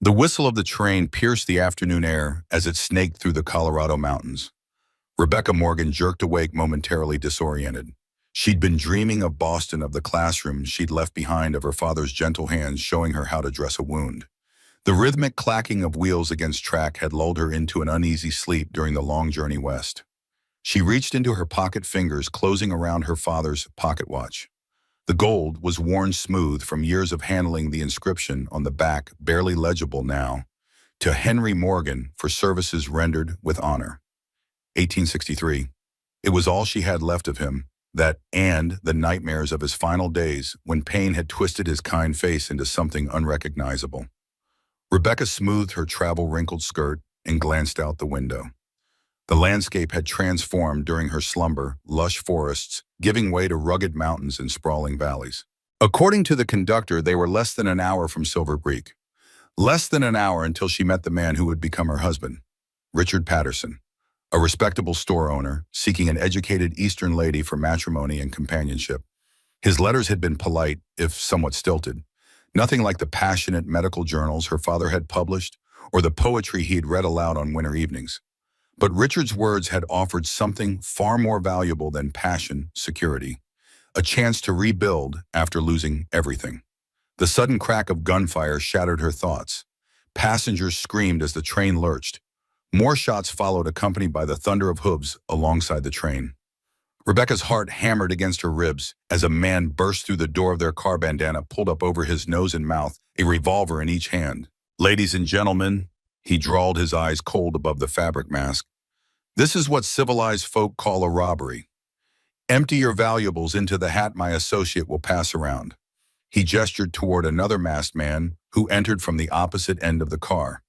The whistle of the train pierced the afternoon air as it snaked through the Colorado mountains. Rebecca Morgan jerked awake momentarily disoriented. She'd been dreaming of Boston, of the classroom she'd left behind, of her father's gentle hands showing her how to dress a wound. The rhythmic clacking of wheels against track had lulled her into an uneasy sleep during the long journey west. She reached into her pocket fingers, closing around her father's pocket watch. The gold was worn smooth from years of handling, the inscription on the back barely legible now: to Henry Morgan for services rendered with honor. 1863. It was all she had left of him, that and the nightmares of his final days when pain had twisted his kind face into something unrecognizable. Rebecca smoothed her travel-wrinkled skirt and glanced out the window. The landscape had transformed during her slumber, lush forests giving way to rugged mountains and sprawling valleys. According to the conductor, they were less than an hour from Silver Creek. Less than an hour until she met the man who would become her husband, Richard Patterson, a respectable store owner seeking an educated Eastern lady for matrimony and companionship. His letters had been polite, if somewhat stilted, nothing like the passionate medical journals her father had published or the poetry he'd read aloud on winter evenings. But Richard's words had offered something far more valuable than passion: security, a chance to rebuild after losing everything. The sudden crack of gunfire shattered her thoughts. Passengers screamed as the train lurched. More shots followed, accompanied by the thunder of hooves alongside the train. Rebecca's heart hammered against her ribs as a man burst through the door of their car, bandana pulled up over his nose and mouth, a revolver in each hand. "Ladies and gentlemen," he drawled, his eyes cold above the fabric mask, "this is what civilized folk call a robbery. Empty your valuables into the hat my associate will pass around." He gestured toward another masked man who entered from the opposite end of the car.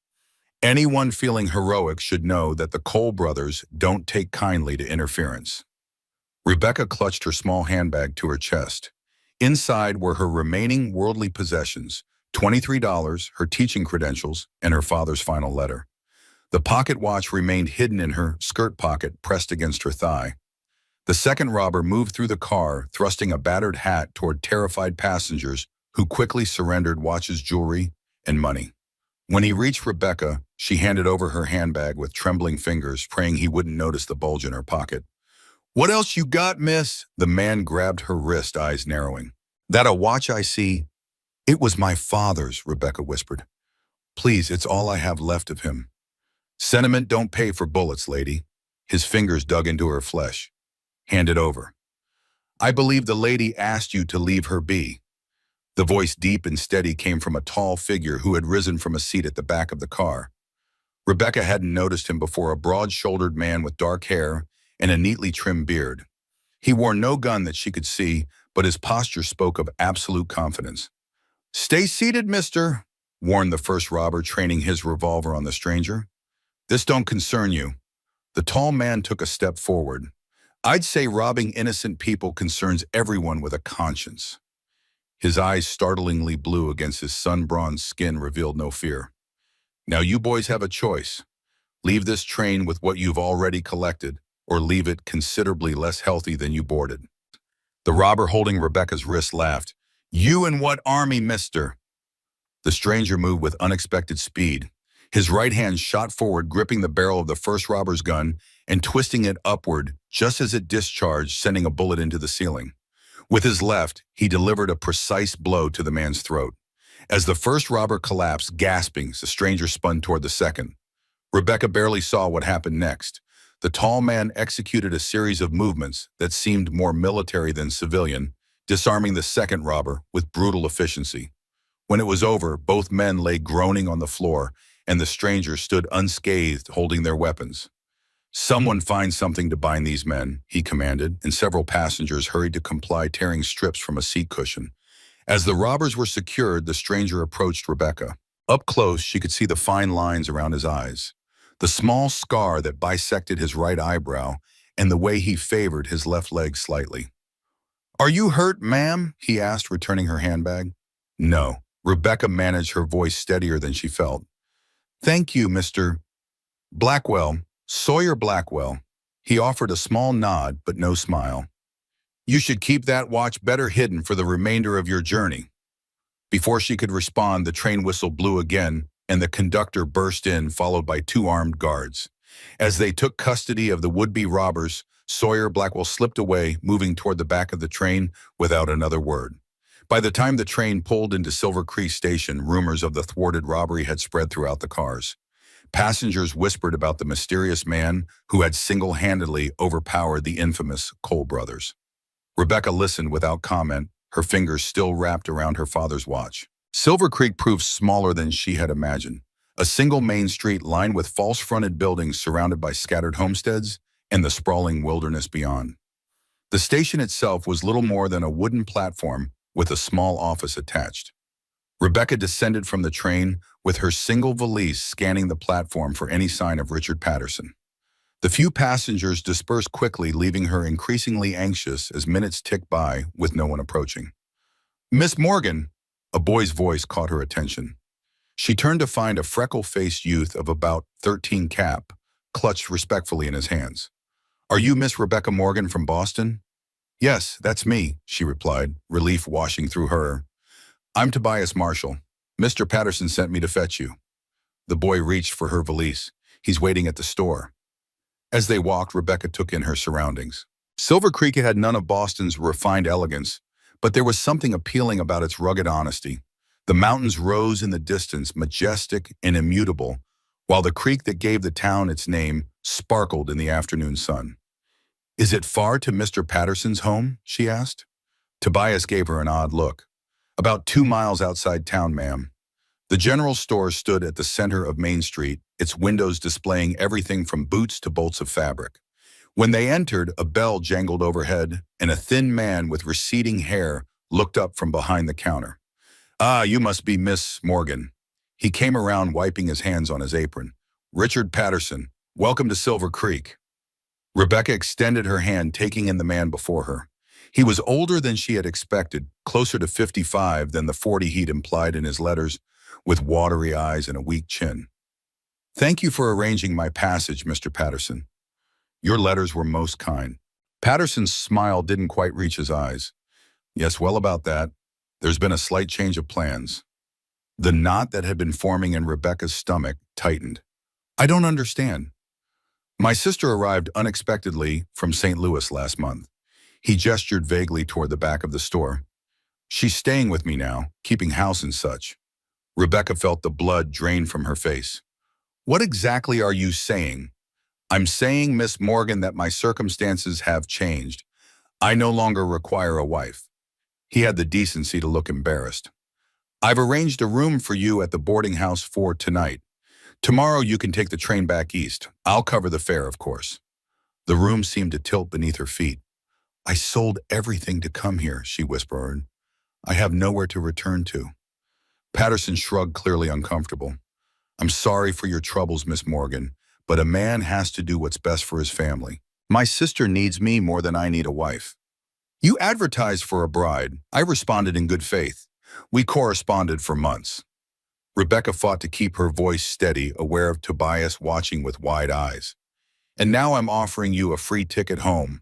Anyone feeling heroic should know that the Cole brothers don't take kindly to interference. Rebecca clutched her small handbag to her chest. Inside were her remaining worldly possessions: $23, her teaching credentials, and her father's final letter. The pocket watch remained hidden in her skirt pocket, pressed against her thigh. The second robber moved through the car, thrusting a battered hat toward terrified passengers who quickly surrendered watches, jewelry, and money. When he reached Rebecca, she handed over her handbag with trembling fingers, praying he wouldn't notice the bulge in her pocket. "What else you got, miss?" The man grabbed her wrist, eyes narrowing. "That a watch I see?" "It was my father's," Rebecca whispered. "Please, it's all I have left of him." "Sentiment don't pay for bullets, lady." His fingers dug into her flesh. "Hand it over." "I believe the lady asked you to leave her be." The voice, deep and steady, came from a tall figure who had risen from a seat at the back of the car. Rebecca hadn't noticed him before, a broad-shouldered man with dark hair and a neatly trimmed beard. He wore no gun that she could see, but his posture spoke of absolute confidence. "Stay seated, mister," warned the first robber, training his revolver on the stranger. "This don't concern you." The tall man took a step forward. "I'd say robbing innocent people concerns everyone with a conscience." His eyes, startlingly blue against his sun-bronzed skin, revealed no fear. "Now you boys have a choice. Leave this train with what you've already collected, or leave it considerably less healthy than you boarded." The robber holding Rebecca's wrist laughed. "You in what army, mister?" The stranger moved with unexpected speed. His right hand shot forward, gripping the barrel of the first robber's gun and twisting it upward just as it discharged, sending a bullet into the ceiling. With his left, he delivered a precise blow to the man's throat. As the first robber collapsed, gasping, the stranger spun toward the second. Rebecca barely saw what happened next. The tall man executed a series of movements that seemed more military than civilian, disarming the second robber with brutal efficiency. When it was over, both men lay groaning on the floor, and the stranger stood unscathed, holding their weapons. "Someone find something to bind these men," he commanded, and several passengers hurried to comply, tearing strips from a seat cushion. As the robbers were secured, the stranger approached Rebecca. Up close, she could see the fine lines around his eyes, the small scar that bisected his right eyebrow, and the way he favored his left leg slightly. "Are you hurt, ma'am?" he asked, returning her handbag. "No." Rebecca managed, her voice steadier than she felt. "Thank you, Mr. Blackwell, Sawyer Blackwell." He offered a small nod, but no smile. "You should keep that watch better hidden for the remainder of your journey." Before she could respond, the train whistle blew again, and the conductor burst in, followed by two armed guards. As they took custody of the would-be robbers, Sawyer Blackwell slipped away, moving toward the back of the train without another word. By the time the train pulled into Silver Creek Station, rumors of the thwarted robbery had spread throughout the cars. Passengers whispered about the mysterious man who had single-handedly overpowered the infamous Cole brothers. Rebecca listened without comment, her fingers still wrapped around her father's watch. Silver Creek proved smaller than she had imagined. A single main street lined with false-fronted buildings surrounded by scattered homesteads and the sprawling wilderness beyond. The station itself was little more than a wooden platform with a small office attached. Rebecca descended from the train with her single valise, scanning the platform for any sign of Richard Patterson. The few passengers dispersed quickly, leaving her increasingly anxious as minutes ticked by with no one approaching. "Miss Morgan," a boy's voice caught her attention. She turned to find a freckle-faced youth of about 13 cap, clutched respectfully in his hands. "Are you Miss Rebecca Morgan from Boston?" "Yes, that's me," she replied, relief washing through her. "I'm Tobias Marshall. Mr. Patterson sent me to fetch you." The boy reached for her valise. "He's waiting at the store." As they walked, Rebecca took in her surroundings. Silver Creek had none of Boston's refined elegance, but there was something appealing about its rugged honesty. The mountains rose in the distance, majestic and immutable, while the creek that gave the town its name sparkled in the afternoon sun. "Is it far to Mr. Patterson's home?" she asked. Tobias gave her an odd look. "About 2 miles outside town, ma'am." The general store stood at the center of Main Street, its windows displaying everything from boots to bolts of fabric. When they entered, a bell jangled overhead, and a thin man with receding hair looked up from behind the counter. "Ah, you must be Miss Morgan." He came around, wiping his hands on his apron. "Richard Patterson, welcome to Silver Creek." Rebecca extended her hand, taking in the man before her. He was older than she had expected, closer to 55 than the 40 he'd implied in his letters, with watery eyes and a weak chin. "Thank you for arranging my passage, Mr. Patterson. Your letters were most kind." Patterson's smile didn't quite reach his eyes. "Yes, well about that. There's been a slight change of plans." The knot that had been forming in Rebecca's stomach tightened. "I don't understand." "My sister arrived unexpectedly from St. Louis last month." He gestured vaguely toward the back of the store. "She's staying with me now, keeping house and such." Rebecca felt the blood drain from her face. "What exactly are you saying?" "I'm saying, Miss Morgan, that my circumstances have changed. I no longer require a wife." He had the decency to look embarrassed. "I've arranged a room for you at the boarding house for tonight. Tomorrow you can take the train back east. I'll cover the fare, of course." The room seemed to tilt beneath her feet. "I sold everything to come here," she whispered. "I have nowhere to return to." Patterson shrugged, clearly uncomfortable. "I'm sorry for your troubles, Miss Morgan, but a man has to do what's best for his family. My sister needs me more than I need a wife." "You advertised for a bride." I responded in good faith. "We corresponded for months." Rebecca fought to keep her voice steady, aware of Tobias watching with wide eyes. "And now I'm offering you a free ticket home.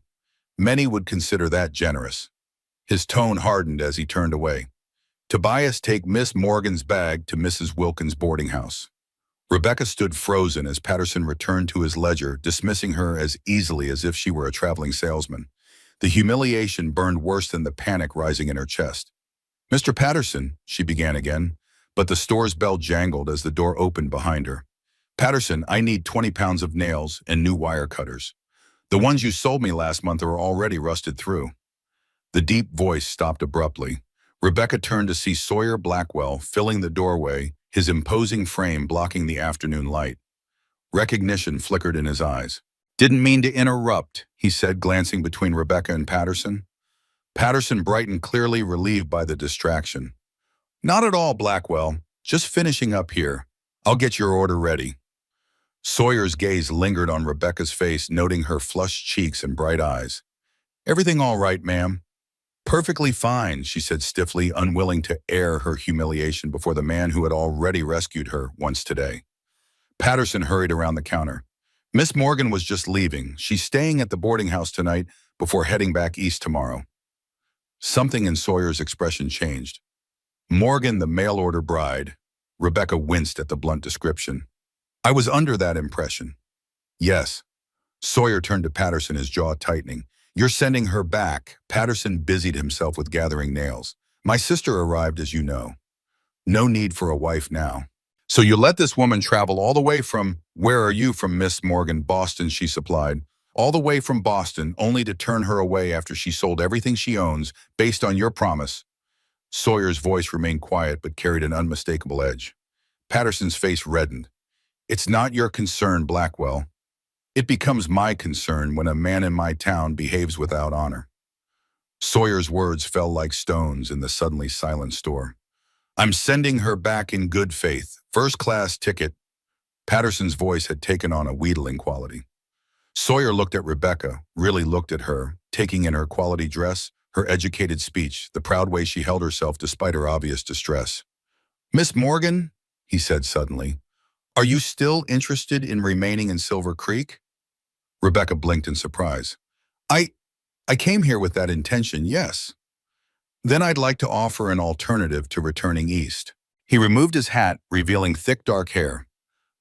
Many would consider that generous." His tone hardened as he turned away. "Tobias, take Miss Morgan's bag to Mrs. Wilkins' boarding house." Rebecca stood frozen as Patterson returned to his ledger, dismissing her as easily as if she were a traveling salesman. The humiliation burned worse than the panic rising in her chest. "Mr. Patterson," she began again, but the store's bell jangled as the door opened behind her. "Patterson, I need 20 pounds of nails and new wire cutters. The ones you sold me last month are already rusted through." The deep voice stopped abruptly. Rebecca turned to see Sawyer Blackwell filling the doorway, his imposing frame blocking the afternoon light. Recognition flickered in his eyes. "Didn't mean to interrupt," he said, glancing between Rebecca and Patterson. Patterson brightened, clearly relieved by the distraction. "Not at all, Blackwell. Just finishing up here. I'll get your order ready." Sawyer's gaze lingered on Rebecca's face, noting her flushed cheeks and bright eyes. "Everything all right, ma'am?" "Perfectly fine," she said stiffly, unwilling to air her humiliation before the man who had already rescued her once today. Patterson hurried around the counter. "Miss Morgan was just leaving. She's staying at the boarding house tonight before heading back east tomorrow." Something in Sawyer's expression changed. "Morgan, the mail-order bride." Rebecca winced at the blunt description. I was under that impression. Yes. Sawyer turned to Patterson, his jaw tightening. You're sending her back. Patterson busied himself with gathering nails. My sister arrived, as you know. No need for a wife now. So you let this woman travel all the way from, where are you from, Miss Morgan? Boston, she supplied. All the way from Boston, only to turn her away after she sold everything she owns, based on your promise. Sawyer's voice remained quiet but carried an unmistakable edge. Patterson's face reddened. It's not your concern, Blackwell. It becomes my concern when a man in my town behaves without honor. Sawyer's words fell like stones in the suddenly silent store. I'm sending her back in good faith. First-class ticket. Patterson's voice had taken on a wheedling quality. Sawyer looked at Rebecca, really looked at her, taking in her quality dress, her educated speech, the proud way she held herself despite her obvious distress. Miss Morgan, he said suddenly, are you still interested in remaining in Silver Creek? Rebecca blinked in surprise. I came here with that intention, yes. Then I'd like to offer an alternative to returning east. He removed his hat, revealing thick dark hair.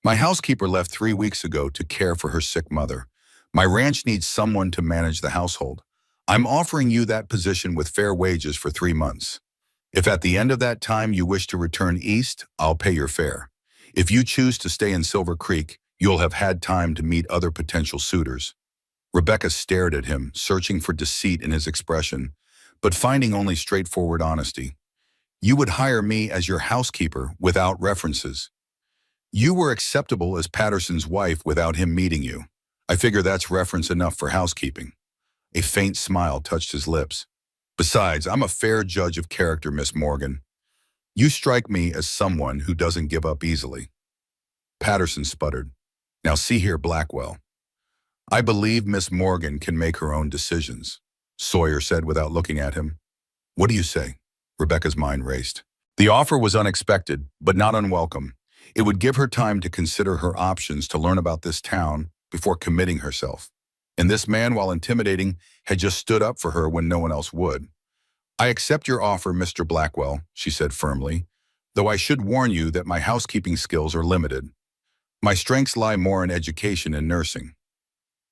My housekeeper left 3 weeks ago to care for her sick mother. My ranch needs someone to manage the household. I'm offering you that position with fair wages for 3 months. If at the end of that time you wish to return east, I'll pay your fare. If you choose to stay in Silver Creek, you'll have had time to meet other potential suitors. Rebecca stared at him, searching for deceit in his expression, but finding only straightforward honesty. You would hire me as your housekeeper without references. You were acceptable as Patterson's wife without him meeting you. I figure that's reference enough for housekeeping. A faint smile touched his lips. Besides, I'm a fair judge of character, Miss Morgan. You strike me as someone who doesn't give up easily. Patterson sputtered. Now see here, Blackwell. I believe Miss Morgan can make her own decisions, Sawyer said without looking at him. What do you say? Rebecca's mind raced. The offer was unexpected, but not unwelcome. It would give her time to consider her options to learn about this town before committing herself. And this man, while intimidating, had just stood up for her when no one else would. I accept your offer, Mr. Blackwell, she said firmly, though I should warn you that my housekeeping skills are limited. My strengths lie more in education and nursing.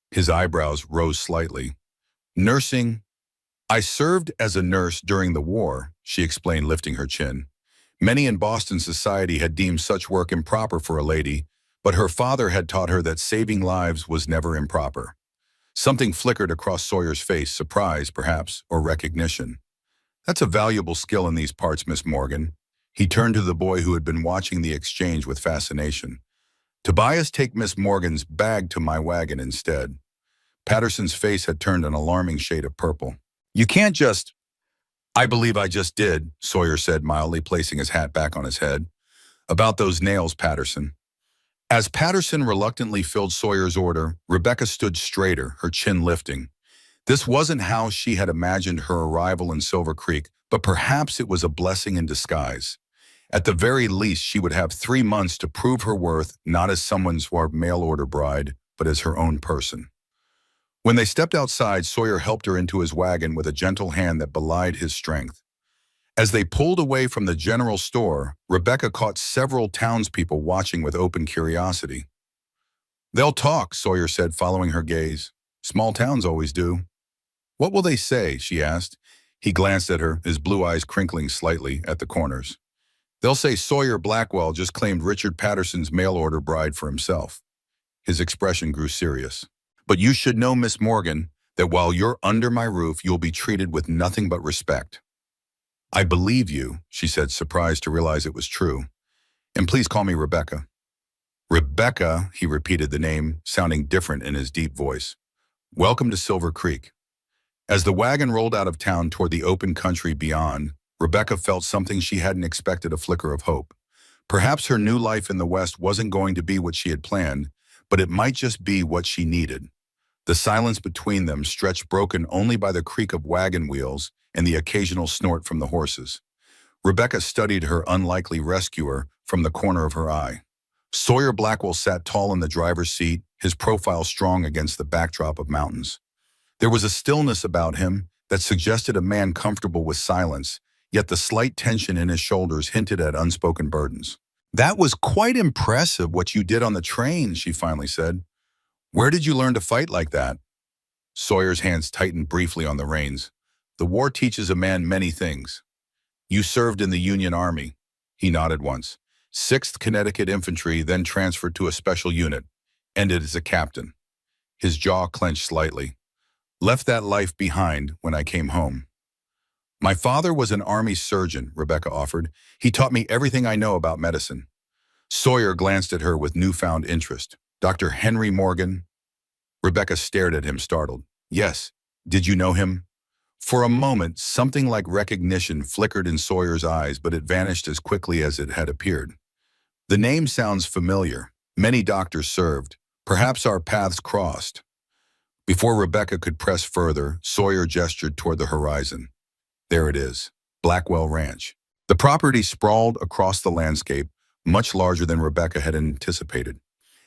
His eyebrows rose slightly. Nursing? I served as a nurse during the war, she explained, lifting her chin. Many in Boston society had deemed such work improper for a lady, but her father had taught her that saving lives was never improper. Something flickered across Sawyer's face, surprise, perhaps, or recognition. That's a valuable skill in these parts, Miss Morgan. He turned to the boy who had been watching the exchange with fascination. Tobias, take Miss Morgan's bag to my wagon instead. Patterson's face had turned an alarming shade of purple. You can't just... I believe I just did, Sawyer said mildly, placing his hat back on his head. About those nails, Patterson. As Patterson reluctantly filled Sawyer's order, Rebecca stood straighter, her chin lifting. This wasn't how she had imagined her arrival in Silver Creek, but perhaps it was a blessing in disguise. At the very least, she would have 3 months to prove her worth, not as someone's mail-order bride, but as her own person. When they stepped outside, Sawyer helped her into his wagon with a gentle hand that belied his strength. As they pulled away from the general store, Rebecca caught several townspeople watching with open curiosity. They'll talk, Sawyer said, following her gaze. Small towns always do. What will they say? She asked. He glanced at her, his blue eyes crinkling slightly at the corners. They'll say Sawyer Blackwell just claimed Richard Patterson's mail-order bride for himself. His expression grew serious. But you should know, Miss Morgan, that while you're under my roof, you'll be treated with nothing but respect. I believe you, she said, surprised to realize it was true. And please call me Rebecca. Rebecca, he repeated the name, sounding different in his deep voice. Welcome to Silver Creek. As the wagon rolled out of town toward the open country beyond, Rebecca felt something she hadn't expected, a flicker of hope. Perhaps her new life in the West wasn't going to be what she had planned, but it might just be what she needed. The silence between them stretched, broken only by the creak of wagon wheels and the occasional snort from the horses. Rebecca studied her unlikely rescuer from the corner of her eye. Sawyer Blackwell sat tall in the driver's seat, his profile strong against the backdrop of mountains. There was a stillness about him that suggested a man comfortable with silence, yet the slight tension in his shoulders hinted at unspoken burdens. That was quite impressive what you did on the train, she finally said. Where did you learn to fight like that? Sawyer's hands tightened briefly on the reins. The war teaches a man many things. You served in the Union Army. He nodded once. 6th Connecticut Infantry, then transferred to a special unit. Ended as a captain. His jaw clenched slightly. Left that life behind when I came home. My father was an army surgeon, Rebecca offered. He taught me everything I know about medicine. Sawyer glanced at her with newfound interest. Dr. Henry Morgan? Rebecca stared at him, startled. Yes. Did you know him? For a moment, something like recognition flickered in Sawyer's eyes, but it vanished as quickly as it had appeared. The name sounds familiar. Many doctors served. Perhaps our paths crossed. Before Rebecca could press further, Sawyer gestured toward the horizon. There it is, Blackwell Ranch. The property sprawled across the landscape, much larger than Rebecca had anticipated.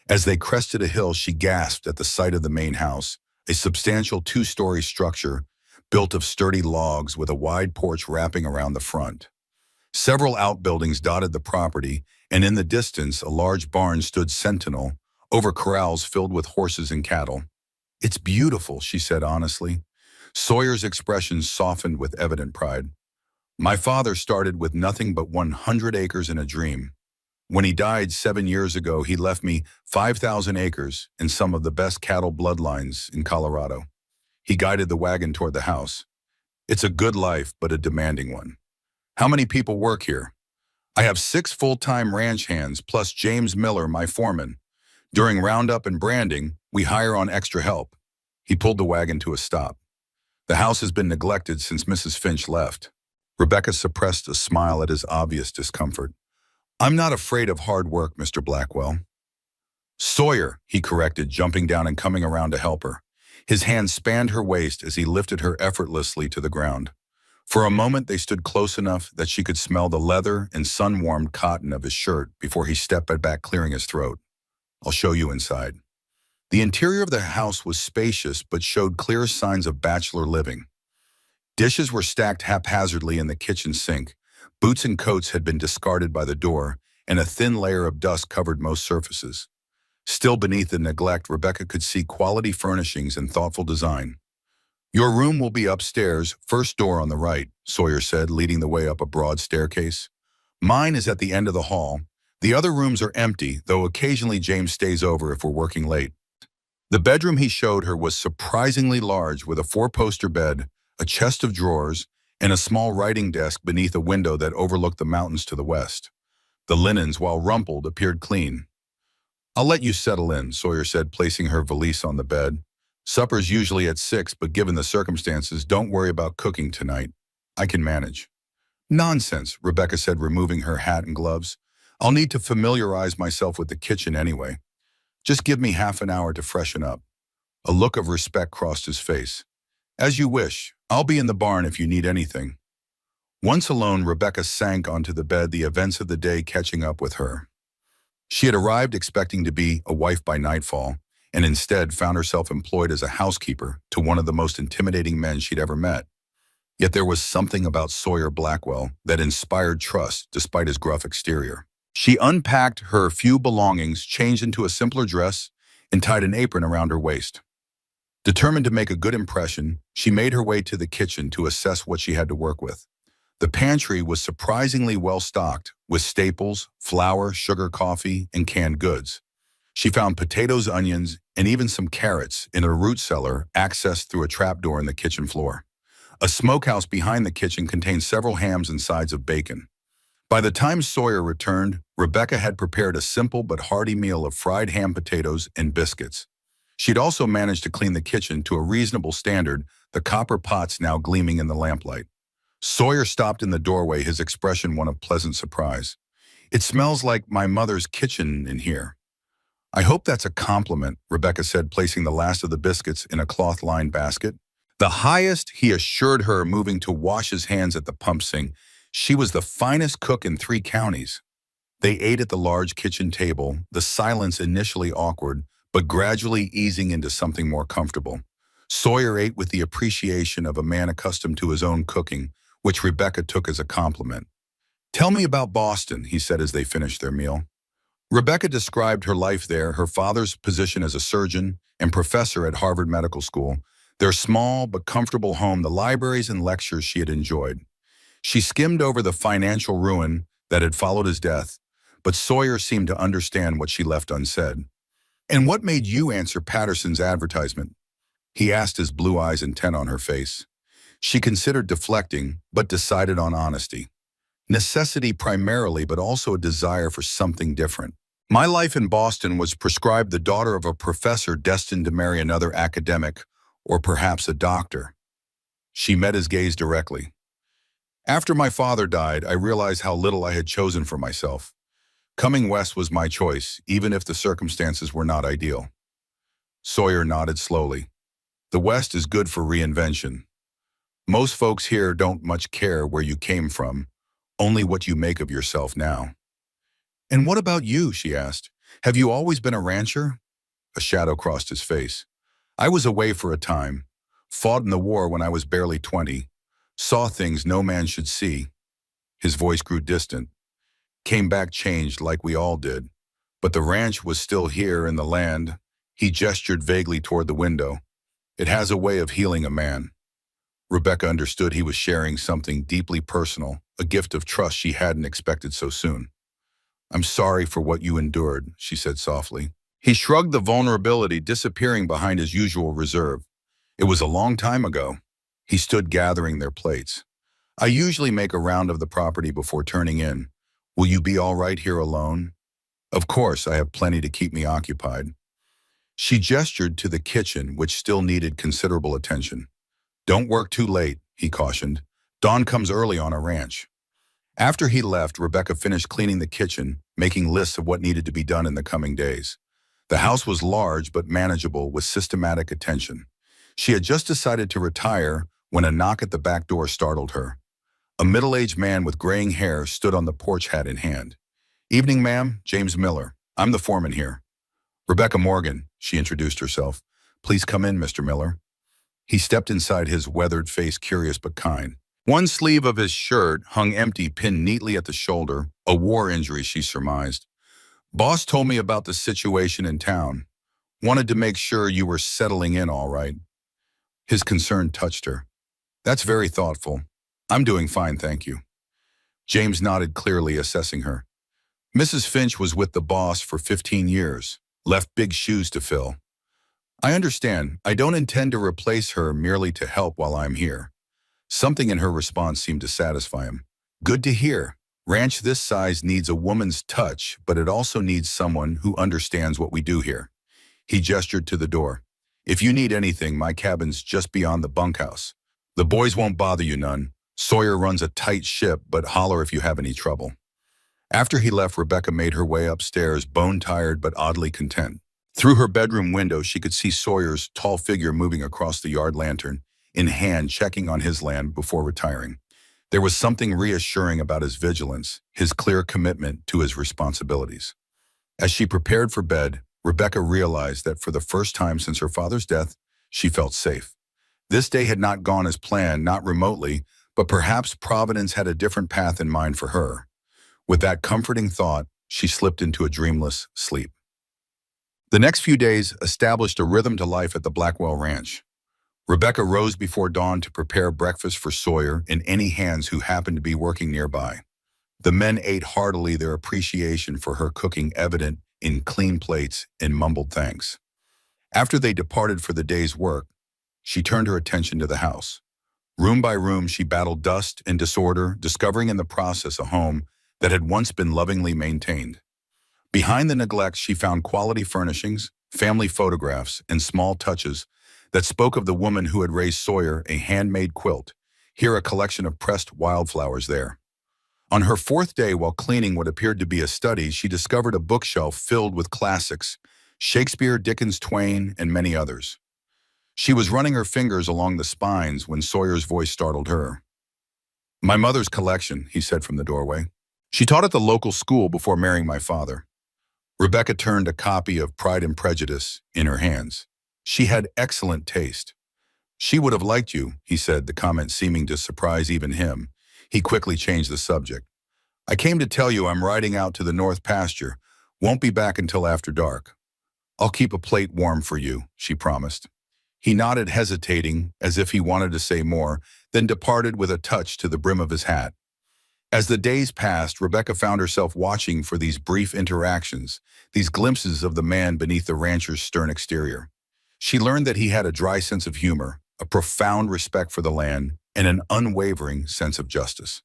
As they crested a hill, she gasped at the sight of the main house, a substantial 2-story structure built of sturdy logs with a wide porch wrapping around the front. Several outbuildings dotted the property, and in the distance, a large barn stood sentinel over corrals filled with horses and cattle. It's beautiful, she said honestly. Sawyer's expression softened with evident pride. My father started with nothing but 100 acres in a dream. When he died 7 years ago, he left me 5,000 acres and some of the best cattle bloodlines in Colorado. He guided the wagon toward the house. It's a good life, but a demanding one. How many people work here? I have 6 full-time ranch hands, plus James Miller, my foreman. During roundup and branding, we hire on extra help. He pulled the wagon to a stop. The house has been neglected since Mrs. Finch left. Rebecca suppressed a smile at his obvious discomfort. I'm not afraid of hard work, Mr. Blackwell. Sawyer, he corrected, jumping down and coming around to help her. His hand spanned her waist as he lifted her effortlessly to the ground. For a moment, they stood close enough that she could smell the leather and sun-warmed cotton of his shirt before he stepped back, clearing his throat. I'll show you inside. The interior of the house was spacious but showed clear signs of bachelor living. Dishes were stacked haphazardly in the kitchen sink. Boots and coats had been discarded by the door, and a thin layer of dust covered most surfaces. Still beneath the neglect, Rebecca could see quality furnishings and thoughtful design. Your room will be upstairs, first door on the right, Sawyer said, leading the way up a broad staircase. Mine is at the end of the hall. The other rooms are empty, though occasionally James stays over if we're working late. The bedroom he showed her was surprisingly large, with a 4-poster bed, a chest of drawers, and a small writing desk beneath a window that overlooked the mountains to the west. The linens, while rumpled, appeared clean. I'll let you settle in, Sawyer said, placing her valise on the bed. Supper's usually at 6, but given the circumstances, don't worry about cooking tonight. I can manage. Nonsense, Rebecca said, removing her hat and gloves. I'll need to familiarize myself with the kitchen anyway. Just give me half an hour to freshen up. A look of respect crossed his face. As you wish. I'll be in the barn if you need anything. Once alone, Rebecca sank onto the bed, the events of the day catching up with her. She had arrived expecting to be a wife by nightfall, and instead found herself employed as a housekeeper to one of the most intimidating men she'd ever met. Yet there was something about Sawyer Blackwell that inspired trust despite his gruff exterior. She unpacked her few belongings, changed into a simpler dress, and tied an apron around her waist. Determined to make a good impression, she made her way to the kitchen to assess what she had to work with. The pantry was surprisingly well stocked, with staples, flour, sugar, coffee, and canned goods. She found potatoes, onions, and even some carrots in a root cellar accessed through a trapdoor in the kitchen floor. A smokehouse behind the kitchen contained several hams and sides of bacon. By the time Sawyer returned, Rebecca had prepared a simple but hearty meal of fried ham, potatoes, and biscuits. She'd also managed to clean the kitchen to a reasonable standard, the copper pots now gleaming in the lamplight. Sawyer stopped in the doorway, his expression one of pleasant surprise. It smells like my mother's kitchen in here. I hope that's a compliment, Rebecca said, placing the last of the biscuits in a cloth-lined basket. The highest, he assured her, moving to wash his hands at the pump sink. She was the finest cook in 3 counties. They ate at the large kitchen table, the silence initially awkward, but gradually easing into something more comfortable. Sawyer ate with the appreciation of a man accustomed to his own cooking, which Rebecca took as a compliment. Tell me about Boston, he said as they finished their meal. Rebecca described her life there, her father's position as a surgeon and professor at Harvard Medical School, their small but comfortable home, the libraries and lectures she had enjoyed. She skimmed over the financial ruin that had followed his death, but Sawyer seemed to understand what she left unsaid. "And what made you answer Patterson's advertisement?" he asked, his blue eyes intent on her face. She considered deflecting, but decided on honesty. Necessity primarily, but also a desire for something different. "My life in Boston was prescribed the daughter of a professor destined to marry another academic, or perhaps a doctor." She met his gaze directly. "After my father died, I realized how little I had chosen for myself. Coming west was my choice, even if the circumstances were not ideal." Sawyer nodded slowly. "The West is good for reinvention. Most folks here don't much care where you came from, only what you make of yourself now." "And what about you?" she asked. "Have you always been a rancher?" A shadow crossed his face. "I was away for a time, fought in the war when I was barely 20, saw things no man should see." His voice grew distant. "Came back changed like we all did. But the ranch was still here in the land." He gestured vaguely toward the window. "It has a way of healing a man." Rebecca understood he was sharing something deeply personal, a gift of trust she hadn't expected so soon. "I'm sorry for what you endured," she said softly. He shrugged, the vulnerability disappearing behind his usual reserve. "It was a long time ago." He stood gathering their plates. "I usually make a round of the property before turning in. Will you be all right here alone?" "Of course, I have plenty to keep me occupied." She gestured to the kitchen, which still needed considerable attention. "Don't work too late," he cautioned. "Dawn comes early on a ranch." After he left, Rebecca finished cleaning the kitchen, making lists of what needed to be done in the coming days. The house was large but manageable, with systematic attention. She had just decided to retire when a knock at the back door startled her. A middle-aged man with graying hair stood on the porch, hat in hand. "Evening, ma'am. James Miller. I'm the foreman here." "Rebecca Morgan," she introduced herself. "Please come in, Mr. Miller." He stepped inside, his weathered face curious but kind. One sleeve of his shirt hung empty, pinned neatly at the shoulder, a war injury, she surmised. "Boss told me about the situation in town. Wanted to make sure you were settling in all right." His concern touched her. "That's very thoughtful. I'm doing fine, thank you." James nodded, clearly assessing her. "Mrs. Finch was with the boss for 15 years, left big shoes to fill." "I understand. I don't intend to replace her merely to help while I'm here." Something in her response seemed to satisfy him. "Good to hear. Ranch this size needs a woman's touch, but it also needs someone who understands what we do here." He gestured to the door. "If you need anything, my cabin's just beyond the bunkhouse. The boys won't bother you none. Sawyer runs a tight ship, but holler if you have any trouble." After he left, Rebecca made her way upstairs, bone-tired but oddly content. Through her bedroom window, she could see Sawyer's tall figure moving across the yard, lantern in hand, checking on his land before retiring. There was something reassuring about his vigilance, his clear commitment to his responsibilities. As she prepared for bed, Rebecca realized that for the first time since her father's death, she felt safe. This day had not gone as planned, not remotely, but perhaps Providence had a different path in mind for her. With that comforting thought, she slipped into a dreamless sleep. The next few days established a rhythm to life at the Blackwell Ranch. Rebecca rose before dawn to prepare breakfast for Sawyer and any hands who happened to be working nearby. The men ate heartily, their appreciation for her cooking evident in clean plates and mumbled thanks. After they departed for the day's work, she turned her attention to the house. Room by room, she battled dust and disorder, discovering in the process a home that had once been lovingly maintained. Behind the neglect, she found quality furnishings, family photographs, and small touches that spoke of the woman who had raised Sawyer, a handmade quilt, here a collection of pressed wildflowers there. On her fourth day, while cleaning what appeared to be a study, she discovered a bookshelf filled with classics, Shakespeare, Dickens, Twain, and many others. She was running her fingers along the spines when Sawyer's voice startled her. "My mother's collection," he said from the doorway. "She taught at the local school before marrying my father." Rebecca turned a copy of Pride and Prejudice in her hands. "She had excellent taste." "She would have liked you," he said, the comment seeming to surprise even him. He quickly changed the subject. I came to tell you I'm riding out to the north pasture. Won't be back until after dark. I'll keep a plate warm for you, she promised. He nodded, hesitating, as if he wanted to say more, then departed with a touch to the brim of his hat. As the days passed, Rebecca found herself watching for these brief interactions, these glimpses of the man beneath the rancher's stern exterior. She learned that he had a dry sense of humor, a profound respect for the land, and an unwavering sense of justice.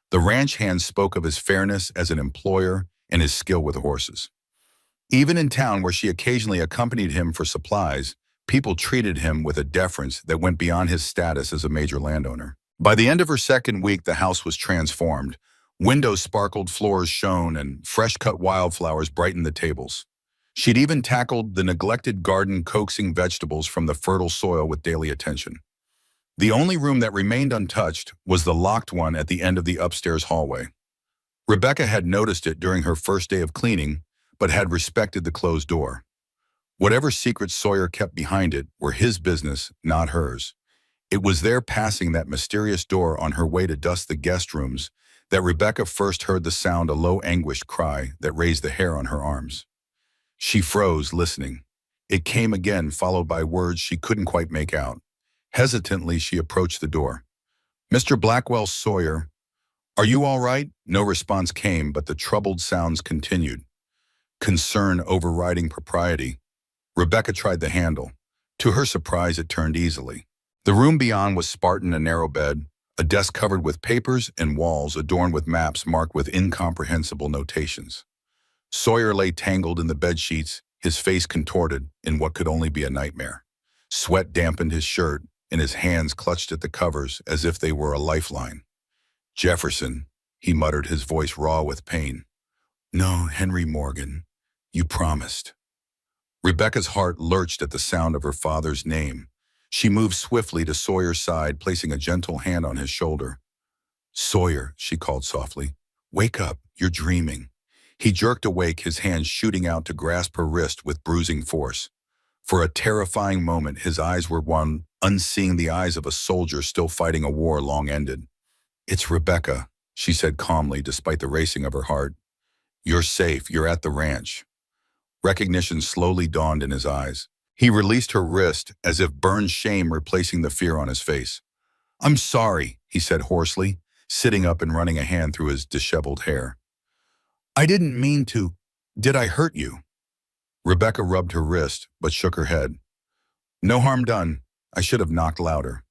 The ranch hand spoke of his fairness as an employer and his skill with horses. Even in town, where she occasionally accompanied him for supplies, people treated him with a deference that went beyond his status as a major landowner. By the end of her second week, the house was transformed. Windows sparkled, floors shone, and fresh-cut wildflowers brightened the tables. She'd even tackled the neglected garden, coaxing vegetables from the fertile soil with daily attention. The only room that remained untouched was the locked one at the end of the upstairs hallway. Rebecca had noticed it during her first day of cleaning, but had respected the closed door. Whatever secrets Sawyer kept behind it were his business, not hers. It was there, passing that mysterious door on her way to dust the guest rooms, that Rebecca first heard the sound, a low, anguished cry that raised the hair on her arms. She froze, listening. It came again, followed by words she couldn't quite make out. Hesitantly, she approached the door. "Mr. Blackwell, Sawyer, are you all right?" No response came, but the troubled sounds continued. Concern overriding propriety. Rebecca tried the handle. To her surprise, it turned easily. The room beyond was Spartan, a narrow bed, a desk covered with papers, and walls adorned with maps marked with incomprehensible notations. Sawyer lay tangled in the bed sheets, his face contorted in what could only be a nightmare. Sweat dampened his shirt, and his hands clutched at the covers as if they were a lifeline. "Jefferson," he muttered, his voice raw with pain. "No, Henry Morgan. You promised." Rebecca's heart lurched at the sound of her father's name. She moved swiftly to Sawyer's side, placing a gentle hand on his shoulder. "Sawyer," she called softly. "Wake up, you're dreaming." He jerked awake, his hand shooting out to grasp her wrist with bruising force. For a terrifying moment, his eyes were one, unseeing, the eyes of a soldier still fighting a war long ended. "It's Rebecca," she said calmly, despite the racing of her heart. "You're safe, you're at the ranch." Recognition slowly dawned in his eyes. He released her wrist, as if burned shame replacing the fear on his face. "I'm sorry," he said hoarsely, sitting up and running a hand through his disheveled hair. "I didn't mean to. Did I hurt you?" Rebecca rubbed her wrist, but shook her head. "No harm done. I should have knocked louder."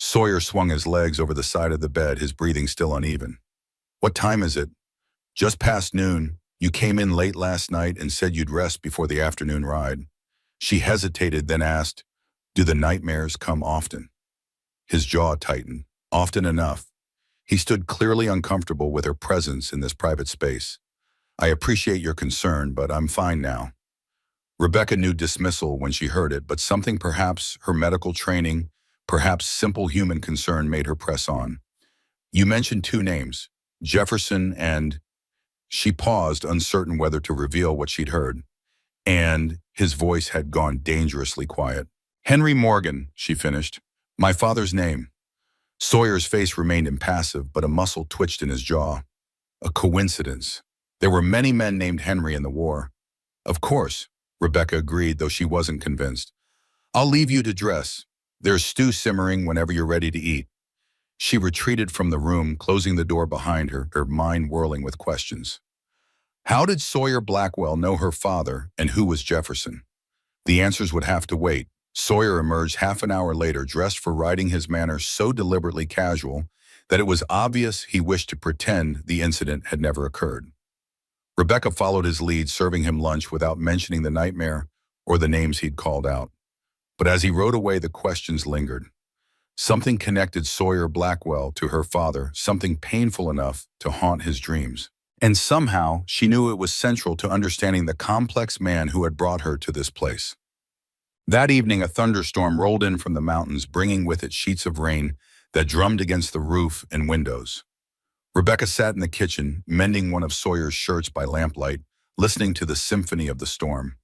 Sawyer swung his legs over the side of the bed, his breathing still uneven. "What time is it?" "Just past noon. You came in late last night and said you'd rest before the afternoon ride." She hesitated, then asked, "Do the nightmares come often?" His jaw tightened. "Often enough." He stood clearly uncomfortable with her presence in this private space. "I appreciate your concern, but I'm fine now." Rebecca knew dismissal when she heard it, but something, perhaps her medical training, perhaps simple human concern, made her press on. "You mentioned two names, Jefferson and—" She paused, uncertain whether to reveal what she'd heard. And his voice had gone dangerously quiet. "Henry Morgan," she finished. "My father's name." Sawyer's face remained impassive, but a muscle twitched in his jaw. A coincidence. There were many men named Henry in the war. "Of course," Rebecca agreed, though she wasn't convinced. "I'll leave you to dress. There's stew simmering whenever you're ready to eat." She retreated from the room, closing the door behind her, her mind whirling with questions. How did Sawyer Blackwell know her father, and who was Jefferson? The answers would have to wait. Sawyer emerged half an hour later, dressed for riding, his manner so deliberately casual that it was obvious he wished to pretend the incident had never occurred. Rebecca followed his lead, serving him lunch without mentioning the nightmare or the names he'd called out. But as he rode away, the questions lingered. Something connected Sawyer Blackwell to her father, something painful enough to haunt his dreams. And somehow, she knew it was central to understanding the complex man who had brought her to this place. That evening, a thunderstorm rolled in from the mountains, bringing with it sheets of rain that drummed against the roof and windows. Rebecca sat in the kitchen, mending one of Sawyer's shirts by lamplight, listening to the symphony of the storm.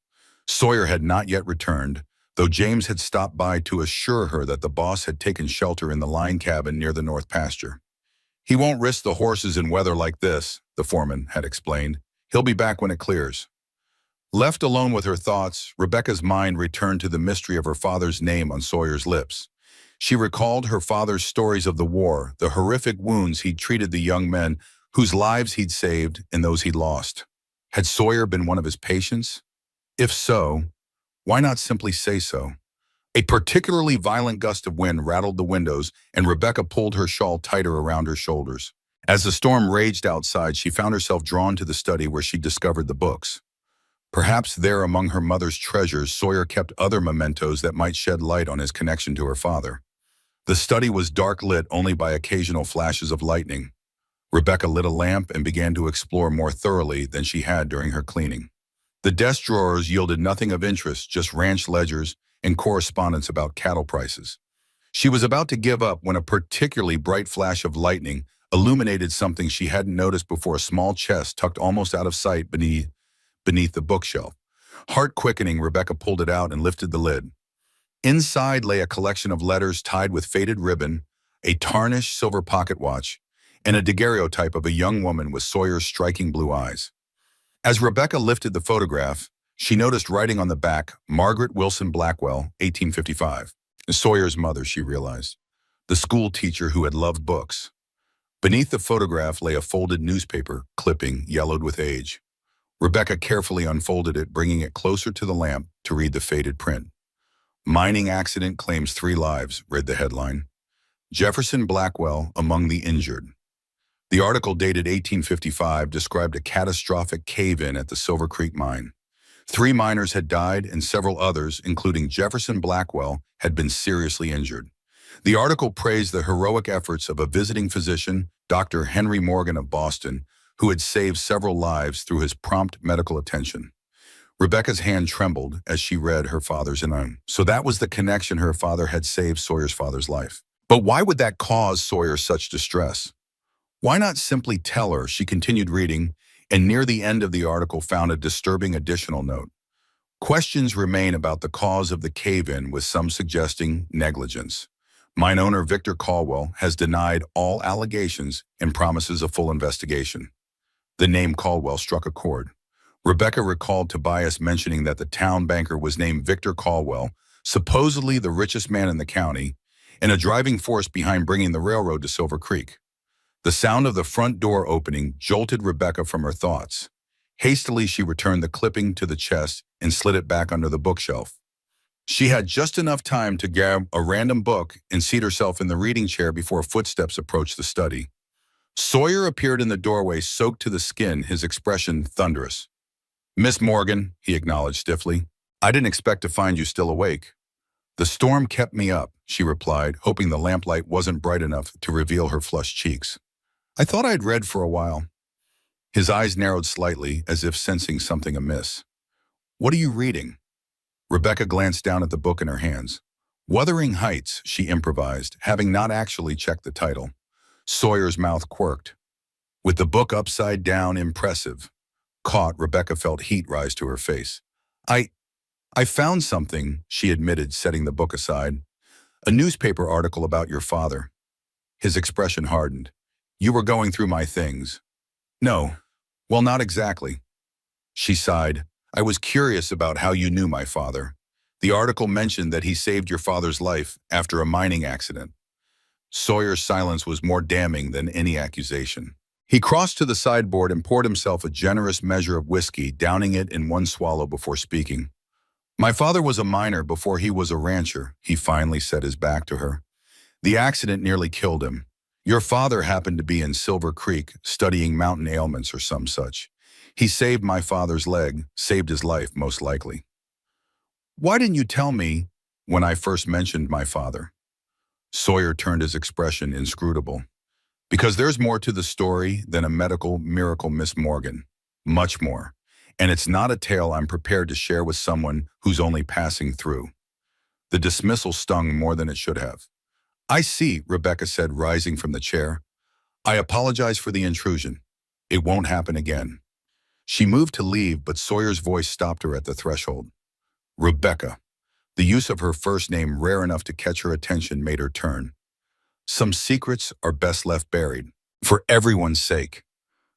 Sawyer had not yet returned, though James had stopped by to assure her that the boss had taken shelter in the line cabin near the north pasture. He won't risk the horses in weather like this, the foreman had explained. He'll be back when it clears. Left alone with her thoughts, Rebecca's mind returned to the mystery of her father's name on Sawyer's lips. She recalled her father's stories of the war, the horrific wounds he'd treated the young men whose lives he'd saved and those he'd lost. Had Sawyer been one of his patients? If so, why not simply say so? A particularly violent gust of wind rattled the windows, and Rebecca pulled her shawl tighter around her shoulders. As the storm raged outside, she found herself drawn to the study where she discovered the books. Perhaps there among her mother's treasures, Sawyer kept other mementos that might shed light on his connection to her father. The study was dark lit only by occasional flashes of lightning. Rebecca lit a lamp and began to explore more thoroughly than she had during her cleaning. The desk drawers yielded nothing of interest, just ranch ledgers and correspondence about cattle prices. She was about to give up when a particularly bright flash of lightning illuminated something she hadn't noticed before, a small chest tucked almost out of sight beneath the bookshelf. Heart quickening, Rebecca pulled it out and lifted the lid. Inside lay a collection of letters tied with faded ribbon, a tarnished silver pocket watch, and a daguerreotype of a young woman with Sawyer's striking blue eyes. As Rebecca lifted the photograph, she noticed writing on the back, Margaret Wilson Blackwell, 1855. Sawyer's mother, she realized, the school teacher who had loved books. Beneath the photograph lay a folded newspaper clipping, yellowed with age. Rebecca carefully unfolded it, bringing it closer to the lamp to read the faded print. Mining accident claims 3 lives, read the headline. Jefferson Blackwell among the injured. The article, dated 1855, described a catastrophic cave-in at the Silver Creek mine. 3 miners had died and several others, including Jefferson Blackwell, had been seriously injured. The article praised the heroic efforts of a visiting physician, Dr. Henry Morgan of Boston, who had saved several lives through his prompt medical attention. Rebecca's hand trembled as she read her father's name. So that was the connection. Her father had saved Sawyer's father's life. But why would that cause Sawyer such distress? Why not simply tell her? She continued reading, and near the end of the article found a disturbing additional note. Questions remain about the cause of the cave-in, with some suggesting negligence. Mine owner Victor Caldwell has denied all allegations and promises a full investigation. The name Caldwell struck a chord. Rebecca recalled Tobias mentioning that the town banker was named Victor Caldwell, supposedly the richest man in the county, and a driving force behind bringing the railroad to Silver Creek. The sound of the front door opening jolted Rebecca from her thoughts. Hastily, she returned the clipping to the chest and slid it back under the bookshelf. She had just enough time to grab a random book and seat herself in the reading chair before footsteps approached the study. Sawyer appeared in the doorway, soaked to the skin, his expression thunderous. "Miss Morgan," he acknowledged stiffly, "I didn't expect to find you still awake." "The storm kept me up," she replied, hoping the lamplight wasn't bright enough to reveal her flushed cheeks. "I thought I'd read for a while." His eyes narrowed slightly, as if sensing something amiss. "What are you reading?" Rebecca glanced down at the book in her hands. "Wuthering Heights," she improvised, having not actually checked the title. Sawyer's mouth quirked. With the book upside down, impressive. Caught, Rebecca felt heat rise to her face. I found something," she admitted, setting the book aside. "A newspaper article about your father." His expression hardened. "You were going through my things." "No. Well, not exactly." She sighed. "I was curious about how you knew my father. The article mentioned that he saved your father's life after a mining accident." Sawyer's silence was more damning than any accusation. He crossed to the sideboard and poured himself a generous measure of whiskey, downing it in one swallow before speaking. "My father was a miner before he was a rancher," he finally set his back to her. "The accident nearly killed him. Your father happened to be in Silver Creek, studying mountain ailments or some such. He saved my father's leg, saved his life, most likely." "Why didn't you tell me when I first mentioned my father?" Sawyer turned, his expression inscrutable. "Because there's more to the story than a medical miracle, Miss Morgan. Much more. And it's not a tale I'm prepared to share with someone who's only passing through." The dismissal stung more than it should have. "I see," Rebecca said, rising from the chair. "I apologize for the intrusion. It won't happen again." She moved to leave, but Sawyer's voice stopped her at the threshold. "Rebecca." The use of her first name, rare enough to catch her attention, made her turn. "Some secrets are best left buried." For everyone's sake.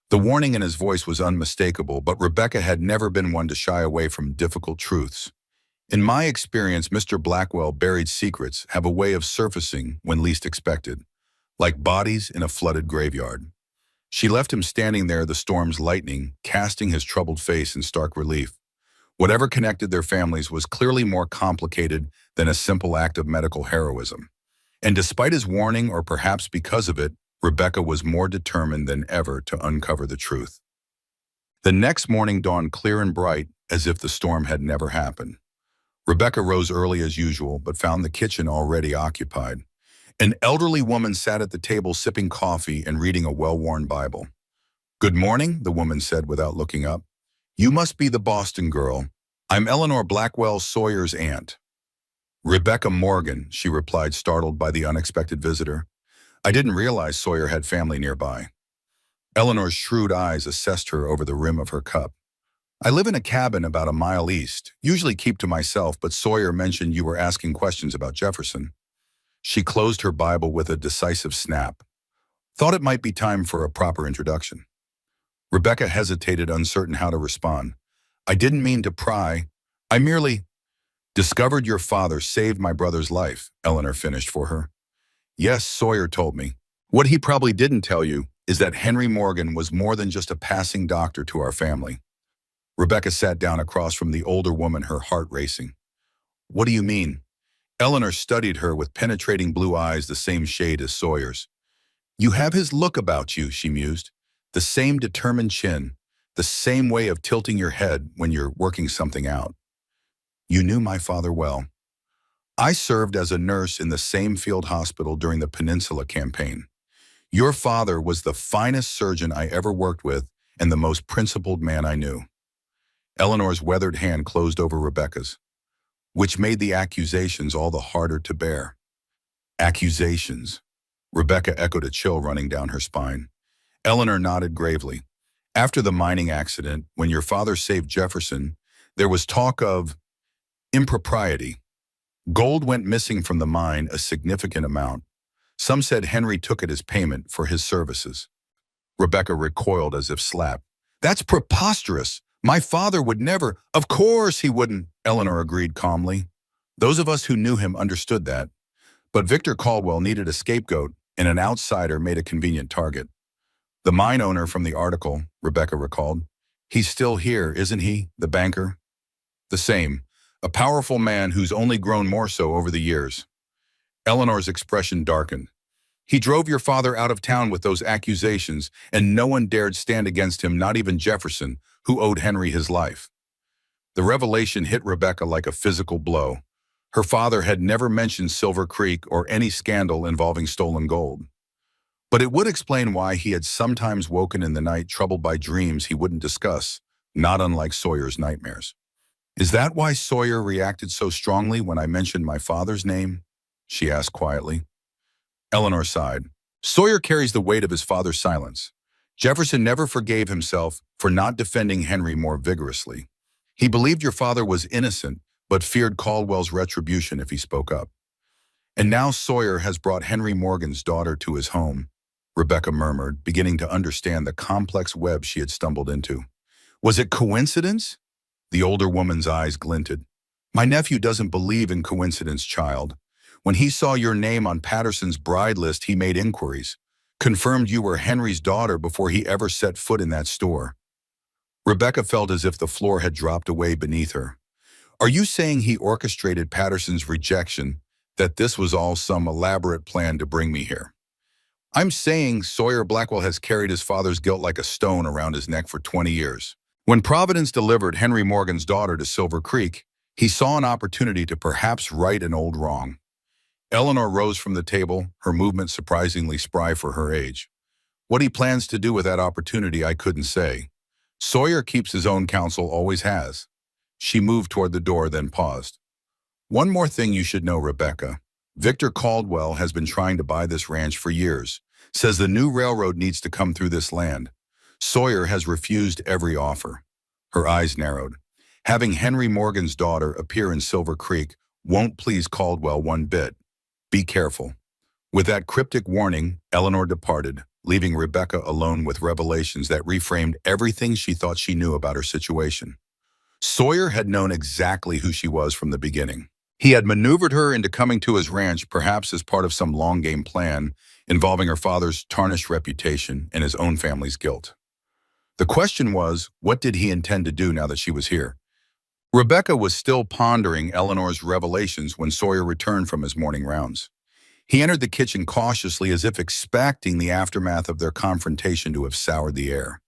The warning in his voice was unmistakable, but Rebecca had never been one to shy away from difficult truths. In my experience, Mr. Blackwell buried secrets have a way of surfacing when least expected, like bodies in a flooded graveyard. She left him standing there, the storm's lightning, casting his troubled face in stark relief. Whatever connected their families was clearly more complicated than a simple act of medical heroism. And despite his warning, or perhaps because of it, Rebecca was more determined than ever to uncover the truth. The next morning dawned clear and bright, as if the storm had never happened. Rebecca rose early as usual, but found the kitchen already occupied. An elderly woman sat at the table sipping coffee and reading a well-worn Bible. "Good morning," the woman said without looking up. "You must be the Boston girl. I'm Eleanor Blackwell Sawyer's aunt." "Rebecca Morgan," she replied, startled by the unexpected visitor. "I didn't realize Sawyer had family nearby." Eleanor's shrewd eyes assessed her over the rim of her cup. "I live in a cabin about a mile east, usually keep to myself, but Sawyer mentioned you were asking questions about Jefferson." She closed her Bible with a decisive snap. "Thought it might be time for a proper introduction." Rebecca hesitated, uncertain how to respond. "I didn't mean to pry. I merely discovered your father saved my brother's life," Eleanor finished for her. "Yes, Sawyer told me. What he probably didn't tell you is that Henry Morgan was more than just a passing doctor to our family." Rebecca sat down across from the older woman, her heart racing. "What do you mean?" Eleanor studied her with penetrating blue eyes, the same shade as Sawyer's. "You have his look about you," she mused. "The same determined chin, the same way of tilting your head when you're working something out." "You knew my father well." "I served as a nurse in the same field hospital during the Peninsula Campaign. Your father was the finest surgeon I ever worked with and the most principled man I knew." Eleanor's weathered hand closed over Rebecca's, which made the accusations all the harder to bear. "Accusations?" Rebecca echoed, a chill running down her spine. Eleanor nodded gravely. "After the mining accident, when your father saved Jefferson, there was talk of impropriety. Gold went missing from the mine, a significant amount. Some said Henry took it as payment for his services." Rebecca recoiled as if slapped. "That's preposterous. My father would never—" "Of course he wouldn't," Eleanor agreed calmly. "Those of us who knew him understood that. But Victor Caldwell needed a scapegoat, and an outsider made a convenient target. The mine owner from the article," Rebecca recalled. "He's still here, isn't he, the banker?" "The same. A powerful man who's only grown more so over the years." Eleanor's expression darkened. "He drove your father out of town with those accusations, and no one dared stand against him, not even Jefferson, who owed Henry his life." The revelation hit Rebecca like a physical blow. Her father had never mentioned Silver Creek or any scandal involving stolen gold. But it would explain why he had sometimes woken in the night troubled by dreams he wouldn't discuss, not unlike Sawyer's nightmares. "Is that why Sawyer reacted so strongly when I mentioned my father's name?" she asked quietly. Eleanor sighed. "Sawyer carries the weight of his father's silence. Jefferson never forgave himself for not defending Henry more vigorously. He believed your father was innocent, but feared Caldwell's retribution if he spoke up. And now Sawyer has brought Henry Morgan's daughter to his home," Rebecca murmured, beginning to understand the complex web she had stumbled into. "Was it coincidence?" The older woman's eyes glinted. "My nephew doesn't believe in coincidence, child. When he saw your name on Patterson's bride list, he made inquiries, confirmed you were Henry's daughter before he ever set foot in that store." Rebecca felt as if the floor had dropped away beneath her. "Are you saying he orchestrated Patterson's rejection, that this was all some elaborate plan to bring me here?" "I'm saying Sawyer Blackwell has carried his father's guilt like a stone around his neck for 20 years. When Providence delivered Henry Morgan's daughter to Silver Creek, he saw an opportunity to perhaps right an old wrong." Eleanor rose from the table, her movement surprisingly spry for her age. "What he plans to do with that opportunity, I couldn't say. Sawyer keeps his own counsel, always has." She moved toward the door, then paused. "One more thing you should know, Rebecca. Victor Caldwell has been trying to buy this ranch for years. Says the new railroad needs to come through this land. Sawyer has refused every offer." Her eyes narrowed. "Having Henry Morgan's daughter appear in Silver Creek won't please Caldwell one bit. Be careful." With that cryptic warning, Eleanor departed, leaving Rebecca alone with revelations that reframed everything she thought she knew about her situation. Sawyer had known exactly who she was from the beginning. He had maneuvered her into coming to his ranch, perhaps as part of some long-game plan involving her father's tarnished reputation and his own family's guilt. The question was, what did he intend to do now that she was here? Rebecca was still pondering Eleanor's revelations when Sawyer returned from his morning rounds. He entered the kitchen cautiously, as if expecting the aftermath of their confrontation to have soured the air.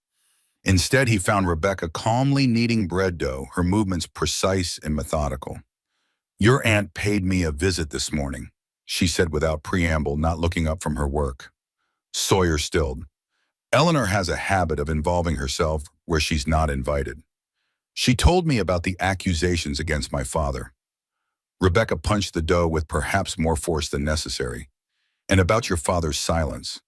Instead, he found Rebecca calmly kneading bread dough, her movements precise and methodical. "Your aunt paid me a visit this morning," she said without preamble, not looking up from her work. Sawyer stilled. Eleanor has a habit of involving herself where she's not invited. "She told me about the accusations against my father." Rebecca punched the dough with perhaps more force than necessary. "And about your father's silence."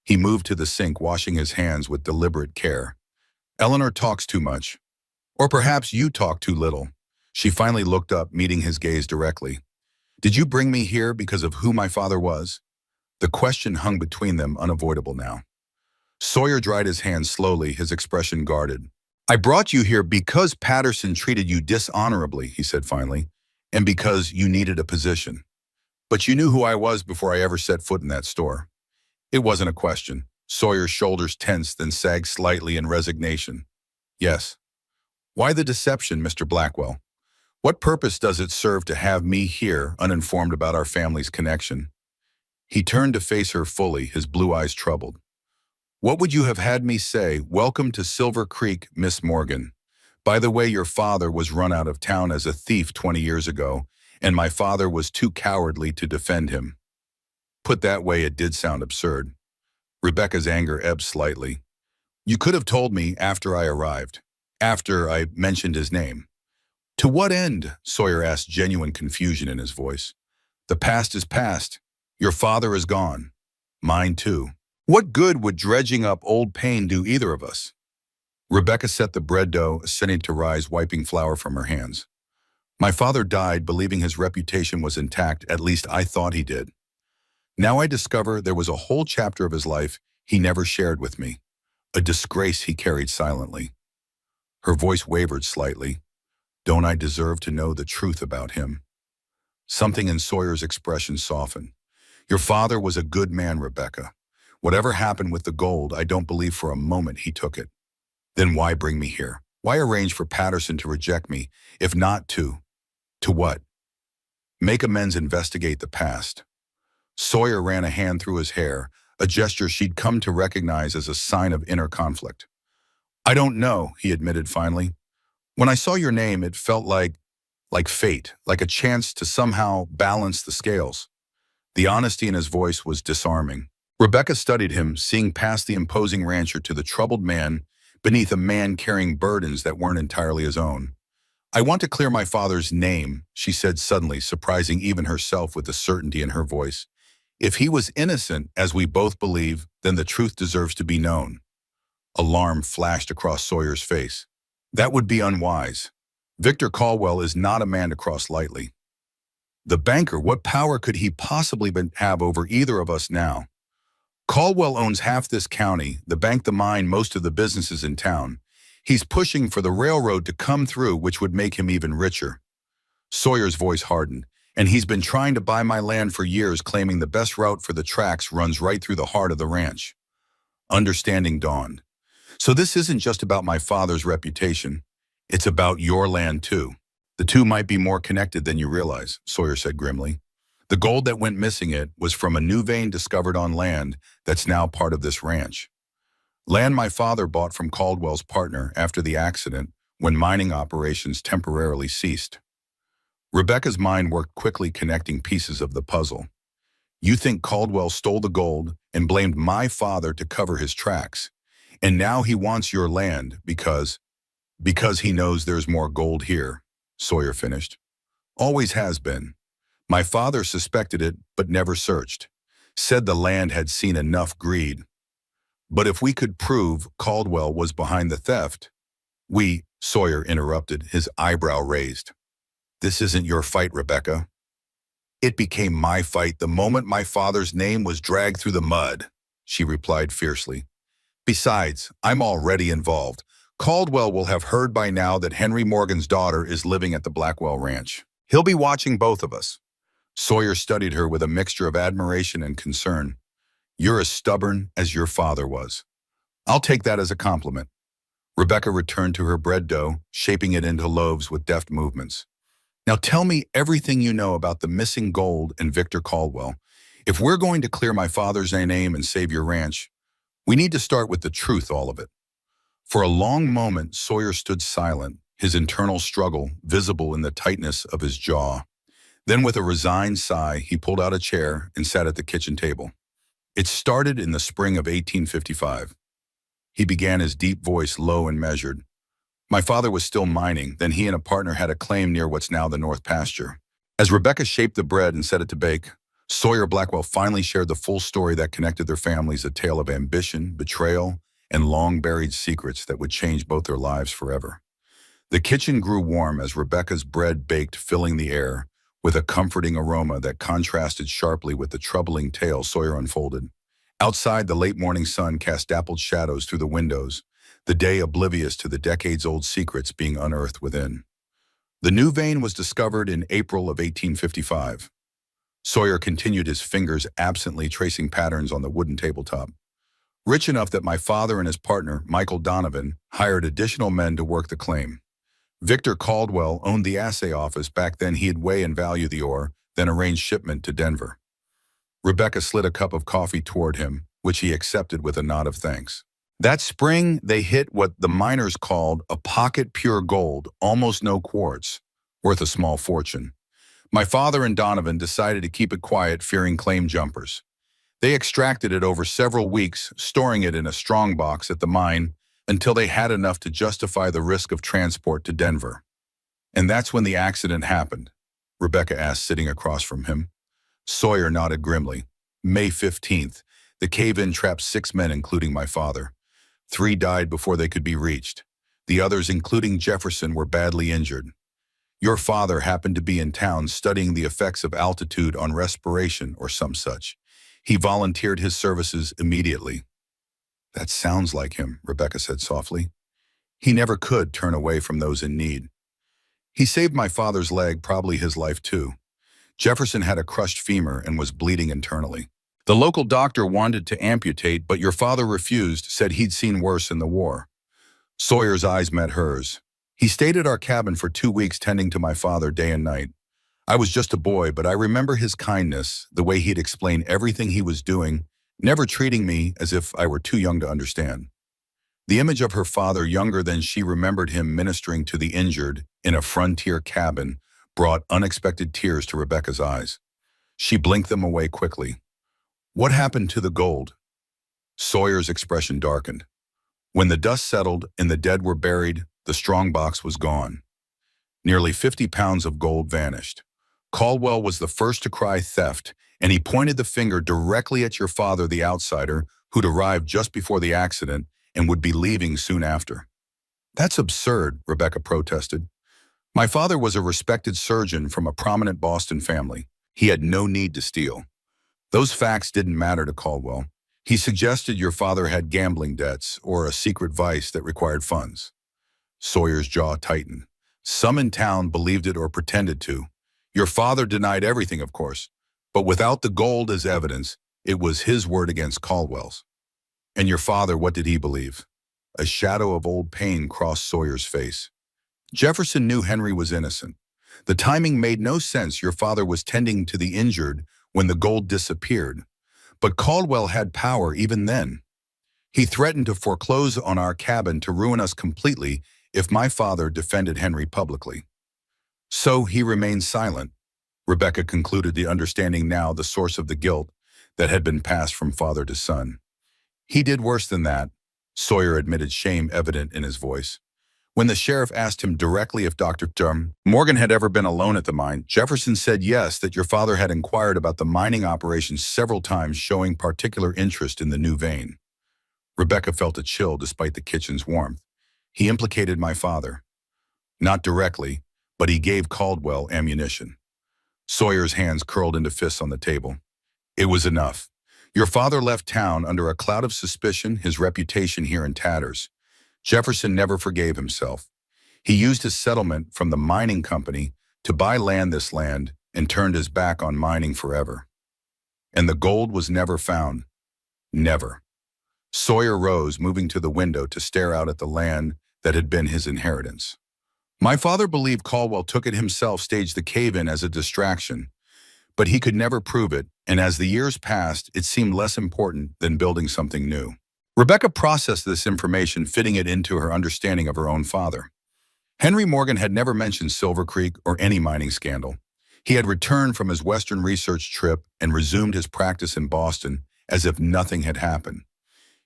He moved to the sink, washing his hands with deliberate care. "Eleanor talks too much. Or perhaps you talk too little." She finally looked up, meeting his gaze directly. "Did you bring me here because of who my father was?" The question hung between them, unavoidable now. Sawyer dried his hands slowly, his expression guarded. "I brought you here because Patterson treated you dishonorably," he said finally, "and because you needed a position. But you knew who I was before I ever set foot in that store." It wasn't a question. Sawyer's shoulders tensed, then sagged slightly in resignation. "Yes." "Why the deception, Mr. Blackwell? What purpose does it serve to have me here, uninformed about our family's connection?" He turned to face her fully, his blue eyes troubled. "What would you have had me say? Welcome to Silver Creek, Miss Morgan. By the way, your father was run out of town as a thief 20 years ago, and my father was too cowardly to defend him." Put that way, it did sound absurd. Rebecca's anger ebbed slightly. "You could have told me after I arrived, after I mentioned his name." "To what end?" Sawyer asked, genuine confusion in his voice. "The past is past. Your father is gone. Mine too. What good would dredging up old pain do either of us?" Rebecca set the bread dough, ascending to rise, wiping flour from her hands. "My father died believing his reputation was intact, at least I thought he did. Now I discover there was a whole chapter of his life he never shared with me, a disgrace he carried silently." Her voice wavered slightly. "Don't I deserve to know the truth about him?" Something in Sawyer's expression softened. "Your father was a good man, Rebecca. Whatever happened with the gold, I don't believe for a moment he took it. Then why bring me here? Why arrange for Patterson to reject me, if not to what? Make amends, investigate the past." Sawyer ran a hand through his hair, a gesture she'd come to recognize as a sign of inner conflict. "I don't know," he admitted finally. "When I saw your name, it felt like fate, like a chance to somehow balance the scales." The honesty in his voice was disarming. Rebecca studied him, seeing past the imposing rancher to the troubled man beneath a man carrying burdens that weren't entirely his own. "I want to clear my father's name," she said suddenly, surprising even herself with the certainty in her voice. "If he was innocent, as we both believe, then the truth deserves to be known." Alarm flashed across Sawyer's face. "That would be unwise. Victor Caldwell is not a man to cross lightly." "The banker, what power could he possibly have over either of us now?" "Caldwell owns half this county, the bank, the mine, most of the businesses in town. He's pushing for the railroad to come through, which would make him even richer." Sawyer's voice hardened. "And he's been trying to buy my land for years, claiming the best route for the tracks runs right through the heart of the ranch." Understanding dawned. "So this isn't just about my father's reputation. It's about your land too." "The two might be more connected than you realize," Sawyer said grimly. "The gold that went missing was from a new vein discovered on land that's now part of this ranch. Land my father bought from Caldwell's partner after the accident, when mining operations temporarily ceased." Rebecca's mind worked quickly, connecting pieces of the puzzle. "You think Caldwell stole the gold and blamed my father to cover his tracks, and now he wants your land because he knows there's more gold here," Sawyer finished. "Always has been. My father suspected it, but never searched. Said the land had seen enough greed. But if we could prove Caldwell was behind the theft, Sawyer interrupted, his eyebrow raised. "This isn't your fight, Rebecca. It became my fight the moment my father's name was dragged through the mud." she replied fiercely. Besides, I'm already involved. Caldwell will have heard by now that Henry Morgan's daughter is living at the Blackwell Ranch. He'll be watching both of us. Sawyer studied her with a mixture of admiration and concern. You're as stubborn as your father was. I'll take that as a compliment. Rebecca returned to her bread dough, shaping it into loaves with deft movements. Now tell me everything you know about the missing gold and Victor Caldwell. If we're going to clear my father's name and save your ranch, we need to start with the truth, all of it. For a long moment, Sawyer stood silent, his internal struggle visible in the tightness of his jaw. Then with a resigned sigh, he pulled out a chair and sat at the kitchen table. It started in the spring of 1855. He began, his deep voice low and measured. My father was still mining, then he and a partner had a claim near what's now the North Pasture. As Rebecca shaped the bread and set it to bake, Sawyer Blackwell finally shared the full story that connected their families, a tale of ambition, betrayal, and long-buried secrets that would change both their lives forever. The kitchen grew warm as Rebecca's bread baked, filling the air with a comforting aroma that contrasted sharply with the troubling tale Sawyer unfolded. Outside, the late morning sun cast dappled shadows through the windows, the day oblivious to the decades-old secrets being unearthed within. The new vein was discovered in April of 1855. Sawyer continued, his fingers absently tracing patterns on the wooden tabletop. Rich enough that my father and his partner, Michael Donovan, hired additional men to work the claim. Victor Caldwell owned the assay office. Back then he'd weigh and value the ore, then arrange shipment to Denver. Rebecca slid a cup of coffee toward him, which he accepted with a nod of thanks. That spring, they hit what the miners called a pocket pure gold, almost no quartz, worth a small fortune. My father and Donovan decided to keep it quiet, fearing claim jumpers. They extracted it over several weeks, storing it in a strongbox at the mine until they had enough to justify the risk of transport to Denver. And that's when the accident happened, Rebecca asked, sitting across from him. Sawyer nodded grimly. May 15th, the cave-in trapped 6 men, including my father. 3 died before they could be reached. The others, including Jefferson, were badly injured. Your father happened to be in town studying the effects of altitude on respiration or some such. He volunteered his services immediately. That sounds like him, Rebecca said softly. He never could turn away from those in need. He saved my father's leg, probably his life too. Jefferson had a crushed femur and was bleeding internally. The local doctor wanted to amputate, but your father refused, said he'd seen worse in the war. Sawyer's eyes met hers. He stayed at our cabin for 2 weeks, tending to my father day and night. I was just a boy, but I remember his kindness, the way he'd explain everything he was doing, never treating me as if I were too young to understand. The image of her father, younger than she remembered him, ministering to the injured in a frontier cabin, brought unexpected tears to Rebecca's eyes. She blinked them away quickly. What happened to the gold? Sawyer's expression darkened. When the dust settled and the dead were buried, the strongbox was gone. Nearly 50 pounds of gold vanished. Caldwell was the first to cry theft, and he pointed the finger directly at your father, the outsider, who'd arrived just before the accident and would be leaving soon after. That's absurd, Rebecca protested. My father was a respected surgeon from a prominent Boston family. He had no need to steal. Those facts didn't matter to Caldwell. He suggested your father had gambling debts or a secret vice that required funds. Sawyer's jaw tightened. Some in town believed it or pretended to. Your father denied everything, of course, but without the gold as evidence, it was his word against Caldwell's. And your father, what did he believe? A shadow of old pain crossed Sawyer's face. Jefferson knew Henry was innocent. The timing made no sense. Your father was tending to the injured when the gold disappeared. But Caldwell had power even then. He threatened to foreclose on our cabin to ruin us completely if my father defended Henry publicly. So he remained silent, Rebecca concluded, the understanding now the source of the guilt that had been passed from father to son. He did worse than that, Sawyer admitted, shame evident in his voice. When the sheriff asked him directly if Dr. Morgan had ever been alone at the mine, Jefferson said yes, that your father had inquired about the mining operations several times, showing particular interest in the new vein. Rebecca felt a chill despite the kitchen's warmth. He implicated my father. Not directly, but he gave Caldwell ammunition. Sawyer's hands curled into fists on the table. It was enough. Your father left town under a cloud of suspicion, his reputation here in tatters. Jefferson never forgave himself. He used his settlement from the mining company to buy this land and turned his back on mining forever. And the gold was never found. Never. Sawyer rose, moving to the window to stare out at the land that had been his inheritance. My father believed Caldwell took it himself, staged the cave-in as a distraction, but he could never prove it, and as the years passed, it seemed less important than building something new. Rebecca processed this information, fitting it into her understanding of her own father. Henry Morgan had never mentioned Silver Creek or any mining scandal. He had returned from his Western research trip and resumed his practice in Boston as if nothing had happened.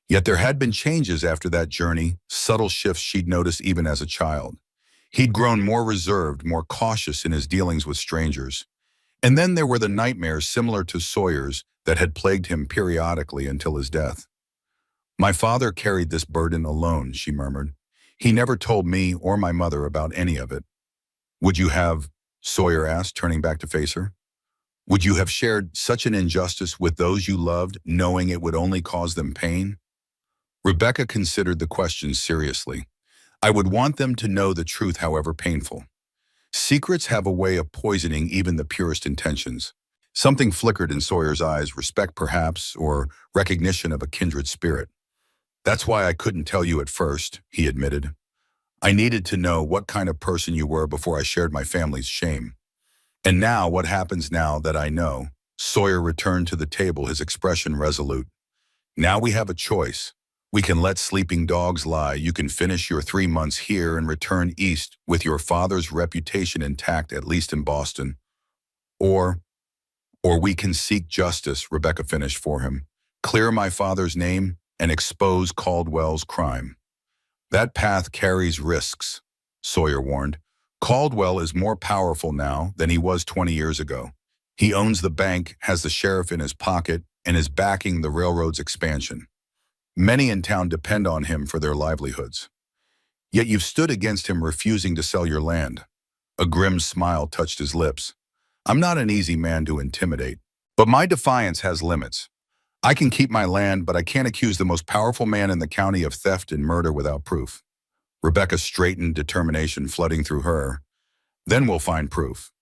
Yet there had been changes after that journey, subtle shifts she'd noticed even as a child. He'd grown more reserved, more cautious in his dealings with strangers. And then there were the nightmares similar to Sawyer's that had plagued him periodically until his death. My father carried this burden alone, she murmured. He never told me or my mother about any of it. Would you have, Sawyer asked, turning back to face her, would you have shared such an injustice with those you loved, knowing it would only cause them pain? Rebecca considered the question seriously. I would want them to know the truth, however painful. Secrets have a way of poisoning even the purest intentions. Something flickered in Sawyer's eyes, respect perhaps, or recognition of a kindred spirit. That's why I couldn't tell you at first, he admitted. I needed to know what kind of person you were before I shared my family's shame. And now, what happens now that I know? Sawyer returned to the table, his expression resolute. Now we have a choice. We can let sleeping dogs lie. You can finish your 3 months here and return east with your father's reputation intact, at least in Boston. Or we can seek justice, Rebecca finished for him. Clear my father's name and expose Caldwell's crime. That path carries risks, Sawyer warned. Caldwell is more powerful now than he was 20 years ago. He owns the bank, has the sheriff in his pocket, and is backing the railroad's expansion. Many in town depend on him for their livelihoods. Yet you've stood against him, refusing to sell your land. A grim smile touched his lips. I'm not an easy man to intimidate, but my defiance has limits. I can keep my land, but I can't accuse the most powerful man in the county of theft and murder without proof. Rebecca straightened, determination flooding through her. Then we'll find proof.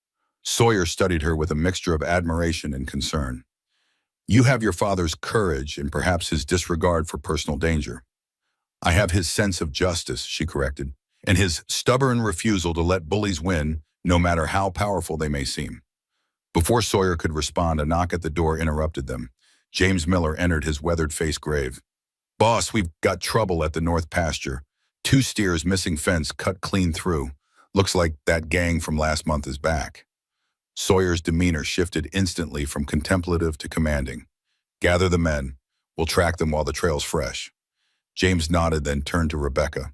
Sawyer studied her with a mixture of admiration and concern. You have your father's courage and perhaps his disregard for personal danger. I have his sense of justice, she corrected, and his stubborn refusal to let bullies win, no matter how powerful they may seem. Before Sawyer could respond, a knock at the door interrupted them. James Miller entered, his weathered face grave. Boss, we've got trouble at the north pasture. 2 steers missing, fence cut clean through. Looks like that gang from last month is back. Sawyer's demeanor shifted instantly from contemplative to commanding. Gather the men. We'll track them while the trail's fresh. James nodded, then turned to Rebecca.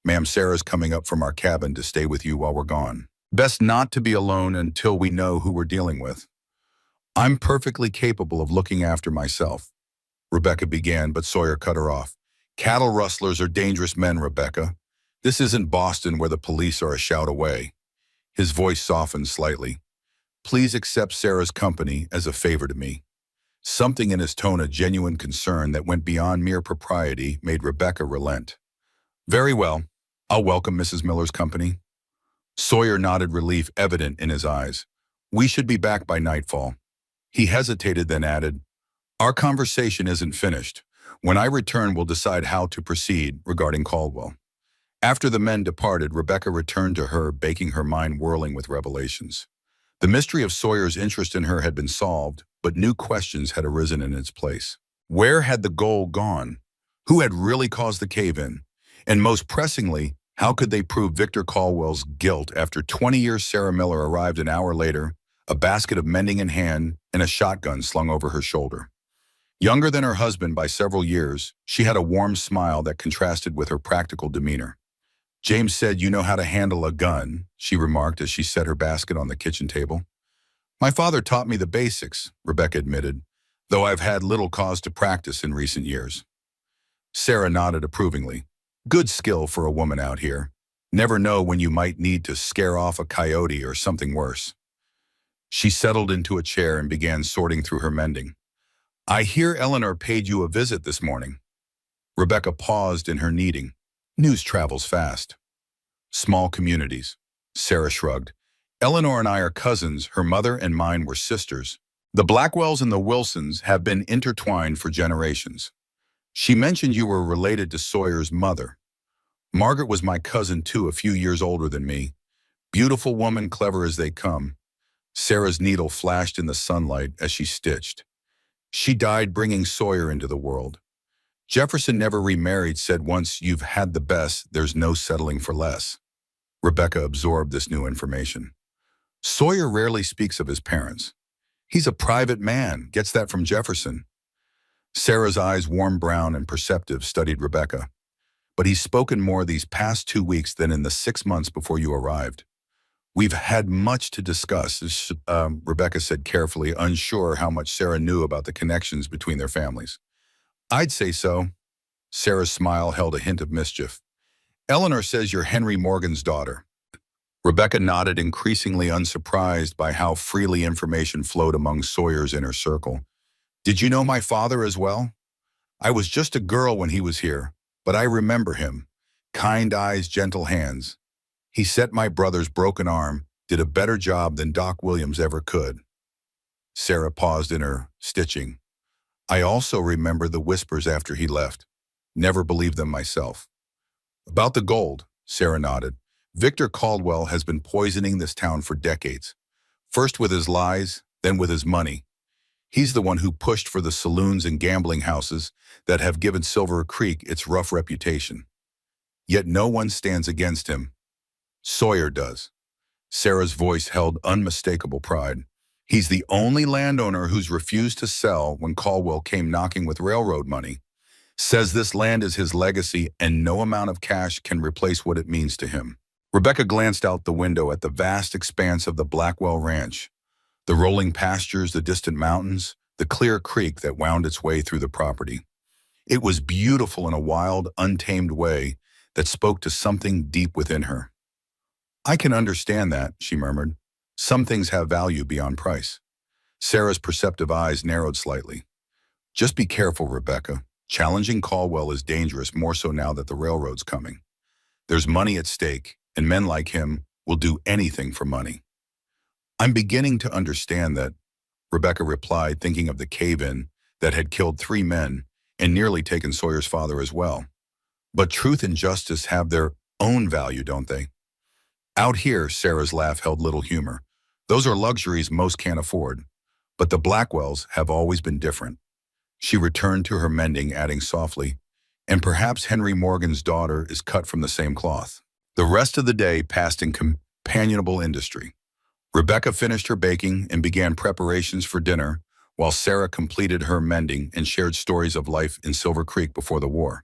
Ma'am, Sarah's coming up from our cabin to stay with you while we're gone. Best not to be alone until we know who we're dealing with. I'm perfectly capable of looking after myself, Rebecca began, but Sawyer cut her off. Cattle rustlers are dangerous men, Rebecca. This isn't Boston where the police are a shout away. His voice softened slightly. Please accept Sarah's company as a favor to me. Something in his tone, a genuine concern that went beyond mere propriety, made Rebecca relent. Very well. I'll welcome Mrs. Miller's company. Sawyer nodded, relief evident in his eyes. We should be back by nightfall. He hesitated, then added, our conversation isn't finished. When I return, we'll decide how to proceed regarding Caldwell. After the men departed, Rebecca returned to her, baking her mind whirling with revelations. The mystery of Sawyer's interest in her had been solved, but new questions had arisen in its place. Where had the gold gone? Who had really caused the cave-in? And most pressingly, how could they prove Victor Caldwell's guilt after 20 years? Sarah Miller arrived an hour later, a basket of mending in hand and a shotgun slung over her shoulder. Younger than her husband by several years, she had a warm smile that contrasted with her practical demeanor. James said, you know how to handle a gun, she remarked as she set her basket on the kitchen table. My father taught me the basics, Rebecca admitted, though I've had little cause to practice in recent years. Sarah nodded approvingly. Good skill for a woman out here. Never know when you might need to scare off a coyote or something worse. She settled into a chair and began sorting through her mending. I hear Eleanor paid you a visit this morning. Rebecca paused in her kneading. News travels fast. Small communities. Sarah shrugged. Eleanor and I are cousins. Her mother and mine were sisters. The Blackwells and the Wilsons have been intertwined for generations. She mentioned you were related to Sawyer's mother. Margaret was my cousin too, a few years older than me. Beautiful woman, clever as they come. Sarah's needle flashed in the sunlight as she stitched. She died bringing Sawyer into the world. Jefferson never remarried, said once you've had the best, there's no settling for less. Rebecca absorbed this new information. Sawyer rarely speaks of his parents. He's a private man, gets that from Jefferson. Sarah's eyes, warm brown and perceptive, studied Rebecca. But he's spoken more these past 2 weeks than in the 6 months before you arrived. We've had much to discuss, Rebecca said carefully, unsure how much Sarah knew about the connections between their families. I'd say so. Sarah's smile held a hint of mischief. Eleanor says you're Henry Morgan's daughter. Rebecca nodded, increasingly unsurprised by how freely information flowed among Sawyer's inner circle. Did you know my father as well? I was just a girl when he was here, but I remember him. Kind eyes, gentle hands. He set my brother's broken arm, did a better job than Doc Williams ever could. Sarah paused in her stitching. I also remember the whispers after he left. Never believed them myself. About the gold, Sarah nodded. Victor Caldwell has been poisoning this town for decades. First with his lies, then with his money. He's the one who pushed for the saloons and gambling houses that have given Silver Creek its rough reputation. Yet no one stands against him. Sawyer does. Sarah's voice held unmistakable pride. He's the only landowner who's refused to sell when Caldwell came knocking with railroad money. Says this land is his legacy and no amount of cash can replace what it means to him. Rebecca glanced out the window at the vast expanse of the Blackwell Ranch. The rolling pastures, the distant mountains, the clear creek that wound its way through the property. It was beautiful in a wild, untamed way that spoke to something deep within her. I can understand that, she murmured. Some things have value beyond price. Sarah's perceptive eyes narrowed slightly. Just be careful, Rebecca. Challenging Caldwell is dangerous, more so now that the railroad's coming. There's money at stake, and men like him will do anything for money. I'm beginning to understand that, Rebecca replied, thinking of the cave-in that had killed 3 men and nearly taken Sawyer's father as well. But truth and justice have their own value, don't they? Out here, Sarah's laugh held little humor. Those are luxuries most can't afford. But the Blackwells have always been different. She returned to her mending, adding softly, and perhaps Henry Morgan's daughter is cut from the same cloth. The rest of the day passed in companionable industry. Rebecca finished her baking and began preparations for dinner, while Sarah completed her mending and shared stories of life in Silver Creek before the war.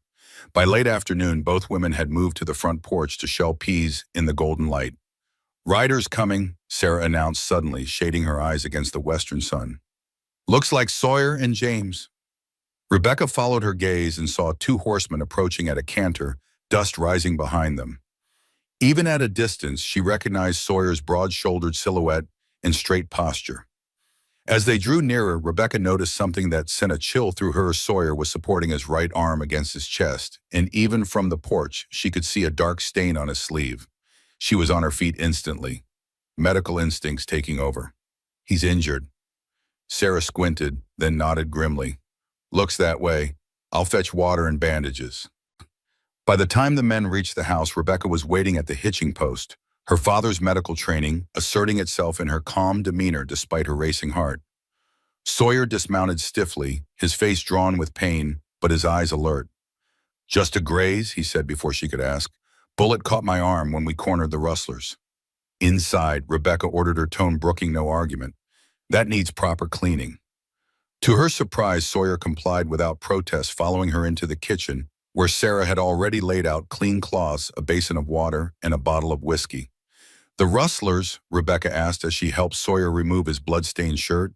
By late afternoon, both women had moved to the front porch to shell peas in the golden light. Riders coming, Sarah announced suddenly, shading her eyes against the western sun. Looks like Sawyer and James. Rebecca followed her gaze and saw 2 horsemen approaching at a canter, dust rising behind them. Even at a distance, she recognized Sawyer's broad-shouldered silhouette and straight posture. As they drew nearer, Rebecca noticed something that sent a chill through her. Sawyer was supporting his right arm against his chest, and even from the porch, she could see a dark stain on his sleeve. She was on her feet instantly, medical instincts taking over. He's injured. Sarah squinted, then nodded grimly. Looks that way. I'll fetch water and bandages. By the time the men reached the house, Rebecca was waiting at the hitching post, her father's medical training asserting itself in her calm demeanor despite her racing heart. Sawyer dismounted stiffly, his face drawn with pain, but his eyes alert. Just a graze, he said before she could ask. Bullet caught my arm when we cornered the rustlers. Inside, Rebecca ordered, her tone brooking no argument. That needs proper cleaning. To her surprise, Sawyer complied without protest, following her into the kitchen, where Sarah had already laid out clean cloths, a basin of water, and a bottle of whiskey. The rustlers, Rebecca asked as she helped Sawyer remove his blood-stained shirt.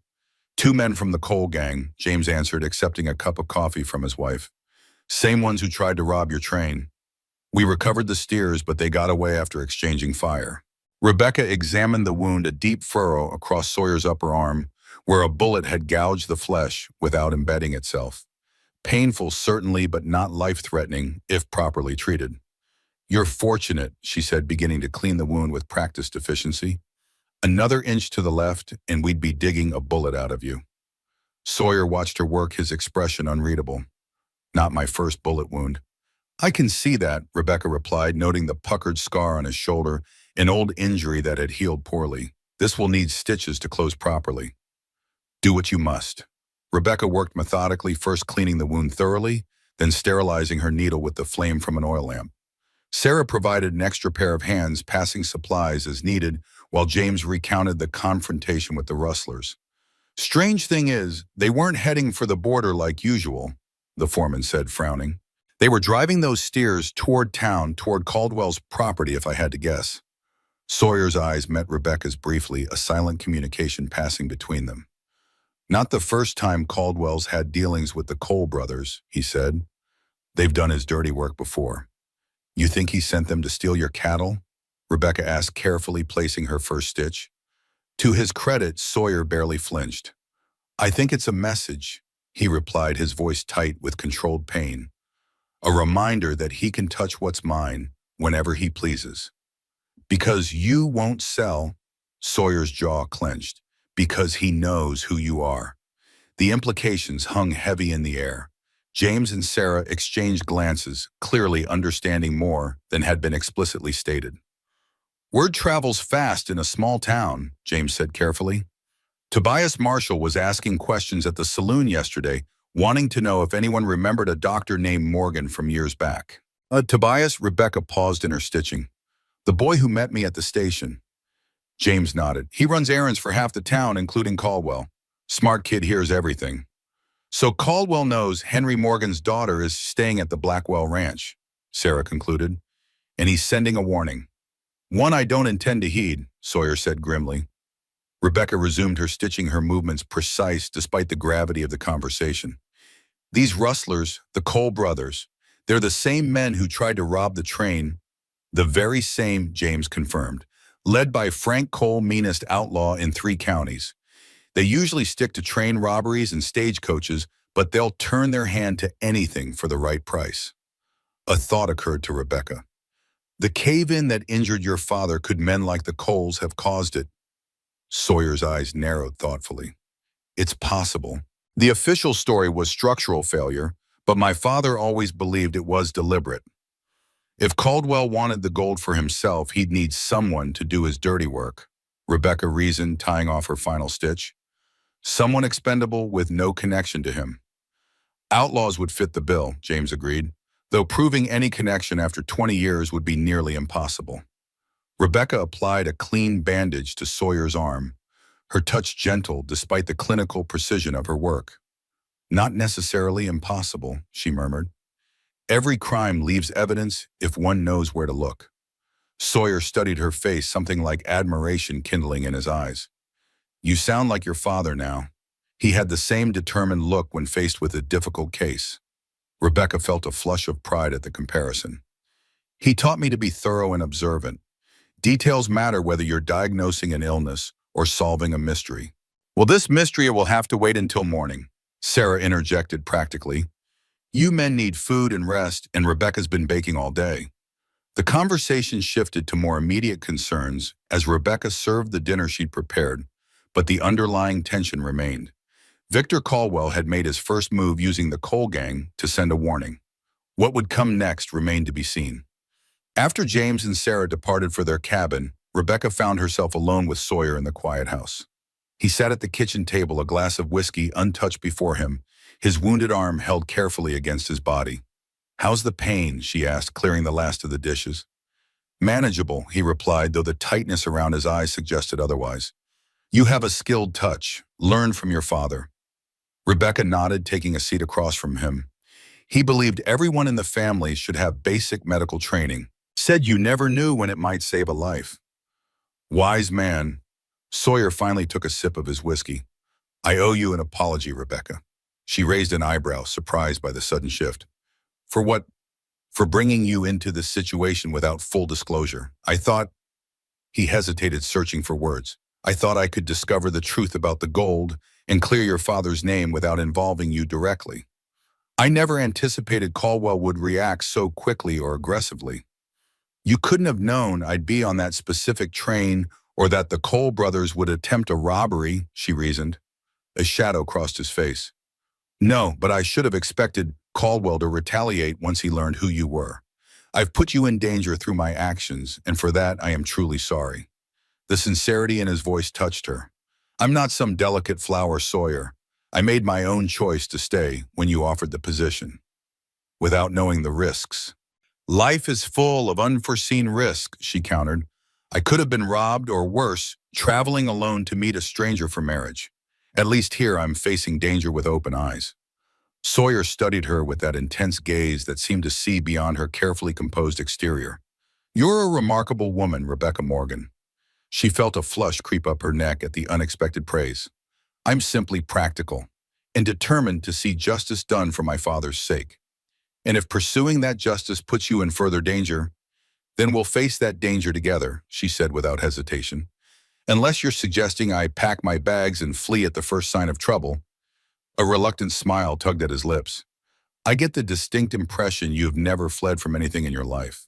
2 men from the coal gang, James answered, accepting a cup of coffee from his wife. Same ones who tried to rob your train. We recovered the steers, but they got away after exchanging fire. Rebecca examined the wound, a deep furrow across Sawyer's upper arm, where a bullet had gouged the flesh without embedding itself. Painful, certainly, but not life-threatening if properly treated. "You're fortunate," she said, beginning to clean the wound with practiced efficiency. "Another inch to the left, and we'd be digging a bullet out of you." Sawyer watched her work, his expression unreadable. "Not my first bullet wound." "I can see that," Rebecca replied, noting the puckered scar on his shoulder, an old injury that had healed poorly. "This will need stitches to close properly." "Do what you must." Rebecca worked methodically, first cleaning the wound thoroughly, then sterilizing her needle with the flame from an oil lamp. Sarah provided an extra pair of hands, passing supplies as needed, while James recounted the confrontation with the rustlers. "Strange thing is, they weren't heading for the border like usual," the foreman said, frowning. "They were driving those steers toward town, toward Caldwell's property, if I had to guess." Sawyer's eyes met Rebecca's briefly, a silent communication passing between them. "Not the first time Caldwell's had dealings with the Cole brothers," he said. "They've done his dirty work before." "You think he sent them to steal your cattle?" Rebecca asked, carefully placing her first stitch. To his credit, Sawyer barely flinched. "I think it's a message," he replied, his voice tight with controlled pain. "A reminder that he can touch what's mine whenever he pleases." "Because you won't sell," Sawyer's jaw clenched, "because he knows who you are." The implications hung heavy in the air. James and Sarah exchanged glances, clearly understanding more than had been explicitly stated. "Word travels fast in a small town," James said carefully. "Tobias Marshall was asking questions at the saloon yesterday, wanting to know if anyone remembered a doctor named Morgan from years back." Tobias," Rebecca paused in her stitching. "The boy who met me at the station." James nodded. "He runs errands for half the town, including Caldwell. Smart kid hears everything." "So Caldwell knows Henry Morgan's daughter is staying at the Blackwell Ranch," Sarah concluded, "and he's sending a warning." "One I don't intend to heed," Sawyer said grimly. Rebecca resumed her stitching, her movements precise despite the gravity of the conversation. "These rustlers, the Cole brothers, they're the same men who tried to rob the train." "The very same," James confirmed. "Led by Frank Cole, meanest outlaw in 3 counties. They usually stick to train robberies and stagecoaches, but they'll turn their hand to anything for the right price." A thought occurred to Rebecca. "The cave-in that injured your father, could men like the Coles have caused it?" Sawyer's eyes narrowed thoughtfully. "It's possible. The official story was structural failure, but my father always believed it was deliberate. If Caldwell wanted the gold for himself, he'd need someone to do his dirty work," Rebecca reasoned, tying off her final stitch. "Someone expendable with no connection to him." "Outlaws would fit the bill," James agreed, though proving any connection after 20 years would be nearly impossible. Rebecca applied a clean bandage to Sawyer's arm, her touch gentle despite the clinical precision of her work. "Not necessarily impossible," she murmured. "Every crime leaves evidence if one knows where to look." Sawyer studied her face, something like admiration kindling in his eyes. "You sound like your father now." He had the same determined look when faced with a difficult case. Rebecca felt a flush of pride at the comparison. "He taught me to be thorough and observant. Details matter whether you're diagnosing an illness or solving a mystery." "Well, this mystery will have to wait until morning," Sarah interjected practically. "You men need food and rest, and Rebecca's been baking all day." The conversation shifted to more immediate concerns as Rebecca served the dinner she'd prepared, but the underlying tension remained. Victor Caldwell had made his first move using the Cole gang to send a warning. What would come next remained to be seen. After James and Sarah departed for their cabin, Rebecca found herself alone with Sawyer in the quiet house. He sat at the kitchen table, a glass of whiskey untouched before him, his wounded arm held carefully against his body. "How's the pain?" she asked, clearing the last of the dishes. "Manageable," he replied, though the tightness around his eyes suggested otherwise. "You have a skilled touch, learned from your father." Rebecca nodded, taking a seat across from him. "He believed everyone in the family should have basic medical training. Said you never knew when it might save a life." "Wise man." Sawyer finally took a sip of his whiskey. "I owe you an apology, Rebecca." She raised an eyebrow, surprised by the sudden shift. "For what?" "For bringing you into this situation without full disclosure. I thought—" He hesitated, searching for words. "I thought I could discover the truth about the gold and clear your father's name without involving you directly. I never anticipated Caldwell would react so quickly or aggressively. You couldn't have known I'd be on that specific train or that the Cole brothers would attempt a robbery, she reasoned. A shadow crossed his face. No, but I should have expected Caldwell to retaliate once he learned who you were. I've put you in danger through my actions, and for that I am truly sorry. The sincerity in his voice touched her. I'm not some delicate flower Sawyer. I made my own choice to stay when you offered the position, without knowing the risks. Life is full of unforeseen risk, she countered. I could have been robbed or worse, traveling alone to meet a stranger for marriage. At least here I'm facing danger with open eyes. Sawyer studied her with that intense gaze that seemed to see beyond her carefully composed exterior. You're a remarkable woman, Rebecca Morgan. She felt a flush creep up her neck at the unexpected praise. I'm simply practical and determined to see justice done for my father's sake. And if pursuing that justice puts you in further danger, then we'll face that danger together, she said without hesitation. Unless you're suggesting I pack my bags and flee at the first sign of trouble. A reluctant smile tugged at his lips. I get the distinct impression you've never fled from anything in your life.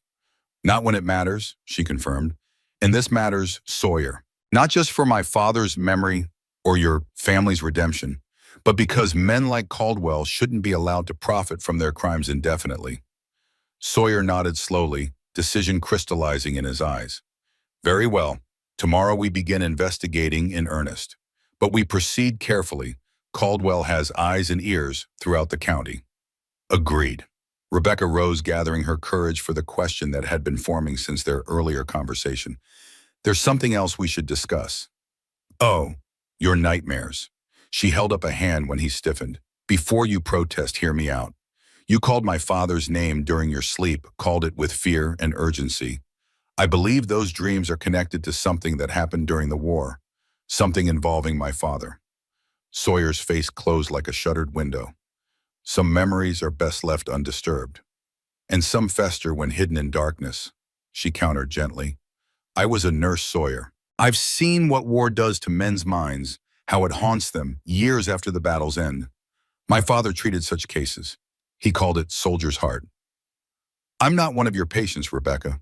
Not when it matters, she confirmed. And this matters, Sawyer. Not just for my father's memory or your family's redemption, but because men like Caldwell shouldn't be allowed to profit from their crimes indefinitely. Sawyer nodded slowly, decision crystallizing in his eyes. Very well. Tomorrow we begin investigating in earnest. But we proceed carefully. Caldwell has eyes and ears throughout the county. Agreed. Rebecca rose, gathering her courage for the question that had been forming since their earlier conversation. There's something else we should discuss. Oh, your nightmares. She held up a hand when he stiffened. Before you protest, hear me out. You called my father's name during your sleep, called it with fear and urgency. I believe those dreams are connected to something that happened during the war, something involving my father. Sawyer's face closed like a shuttered window. Some memories are best left undisturbed, and some fester when hidden in darkness, she countered gently. I was a nurse, Sawyer. I've seen what war does to men's minds, how it haunts them years after the battle's end. My father treated such cases. He called it soldier's heart. I'm not one of your patients, Rebecca.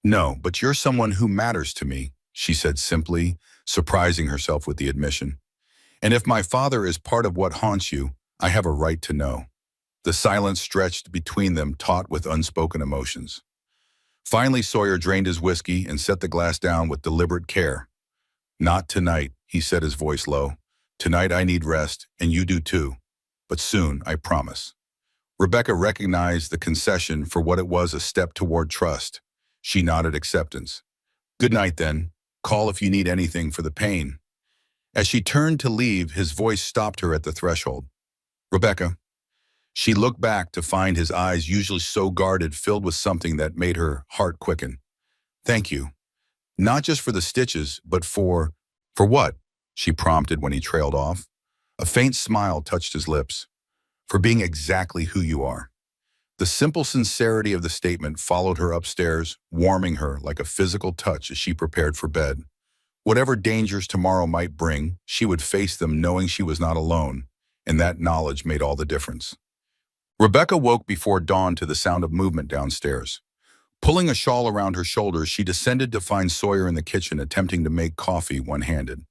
No, but you're someone who matters to me, she said simply, surprising herself with the admission. And if my father is part of what haunts you, I have a right to know. The silence stretched between them, taut with unspoken emotions. Finally, Sawyer drained his whiskey and set the glass down with deliberate care. Not tonight, he said, his voice low. Tonight I need rest, and you do too. But soon, I promise. Rebecca recognized the concession for what it was, a step toward trust. She nodded acceptance. Good night, then. Call if you need anything for the pain. As she turned to leave, his voice stopped her at the threshold. Rebecca. She looked back to find his eyes, usually so guarded, filled with something that made her heart quicken. Thank you. Not just for the stitches, but for what? She prompted when he trailed off. A faint smile touched his lips. For being exactly who you are. The simple sincerity of the statement followed her upstairs, warming her like a physical touch as she prepared for bed. Whatever dangers tomorrow might bring, she would face them knowing she was not alone, and that knowledge made all the difference. Rebecca woke before dawn to the sound of movement downstairs. Pulling a shawl around her shoulders, she descended to find Sawyer in the kitchen attempting to make coffee one-handed.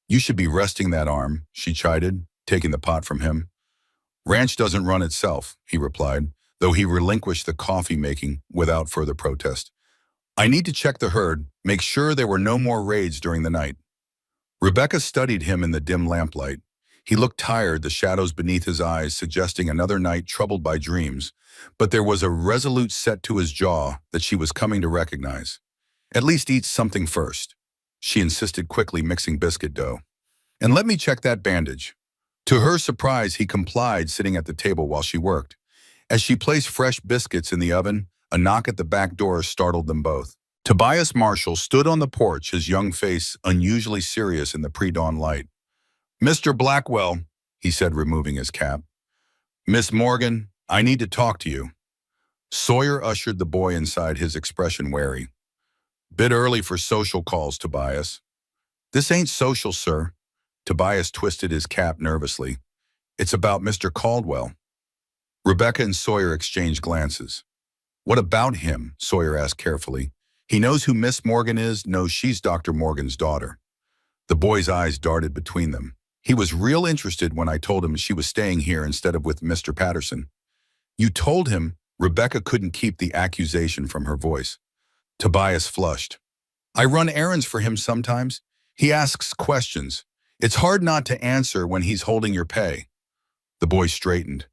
You should be resting that arm, she chided, taking the pot from him. Ranch doesn't run itself, he replied, though he relinquished the coffee-making without further protest. I need to check the herd, make sure there were no more raids during the night. Rebecca studied him in the dim lamplight. He looked tired, the shadows beneath his eyes suggesting another night troubled by dreams, but there was a resolute set to his jaw that she was coming to recognize. At least eat something first, she insisted, quickly mixing biscuit dough. And let me check that bandage. To her surprise, he complied, sitting at the table while she worked. As she placed fresh biscuits in the oven, a knock at the back door startled them both. Tobias Marshall stood on the porch, his young face unusually serious in the pre-dawn light. Mr. Blackwell, he said, removing his cap. Miss Morgan, I need to talk to you. Sawyer ushered the boy inside, his expression wary. Bit early for social calls, Tobias. This ain't social, sir. Tobias twisted his cap nervously. It's about Mr. Caldwell. Rebecca and Sawyer exchanged glances. What about him? Sawyer asked carefully. He knows who Miss Morgan is, knows she's Dr. Morgan's daughter. The boy's eyes darted between them. He was real interested when I told him she was staying here instead of with Mr. Patterson. You told him? Rebecca couldn't keep the accusation from her voice. Tobias flushed. I run errands for him sometimes. He asks questions. It's hard not to answer when he's holding your pay. The boy straightened.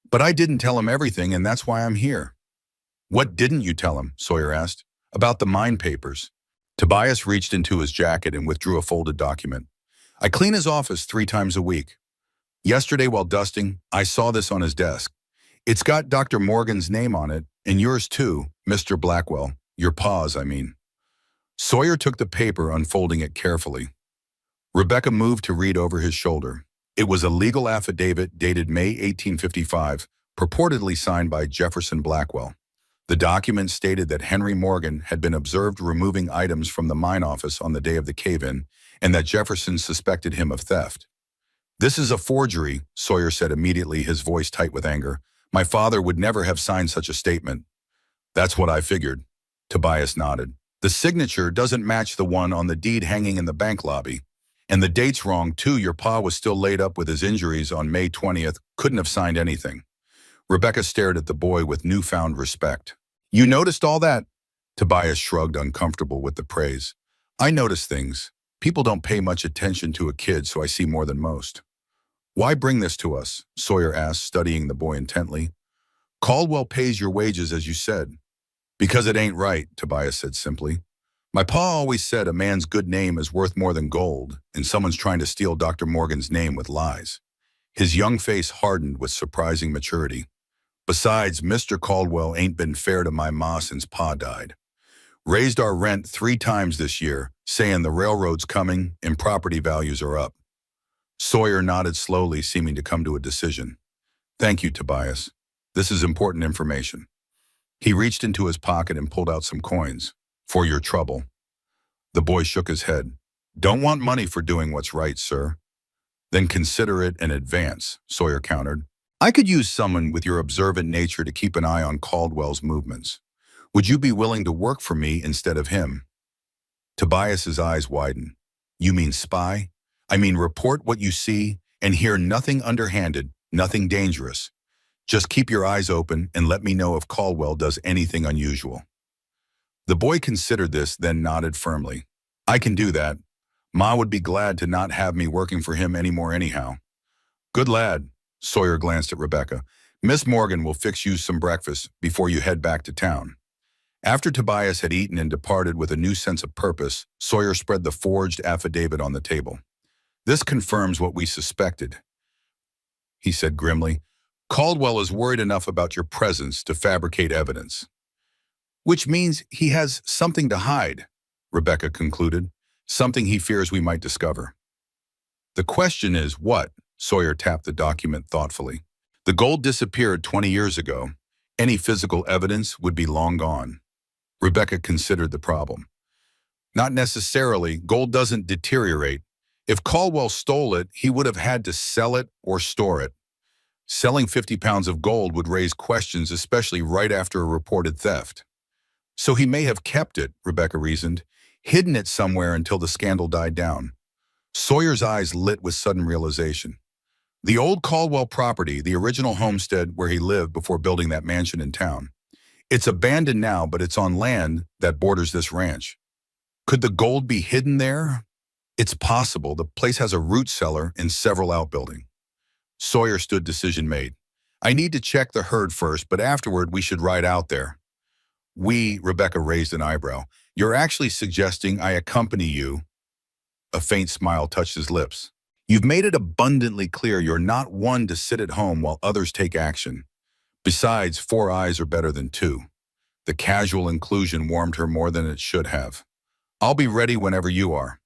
But I didn't tell him everything, and that's why I'm here. What didn't you tell him? Sawyer asked. About the mine papers. Tobias reached into his jacket and withdrew a folded document. I clean his office 3 times a week. Yesterday while dusting, I saw this on his desk. It's got Dr. Morgan's name on it, and yours too, Mr. Blackwell. Your pa's, I mean. Sawyer took the paper, unfolding it carefully. Rebecca moved to read over his shoulder. It was a legal affidavit dated May 1855, purportedly signed by Jefferson Blackwell. The document stated that Henry Morgan had been observed removing items from the mine office on the day of the cave-in, and that Jefferson suspected him of theft. This is a forgery, Sawyer said immediately, his voice tight with anger. My father would never have signed such a statement. That's what I figured. Tobias nodded. The signature doesn't match the one on the deed hanging in the bank lobby. And the date's wrong, too. Your pa was still laid up with his injuries on May 20th, couldn't have signed anything. Rebecca stared at the boy with newfound respect. You noticed all that? Tobias shrugged, uncomfortable with the praise. I notice things. People don't pay much attention to a kid, so I see more than most. Why bring this to us? Sawyer asked, studying the boy intently. Caldwell pays your wages, as you said. Because it ain't right, Tobias said simply. My pa always said a man's good name is worth more than gold, and someone's trying to steal Dr. Morgan's name with lies. His young face hardened with surprising maturity. Besides, Mr. Caldwell ain't been fair to my ma since pa died. Raised our rent 3 times this year, saying the railroad's coming and property values are up. Sawyer nodded slowly, seeming to come to a decision. Thank you, Tobias. This is important information. He reached into his pocket and pulled out some coins. For your trouble. The boy shook his head. Don't want money for doing what's right, sir. Then consider it an advance, Sawyer countered. I could use someone with your observant nature to keep an eye on Caldwell's movements. Would you be willing to work for me instead of him? Tobias's eyes widened. You mean spy? I mean report what you see and hear nothing underhanded, nothing dangerous. Just keep your eyes open and let me know if Caldwell does anything unusual. The boy considered this, then nodded firmly. I can do that. Ma would be glad to not have me working for him anymore anyhow. Good lad. Sawyer glanced at Rebecca. Miss Morgan will fix you some breakfast before you head back to town. After Tobias had eaten and departed with a new sense of purpose, Sawyer spread the forged affidavit on the table. This confirms what we suspected, he said grimly. Caldwell is worried enough about your presence to fabricate evidence. Which means he has something to hide, Rebecca concluded, something he fears we might discover. The question is what? Sawyer tapped the document thoughtfully. The gold disappeared 20 years ago. Any physical evidence would be long gone. Rebecca considered the problem. Not necessarily. Gold doesn't deteriorate. If Caldwell stole it, he would have had to sell it or store it. Selling 50 pounds of gold would raise questions, especially right after a reported theft. So he may have kept it, Rebecca reasoned, hidden it somewhere until the scandal died down. Sawyer's eyes lit with sudden realization. The old Caldwell property, the original homestead where he lived before building that mansion in town. It's abandoned now, but it's on land that borders this ranch. Could the gold be hidden there? It's possible. The place has a root cellar and several outbuildings. Sawyer stood, decision made. I need to check the herd first, but afterward we should ride out there. Rebecca raised an eyebrow. You're actually suggesting I accompany you? A faint smile touched his lips. You've made it abundantly clear you're not one to sit at home while others take action. Besides, 4 eyes are better than 2. The casual inclusion warmed her more than it should have. I'll be ready whenever you are.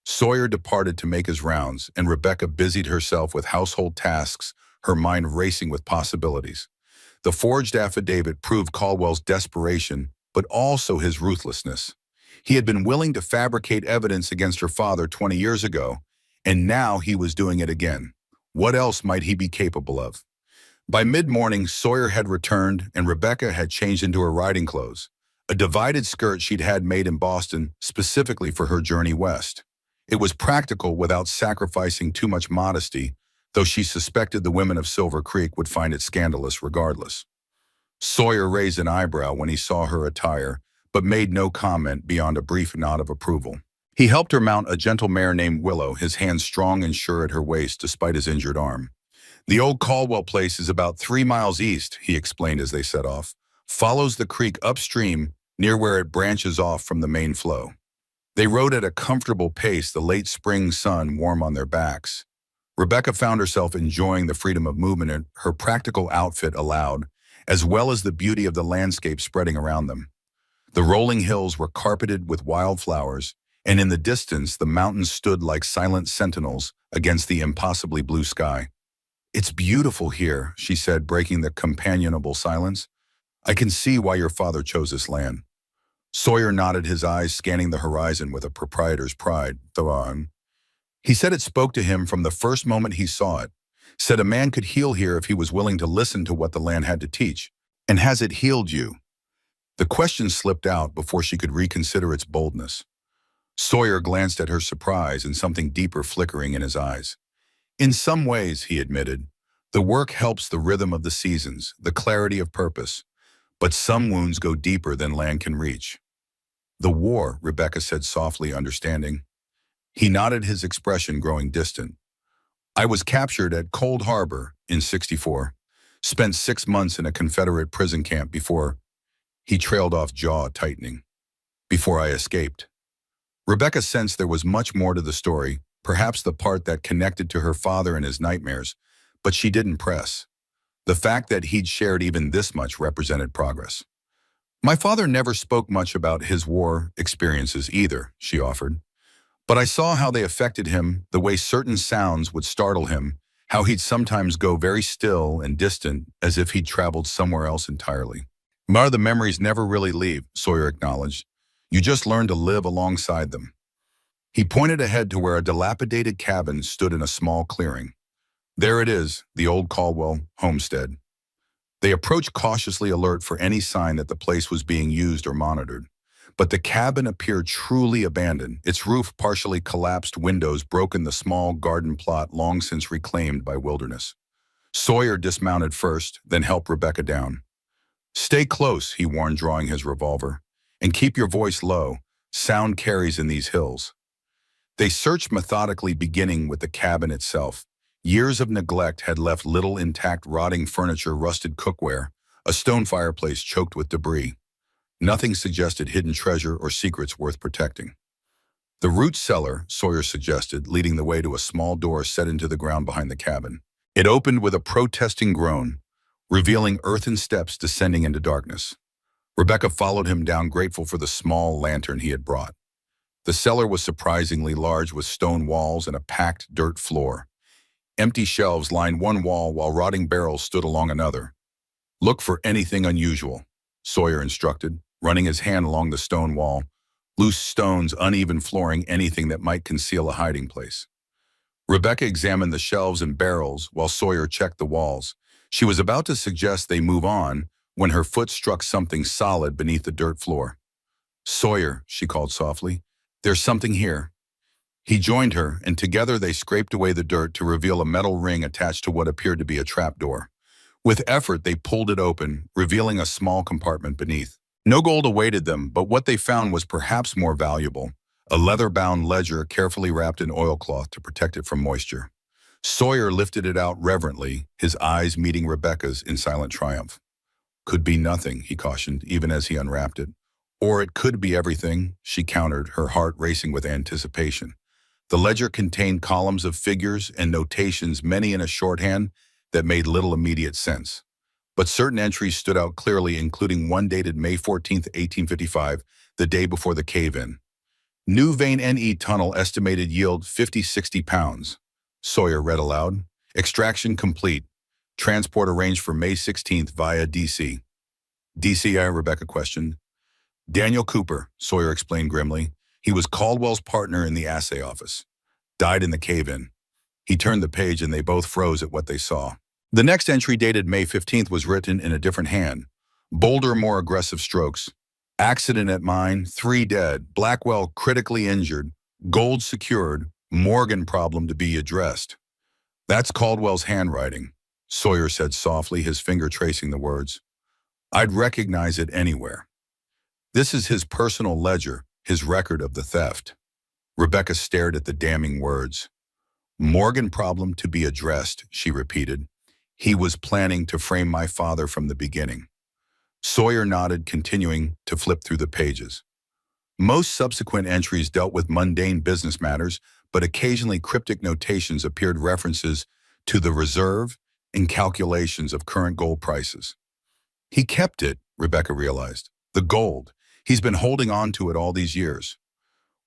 Sawyer departed to make his rounds, and Rebecca busied herself with household tasks, her mind racing with possibilities. The forged affidavit proved Caldwell's desperation, but also his ruthlessness. He had been willing to fabricate evidence against her father 20 years ago, And now he was doing it again. What else might he be capable of? By mid-morning, Sawyer had returned and Rebecca had changed into her riding clothes, a divided skirt she'd had made in Boston specifically for her journey west. It was practical without sacrificing too much modesty, though she suspected the women of Silver Creek would find it scandalous regardless. Sawyer raised an eyebrow when he saw her attire, but made no comment beyond a brief nod of approval. He helped her mount a gentle mare named Willow, his hands strong and sure at her waist despite his injured arm. The old Caldwell place is about 3 miles east, he explained as they set off. Follows the creek upstream near where it branches off from the main flow. They rode at a comfortable pace, the late spring sun warm on their backs. Rebecca found herself enjoying the freedom of movement her practical outfit allowed, as well as the beauty of the landscape spreading around them. The rolling hills were carpeted with wildflowers, and in the distance the mountains stood like silent sentinels against the impossibly blue sky. "It's beautiful here," she said, breaking the companionable silence. "I can see why your father chose this land." Sawyer nodded, his eyes scanning the horizon with a proprietor's pride. He said it spoke to him from the first moment he saw it. Said a man could heal here if he was willing to listen to what the land had to teach. "And has it healed you?" The question slipped out before she could reconsider its boldness. Sawyer glanced at her surprise and something deeper flickering in his eyes. "In some ways," he admitted, "the work helps the rhythm of the seasons, the clarity of purpose. But some wounds go deeper than land can reach." "The war," Rebecca said softly, understanding. He nodded, his expression growing distant. "I was captured at Cold Harbor in '64. Spent 6 months in a Confederate prison camp before—" He trailed off, jaw tightening. "Before I escaped." Rebecca sensed there was much more to the story, perhaps the part that connected to her father and his nightmares, but she didn't press. The fact that he'd shared even this much represented progress. "My father never spoke much about his war experiences either," she offered. "But I saw how they affected him, the way certain sounds would startle him, how he'd sometimes go very still and distant as if he'd traveled somewhere else entirely." "The memories never really leave," Sawyer acknowledged. "You just learn to live alongside them." He pointed ahead to where a dilapidated cabin stood in a small clearing. "There it is, the old Caldwell homestead." They approached cautiously, alert for any sign that the place was being used or monitored. But the cabin appeared truly abandoned, its roof partially collapsed, windows broken, the small garden plot long since reclaimed by wilderness. Sawyer dismounted first, then helped Rebecca down. "Stay close," he warned, drawing his revolver. "And keep your voice low. Sound carries in these hills." They searched methodically, beginning with the cabin itself. Years of neglect had left little intact, rotting furniture, rusted cookware, a stone fireplace choked with debris. Nothing suggested hidden treasure or secrets worth protecting. "The root cellar," Sawyer suggested, leading the way to a small door set into the ground behind the cabin. It opened with a protesting groan, revealing earthen steps descending into darkness. Rebecca followed him down, grateful for the small lantern he had brought. The cellar was surprisingly large, with stone walls and a packed dirt floor. Empty shelves lined one wall while rotting barrels stood along another. "Look for anything unusual," Sawyer instructed, running his hand along the stone wall. "Loose stones, uneven flooring, anything that might conceal a hiding place." Rebecca examined the shelves and barrels while Sawyer checked the walls. She was about to suggest they move on when her foot struck something solid beneath the dirt floor. "Sawyer," she called softly, "there's something here." He joined her, and together they scraped away the dirt to reveal a metal ring attached to what appeared to be a trapdoor. With effort, they pulled it open, revealing a small compartment beneath. No gold awaited them, but what they found was perhaps more valuable: a leather-bound ledger carefully wrapped in oilcloth to protect it from moisture. Sawyer lifted it out reverently, his eyes meeting Rebecca's in silent triumph. "Could be nothing," he cautioned, even as he unwrapped it. "Or it could be everything," she countered, her heart racing with anticipation. The ledger contained columns of figures and notations, many in a shorthand that made little immediate sense. But certain entries stood out clearly, including one dated May 14, 1855, the day before the cave-in. "New vein NE tunnel, estimated yield 50-60 pounds. Sawyer read aloud. "Extraction complete. Transport arranged for May 16th via DC. "DCI?" Rebecca questioned. "Daniel Cooper," Sawyer explained grimly. "He was Caldwell's partner in the assay office." Died in the cave-in. He turned the page and they both froze at what they saw. The next entry, dated May 15th, was written in a different hand. Bolder, more aggressive strokes. Accident at mine, 3 dead. Blackwell critically injured. Gold secured. Morgan problem to be addressed. That's Caldwell's handwriting, Sawyer said softly, his finger tracing the words. I'd recognize it anywhere. This is his personal ledger, his record of the theft. Rebecca stared at the damning words. Morgan problem to be addressed, she repeated. He was planning to frame my father from the beginning. Sawyer nodded, continuing to flip through the pages. Most subsequent entries dealt with mundane business matters, but occasionally cryptic notations appeared, references to the reserve and calculations of current gold prices. He kept it, Rebecca realized. The gold. He's been holding on to it all these years.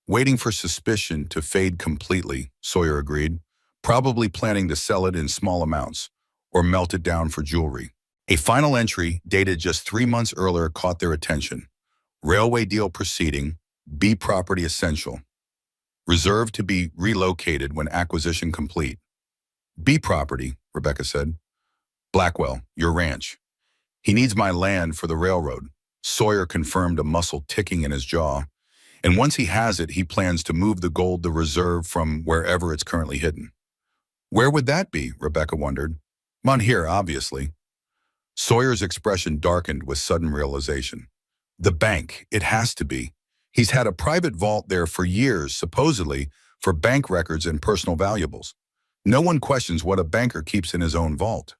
Waiting for suspicion to fade completely, Sawyer agreed, probably planning to sell it in small amounts or melt it down for jewelry. A final entry, dated just 3 months earlier, caught their attention. Railway deal proceeding, B property essential. Reserved to be relocated when acquisition complete. B property, Rebecca said. Blackwell, your ranch. He needs my land for the railroad. Sawyer confirmed, a muscle ticking in his jaw. And once he has it, he plans to move the gold, the reserve, from wherever it's currently hidden. Where would that be? Rebecca wondered. On here, obviously. Sawyer's expression darkened with sudden realization. The bank, it has to be. He's had a private vault there for years, supposedly, for bank records and personal valuables. No one questions what a banker keeps in his own vault.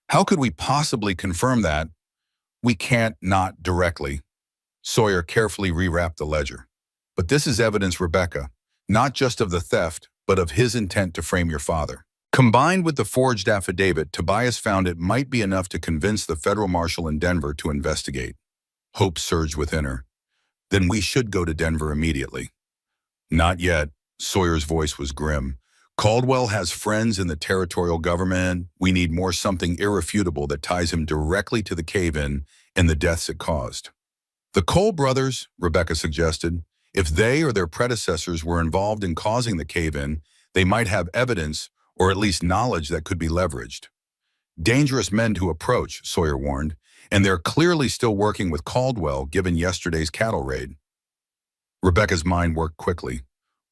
How could we possibly confirm that? We can't, not directly. Sawyer carefully rewrapped the ledger. But this is evidence, Rebecca, not just of the theft, but of his intent to frame your father. Combined with the forged affidavit, Tobias found it might be enough to convince the federal marshal in Denver to investigate. Hope surged within her. Then we should go to Denver immediately. Not yet. Sawyer's voice was grim. Caldwell has friends in the territorial government. We need more, something irrefutable that ties him directly to the cave-in and the deaths it caused. The Cole brothers, Rebecca suggested. If they or their predecessors were involved in causing the cave-in, they might have evidence or at least knowledge that could be leveraged. Dangerous men to approach, Sawyer warned, and they're clearly still working with Caldwell given yesterday's cattle raid. Rebecca's mind worked quickly.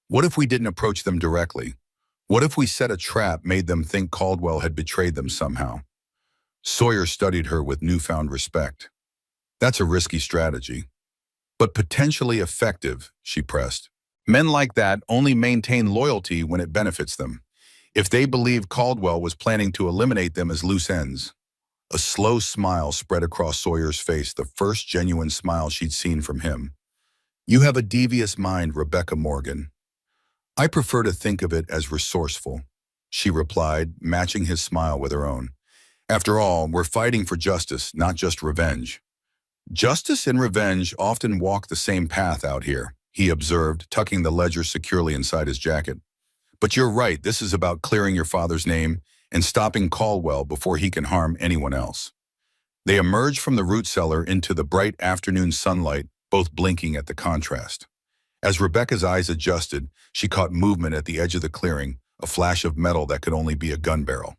What if we didn't approach them directly? What if we set a trap, made them think Caldwell had betrayed them somehow? Sawyer studied her with newfound respect. That's a risky strategy, but potentially effective, she pressed. Men like that only maintain loyalty when it benefits them. If they believed Caldwell was planning to eliminate them as loose ends. A slow smile spread across Sawyer's face, the first genuine smile she'd seen from him. You have a devious mind, Rebecca Morgan. I prefer to think of it as resourceful, she replied, matching his smile with her own. After all, we're fighting for justice, not just revenge. Justice and revenge often walk the same path out here, he observed, tucking the ledger securely inside his jacket. But you're right, this is about clearing your father's name and stopping Caldwell before he can harm anyone else. They emerged from the root cellar into the bright afternoon sunlight, both blinking at the contrast. As Rebecca's eyes adjusted, she caught movement at the edge of the clearing, a flash of metal that could only be a gun barrel.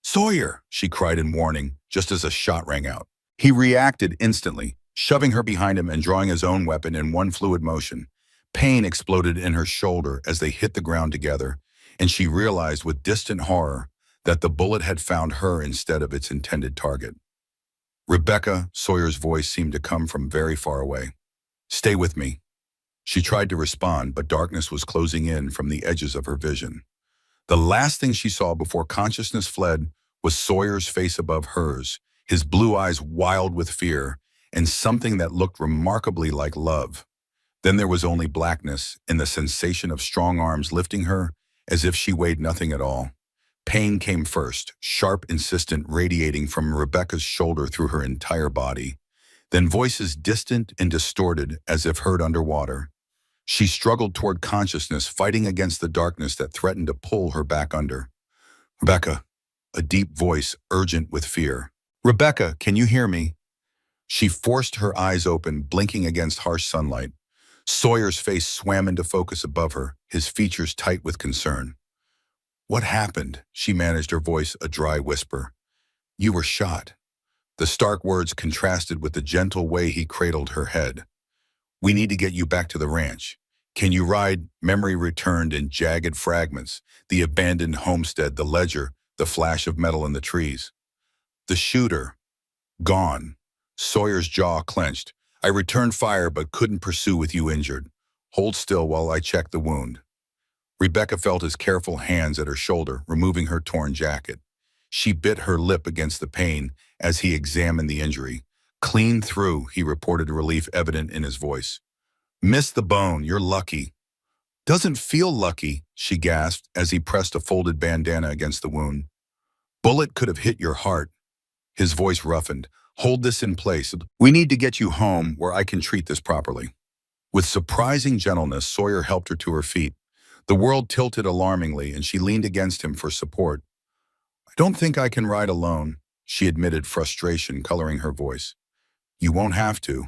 Sawyer, she cried in warning, just as a shot rang out. He reacted instantly, shoving her behind him and drawing his own weapon in one fluid motion. Pain exploded in her shoulder as they hit the ground together, and she realized with distant horror that the bullet had found her instead of its intended target. Rebecca, Sawyer's voice seemed to come from very far away. Stay with me. She tried to respond, but darkness was closing in from the edges of her vision. The last thing she saw before consciousness fled was Sawyer's face above hers, his blue eyes wild with fear, and something that looked remarkably like love. Then there was only blackness and the sensation of strong arms lifting her as if she weighed nothing at all. Pain came first, sharp, insistent, radiating from Rebecca's shoulder through her entire body. Then voices distant and distorted as if heard underwater. She struggled toward consciousness, fighting against the darkness that threatened to pull her back under. Rebecca, a deep voice, urgent with fear. Rebecca, can you hear me? She forced her eyes open, blinking against harsh sunlight. Sawyer's face swam into focus above her, his features tight with concern. "What happened?" She managed her voice a dry whisper. "You were shot." The stark words contrasted with the gentle way he cradled her head. "We need to get you back to the ranch. Can you ride?" Memory returned in jagged fragments. The abandoned homestead, the ledger, the flash of metal in the trees. The shooter. Gone. Sawyer's jaw clenched. "I returned fire but couldn't pursue with you injured. Hold still while I check the wound." Rebecca felt his careful hands at her shoulder, removing her torn jacket. She bit her lip against the pain as he examined the injury. "Clean through," he reported, relief evident in his voice. "Missed the bone, you're lucky." "Doesn't feel lucky," she gasped as he pressed a folded bandana against the wound. "Bullet could have hit your heart." His voice roughened. "Hold this in place. We need to get you home where I can treat this properly." With surprising gentleness, Sawyer helped her to her feet. The world tilted alarmingly, and she leaned against him for support. "I don't think I can ride alone," she admitted, frustration coloring her voice. "You won't have to."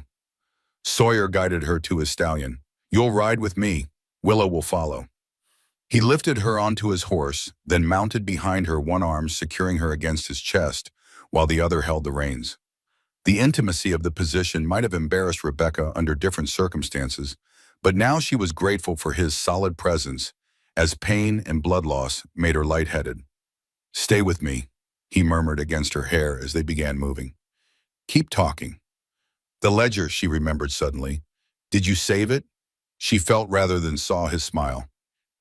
Sawyer guided her to his stallion. "You'll ride with me. Willow will follow." He lifted her onto his horse, then mounted behind her, one arm securing her against his chest, while the other held the reins. The intimacy of the position might have embarrassed Rebecca under different circumstances, but now she was grateful for his solid presence, as pain and blood loss made her lightheaded. "Stay with me," he murmured against her hair as they began moving. "Keep talking." The ledger, she remembered suddenly. "Did you save it?" She felt rather than saw his smile.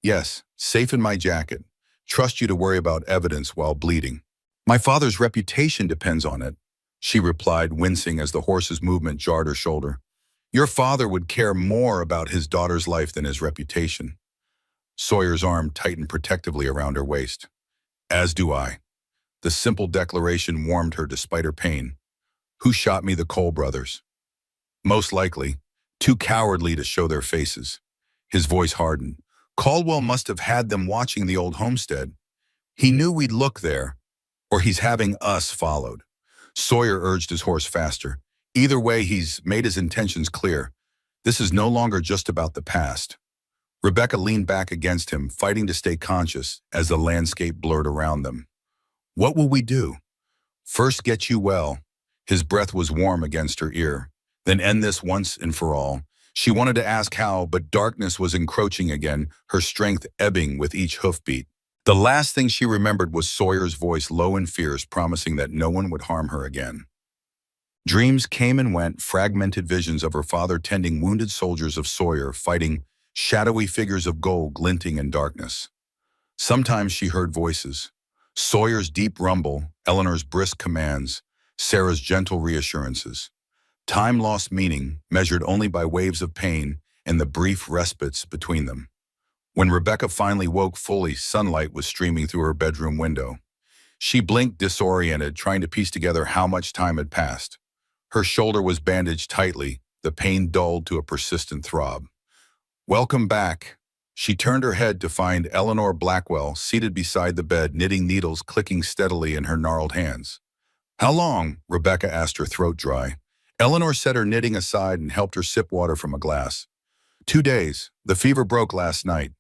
"Yes, safe in my jacket. Trust you to worry about evidence while bleeding." "My father's reputation depends on it," she replied, wincing as the horse's movement jarred her shoulder. "Your father would care more about his daughter's life than his reputation." Sawyer's arm tightened protectively around her waist. "As do I." The simple declaration warmed her despite her pain. "Who shot me? The Cole brothers." "Most likely. Too cowardly to show their faces." His voice hardened. "Caldwell must have had them watching the old homestead. He knew we'd look there, or he's having us followed." Sawyer urged his horse faster. "Either way, he's made his intentions clear. This is no longer just about the past." Rebecca leaned back against him, fighting to stay conscious as the landscape blurred around them. "What will we do?" "First get you well." His breath was warm against her ear. "Then end this once and for all." She wanted to ask how, but darkness was encroaching again, her strength ebbing with each hoofbeat. The last thing she remembered was Sawyer's voice, low and fierce, promising that no one would harm her again. Dreams came and went, fragmented visions of her father tending wounded soldiers, of Sawyer fighting shadowy figures of gold glinting in darkness. Sometimes she heard voices. Sawyer's deep rumble, Eleanor's brisk commands, Sarah's gentle reassurances. Time lost meaning, measured only by waves of pain and the brief respites between them. When Rebecca finally woke fully, sunlight was streaming through her bedroom window. She blinked, disoriented, trying to piece together how much time had passed. Her shoulder was bandaged tightly, the pain dulled to a persistent throb. "Welcome back." She turned her head to find Eleanor Blackwell seated beside the bed, knitting, needles clicking steadily in her gnarled hands. "How long?" Rebecca asked, her throat dry. Eleanor set her knitting aside and helped her sip water from a glass. "2 days. The fever broke last night."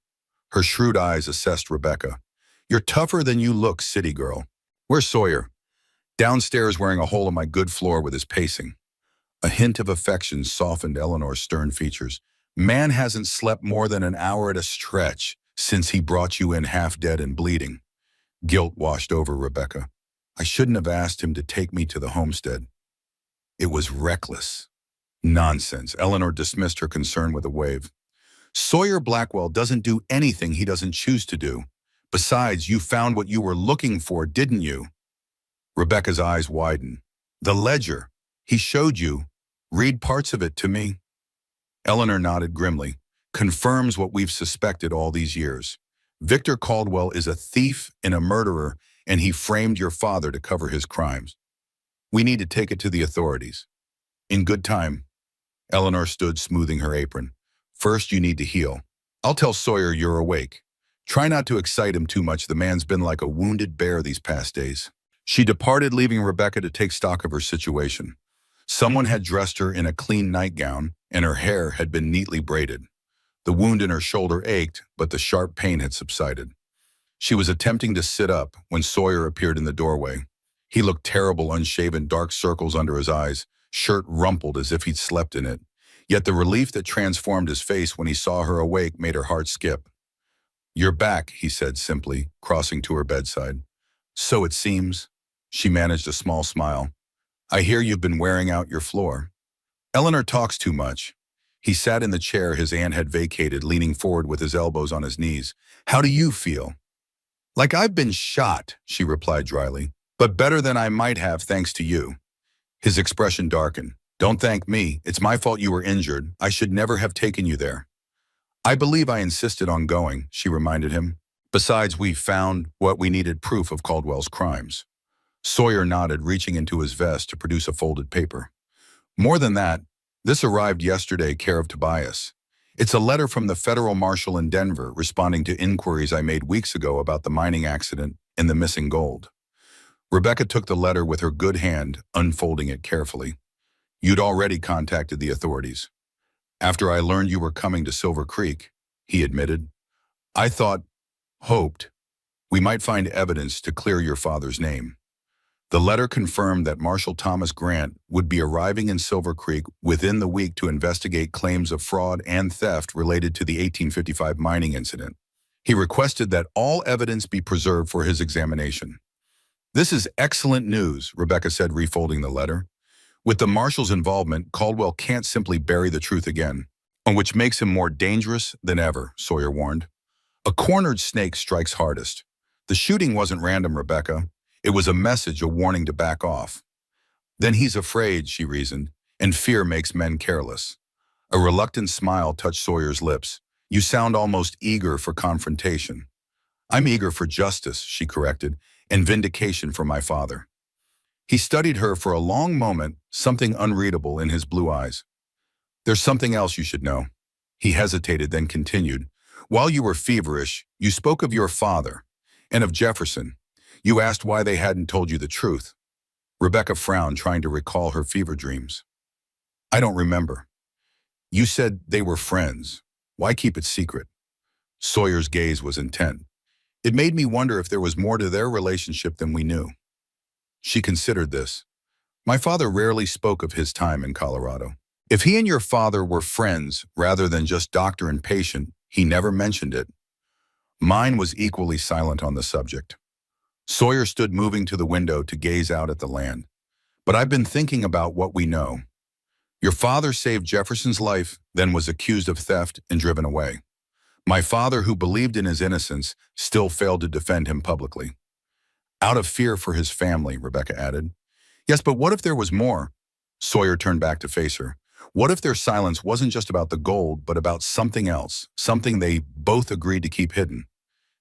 Her shrewd eyes assessed Rebecca. "You're tougher than you look, city girl." "Where's Sawyer?" "Downstairs, wearing a hole in my good floor with his pacing." A hint of affection softened Eleanor's stern features. "Man hasn't slept more than an hour at a stretch since he brought you in half dead and bleeding." Guilt washed over Rebecca. "I shouldn't have asked him to take me to the homestead. It was reckless." "Nonsense." Eleanor dismissed her concern with a wave. "Sawyer Blackwell doesn't do anything he doesn't choose to do. Besides, you found what you were looking for, didn't you?" Rebecca's eyes widened. "The ledger. He showed you. Read parts of it to me." Eleanor nodded grimly. "Confirms what we've suspected all these years. Victor Caldwell is a thief and a murderer, and he framed your father to cover his crimes. We need to take it to the authorities. In good time." Eleanor stood, smoothing her apron. "First, you need to heal. I'll tell Sawyer you're awake. Try not to excite him too much. The man's been like a wounded bear these past days." She departed, leaving Rebecca to take stock of her situation. Someone had dressed her in a clean nightgown, and her hair had been neatly braided. The wound in her shoulder ached, but the sharp pain had subsided. She was attempting to sit up when Sawyer appeared in the doorway. He looked terrible, unshaven, dark circles under his eyes, shirt rumpled as if he'd slept in it. Yet the relief that transformed his face when he saw her awake made her heart skip. "You're back," he said simply, crossing to her bedside. "So it seems." She managed a small smile. "I hear you've been wearing out your floor." "Eleanor talks too much." He sat in the chair his aunt had vacated, leaning forward with his elbows on his knees. "How do you feel?" "Like I've been shot," she replied dryly. "But better than I might have thanks to you." His expression darkened. "Don't thank me. It's my fault you were injured. I should never have taken you there." "I believe I insisted on going," she reminded him. "Besides, we found what we needed, proof of Caldwell's crimes." Sawyer nodded, reaching into his vest to produce a folded paper. "More than that, this arrived yesterday, care of Tobias. It's a letter from the federal marshal in Denver responding to inquiries I made weeks ago about the mining accident and the missing gold." Rebecca took the letter with her good hand, unfolding it carefully. "You'd already contacted the authorities." "After I learned you were coming to Silver Creek," he admitted. "I hoped, we might find evidence to clear your father's name." The letter confirmed that Marshal Thomas Grant would be arriving in Silver Creek within the week to investigate claims of fraud and theft related to the 1855 mining incident. He requested that all evidence be preserved for his examination. "This is excellent news," Rebecca said, refolding the letter. "With the marshal's involvement, Caldwell can't simply bury the truth again, which makes him more dangerous than ever," Sawyer warned. "A cornered snake strikes hardest. The shooting wasn't random, Rebecca. It was a message, a warning to back off." "Then he's afraid," she reasoned, "and fear makes men careless." A reluctant smile touched Sawyer's lips. "You sound almost eager for confrontation." "I'm eager for justice," she corrected, "and vindication for my father." He studied her for a long moment, something unreadable in his blue eyes. "There's something else you should know." He hesitated, then continued. "While you were feverish, you spoke of your father and of Jefferson. You asked why they hadn't told you the truth." Rebecca frowned, trying to recall her fever dreams. "I don't remember." "You said they were friends. Why keep it secret?" Sawyer's gaze was intent. "It made me wonder if there was more to their relationship than we knew." She considered this. "My father rarely spoke of his time in Colorado. If he and your father were friends rather than just doctor and patient, he never mentioned it." Mine was equally silent on the subject. Sawyer stood, moving to the window to gaze out at the land. "But I've been thinking about what we know. Your father saved Jefferson's life, then was accused of theft and driven away. My father, who believed in his innocence, still failed to defend him publicly." "Out of fear for his family," Rebecca added. "Yes, but what if there was more?" Sawyer turned back to face her. "What if their silence wasn't just about the gold, but about something else, something they both agreed to keep hidden?"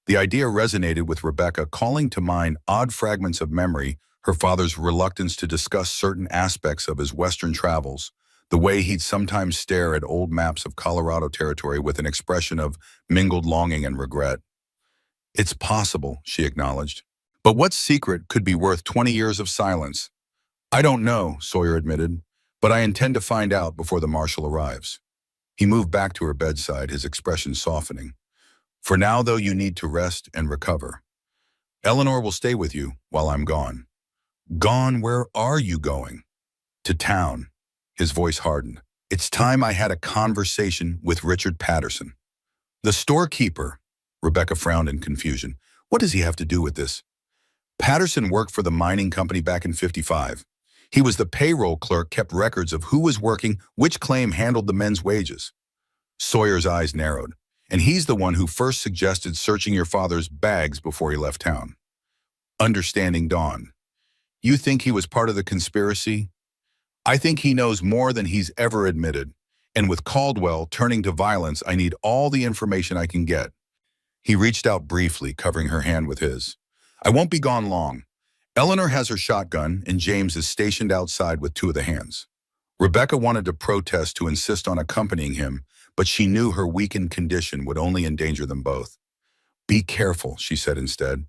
The idea resonated with Rebecca, calling to mind odd fragments of memory, her father's reluctance to discuss certain aspects of his Western travels, the way he'd sometimes stare at old maps of Colorado territory with an expression of mingled longing and regret. "It's possible," she acknowledged. "But what secret could be worth 20 years of silence?" "I don't know," Sawyer admitted, "but I intend to find out before the marshal arrives." He moved back to her bedside, his expression softening. "For now, though, you need to rest and recover. Eleanor will stay with you while I'm gone." "Gone? Where are you going?" "To town." His voice hardened. "It's time I had a conversation with Richard Patterson." "The storekeeper?" Rebecca frowned in confusion. "What does he have to do with this?" "Patterson worked for the mining company back in '55. He was the payroll clerk, kept records of who was working, which claim handled the men's wages." Sawyer's eyes narrowed. "And he's the one who first suggested searching your father's bags before he left town." Understanding dawned. "You think he was part of the conspiracy?" "I think he knows more than he's ever admitted. And with Caldwell turning to violence, I need all the information I can get." He reached out briefly, covering her hand with his. "I won't be gone long. Eleanor has her shotgun, and James is stationed outside with two of the hands." Rebecca wanted to protest, to insist on accompanying him, but she knew her weakened condition would only endanger them both. "Be careful," she said instead.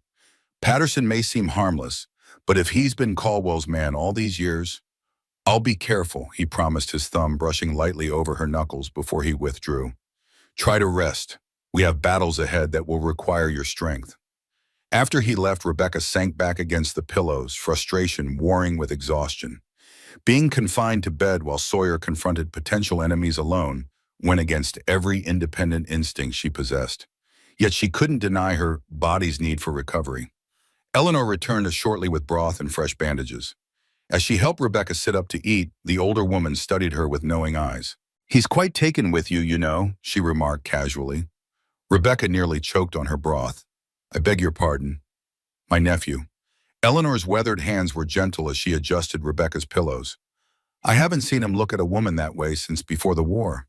"Patterson may seem harmless, but if he's been Caldwell's man all these years..." I'll be careful, he promised, his thumb brushing lightly over her knuckles before he withdrew. Try to rest. We have battles ahead that will require your strength. After he left, Rebecca sank back against the pillows, frustration warring with exhaustion. Being confined to bed while Sawyer confronted potential enemies alone went against every independent instinct she possessed. Yet she couldn't deny her body's need for recovery. Eleanor returned shortly with broth and fresh bandages. As she helped Rebecca sit up to eat, the older woman studied her with knowing eyes. He's quite taken with you, you know, she remarked casually. Rebecca nearly choked on her broth. I beg your pardon. My nephew. Eleanor's weathered hands were gentle as she adjusted Rebecca's pillows. I haven't seen him look at a woman that way since before the war.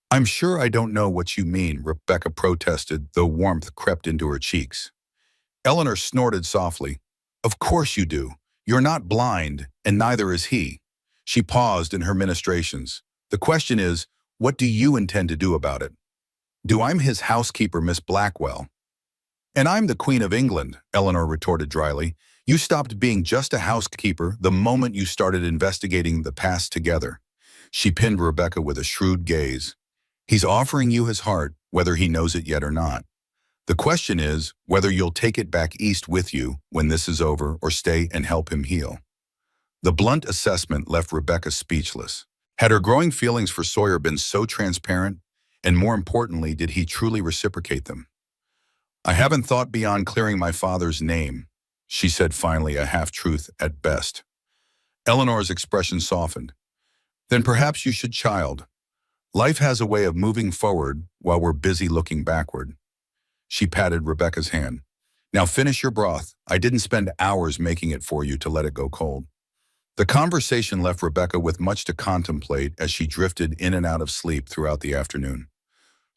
I'm sure I don't know what you mean, Rebecca protested, though warmth crept into her cheeks. Eleanor snorted softly. Of course you do. You're not blind, and neither is he. She paused in her ministrations. The question is, what do you intend to do about it? Do I'm his housekeeper, Miss Blackwell. And I'm the Queen of England, Eleanor retorted dryly. You stopped being just a housekeeper the moment you started investigating the past together. She pinned Rebecca with a shrewd gaze. He's offering you his heart, whether he knows it yet or not. The question is whether you'll take it back east with you when this is over or stay and help him heal. The blunt assessment left Rebecca speechless. Had her growing feelings for Sawyer been so transparent? And more importantly, did he truly reciprocate them? I haven't thought beyond clearing my father's name, she said finally, a half-truth at best. Eleanor's expression softened. Then perhaps you should, child. Life has a way of moving forward while we're busy looking backward. She patted Rebecca's hand. Now finish your broth. I didn't spend hours making it for you to let it go cold. The conversation left Rebecca with much to contemplate as she drifted in and out of sleep throughout the afternoon.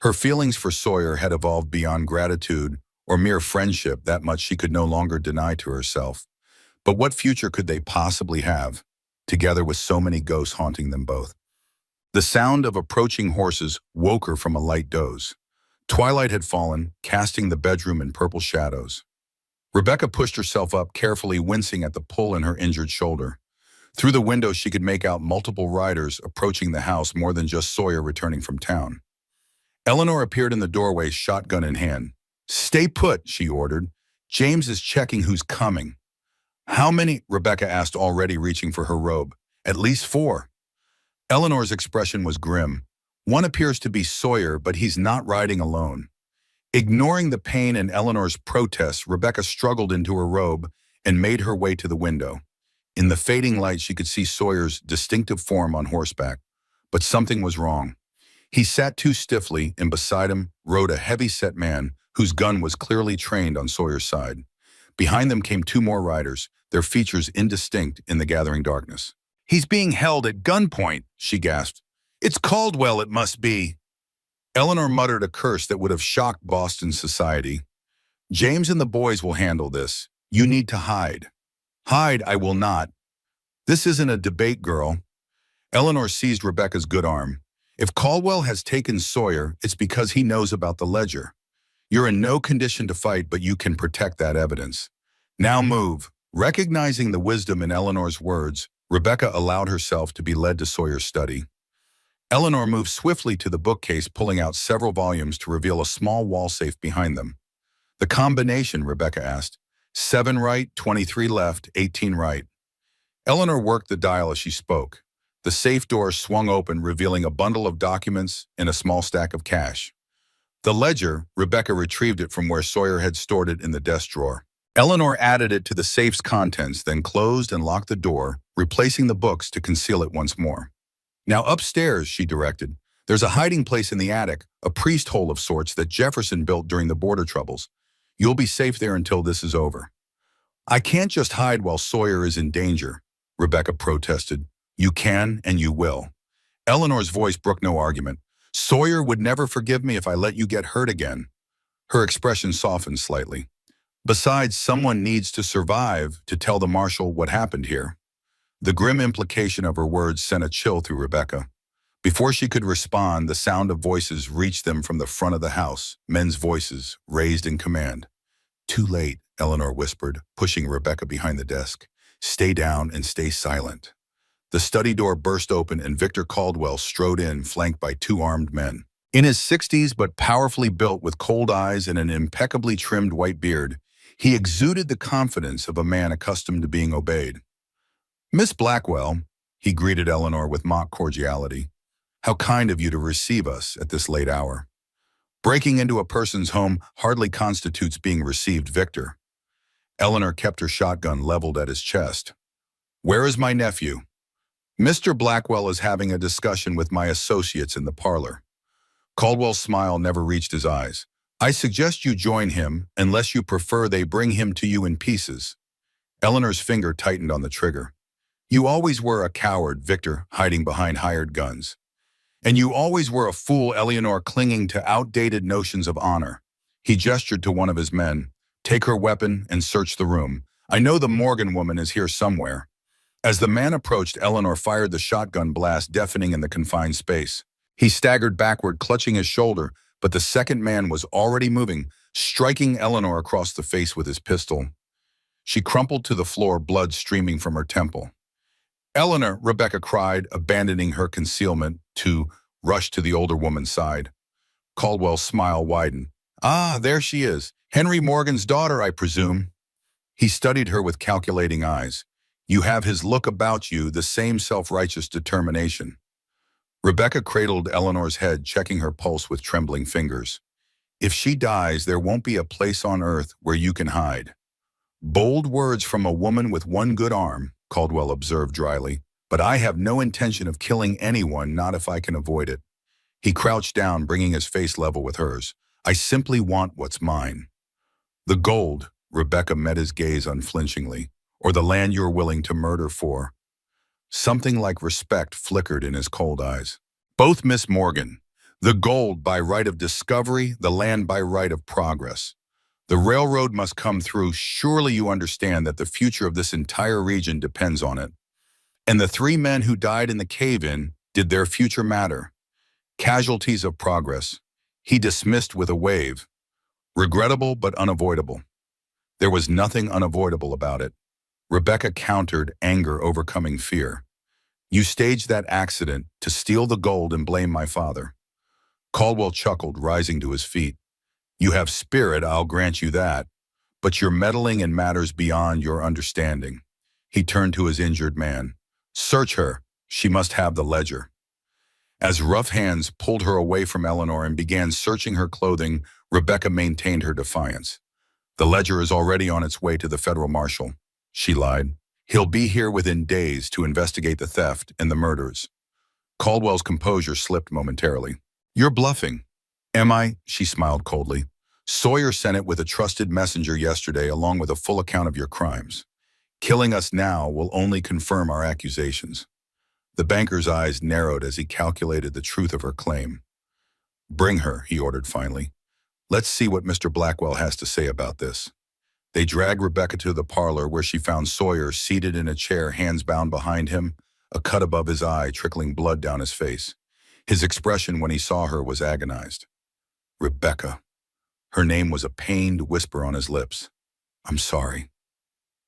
Her feelings for Sawyer had evolved beyond gratitude or mere friendship, that much she could no longer deny to herself. But what future could they possibly have, together with so many ghosts haunting them both? The sound of approaching horses woke her from a light doze. Twilight had fallen, casting the bedroom in purple shadows. Rebecca pushed herself up, carefully wincing at the pull in her injured shoulder. Through the window, she could make out multiple riders approaching the house, more than just Sawyer returning from town. Eleanor appeared in the doorway, shotgun in hand. Stay put, she ordered. James is checking who's coming. How many? Rebecca asked, already reaching for her robe. At least 4. Eleanor's expression was grim. One appears to be Sawyer, but he's not riding alone. Ignoring the pain in Eleanor's protests, Rebecca struggled into her robe and made her way to the window. In the fading light, she could see Sawyer's distinctive form on horseback, but something was wrong. He sat too stiffly, and beside him rode a heavy-set man whose gun was clearly trained on Sawyer's side. Behind them came 2 more riders, their features indistinct in the gathering darkness. He's being held at gunpoint, she gasped. It's Caldwell, it must be. Eleanor muttered a curse that would have shocked Boston society. James and the boys will handle this. You need to hide. Hide, I will not. This isn't a debate, girl. Eleanor seized Rebecca's good arm. If Caldwell has taken Sawyer, it's because he knows about the ledger. You're in no condition to fight, but you can protect that evidence. Now move. Recognizing the wisdom in Eleanor's words, Rebecca allowed herself to be led to Sawyer's study. Eleanor moved swiftly to the bookcase, pulling out several volumes to reveal a small wall safe behind them. The combination, Rebecca asked. 7 right, 23 left, 18 right. Eleanor worked the dial as she spoke. The safe door swung open, revealing a bundle of documents and a small stack of cash. The ledger, Rebecca retrieved it from where Sawyer had stored it in the desk drawer. Eleanor added it to the safe's contents, then closed and locked the door, replacing the books to conceal it once more. Now upstairs, she directed. There's a hiding place in the attic, a priest hole of sorts that Jefferson built during the border troubles. You'll be safe there until this is over. I can't just hide while Sawyer is in danger, Rebecca protested. You can and you will. Eleanor's voice brooked no argument. Sawyer would never forgive me if I let you get hurt again. Her expression softened slightly. Besides, someone needs to survive to tell the marshal what happened here. The grim implication of her words sent a chill through Rebecca. Before she could respond, the sound of voices reached them from the front of the house, men's voices, raised in command. Too late, Eleanor whispered, pushing Rebecca behind the desk. Stay down and stay silent. The study door burst open and Victor Caldwell strode in, flanked by two armed men. In his 60s, but powerfully built with cold eyes and an impeccably trimmed white beard, he exuded the confidence of a man accustomed to being obeyed. "Miss Blackwell," he greeted Eleanor with mock cordiality. "How kind of you to receive us at this late hour." Breaking into a person's home hardly constitutes being received, Victor. Eleanor kept her shotgun leveled at his chest. "Where is my nephew?" "Mr. Blackwell is having a discussion with my associates in the parlor." Caldwell's smile never reached his eyes. "I suggest you join him, unless you prefer they bring him to you in pieces." Eleanor's finger tightened on the trigger. "You always were a coward, Victor, hiding behind hired guns. And you always were a fool, Eleanor, clinging to outdated notions of honor." He gestured to one of his men. "Take her weapon and search the room. I know the Morgan woman is here somewhere." As the man approached, Eleanor fired the shotgun blast, deafening in the confined space. He staggered backward, clutching his shoulder, but the second man was already moving, striking Eleanor across the face with his pistol. She crumpled to the floor, blood streaming from her temple. "Eleanor," Rebecca cried, abandoning her concealment to rush to the older woman's side. Caldwell's smile widened. "Ah, there she is. Henry Morgan's daughter, I presume." He studied her with calculating eyes. "You have his look about you, the same self-righteous determination." Rebecca cradled Eleanor's head, checking her pulse with trembling fingers. "If she dies, there won't be a place on earth where you can hide." "Bold words from a woman with one good arm," Caldwell observed dryly, "but I have no intention of killing anyone, not if I can avoid it." He crouched down, bringing his face level with hers. "I simply want what's mine." "The gold," Rebecca met his gaze unflinchingly, "or the land you're willing to murder for." Something like respect flickered in his cold eyes. "Both, Miss Morgan. The gold by right of discovery, the land by right of progress. The railroad must come through. Surely you understand that the future of this entire region depends on it. And the three men who died in the cave-in, did their future matter? Casualties of progress." He dismissed with a wave. "Regrettable but unavoidable." There was nothing unavoidable about it. Rebecca countered, anger overcoming fear. "You staged that accident to steal the gold and blame my father." Caldwell chuckled, rising to his feet. "You have spirit, I'll grant you that, but you're meddling in matters beyond your understanding." He turned to his injured man. "Search her. She must have the ledger." As rough hands pulled her away from Eleanor and began searching her clothing, Rebecca maintained her defiance. "The ledger is already on its way to the federal marshal," she lied. "He'll be here within days to investigate the theft and the murders." Caldwell's composure slipped momentarily. "You're bluffing." "Am I?" She smiled coldly. "Sawyer sent it with a trusted messenger yesterday, along with a full account of your crimes. Killing us now will only confirm our accusations." The banker's eyes narrowed as he calculated the truth of her claim. "Bring her," he ordered finally. "Let's see what Mr. Blackwell has to say about this." They dragged Rebecca to the parlor, where she found Sawyer seated in a chair, hands bound behind him, a cut above his eye trickling blood down his face. His expression when he saw her was agonized. "Rebecca." Her name was a pained whisper on his lips. "I'm sorry."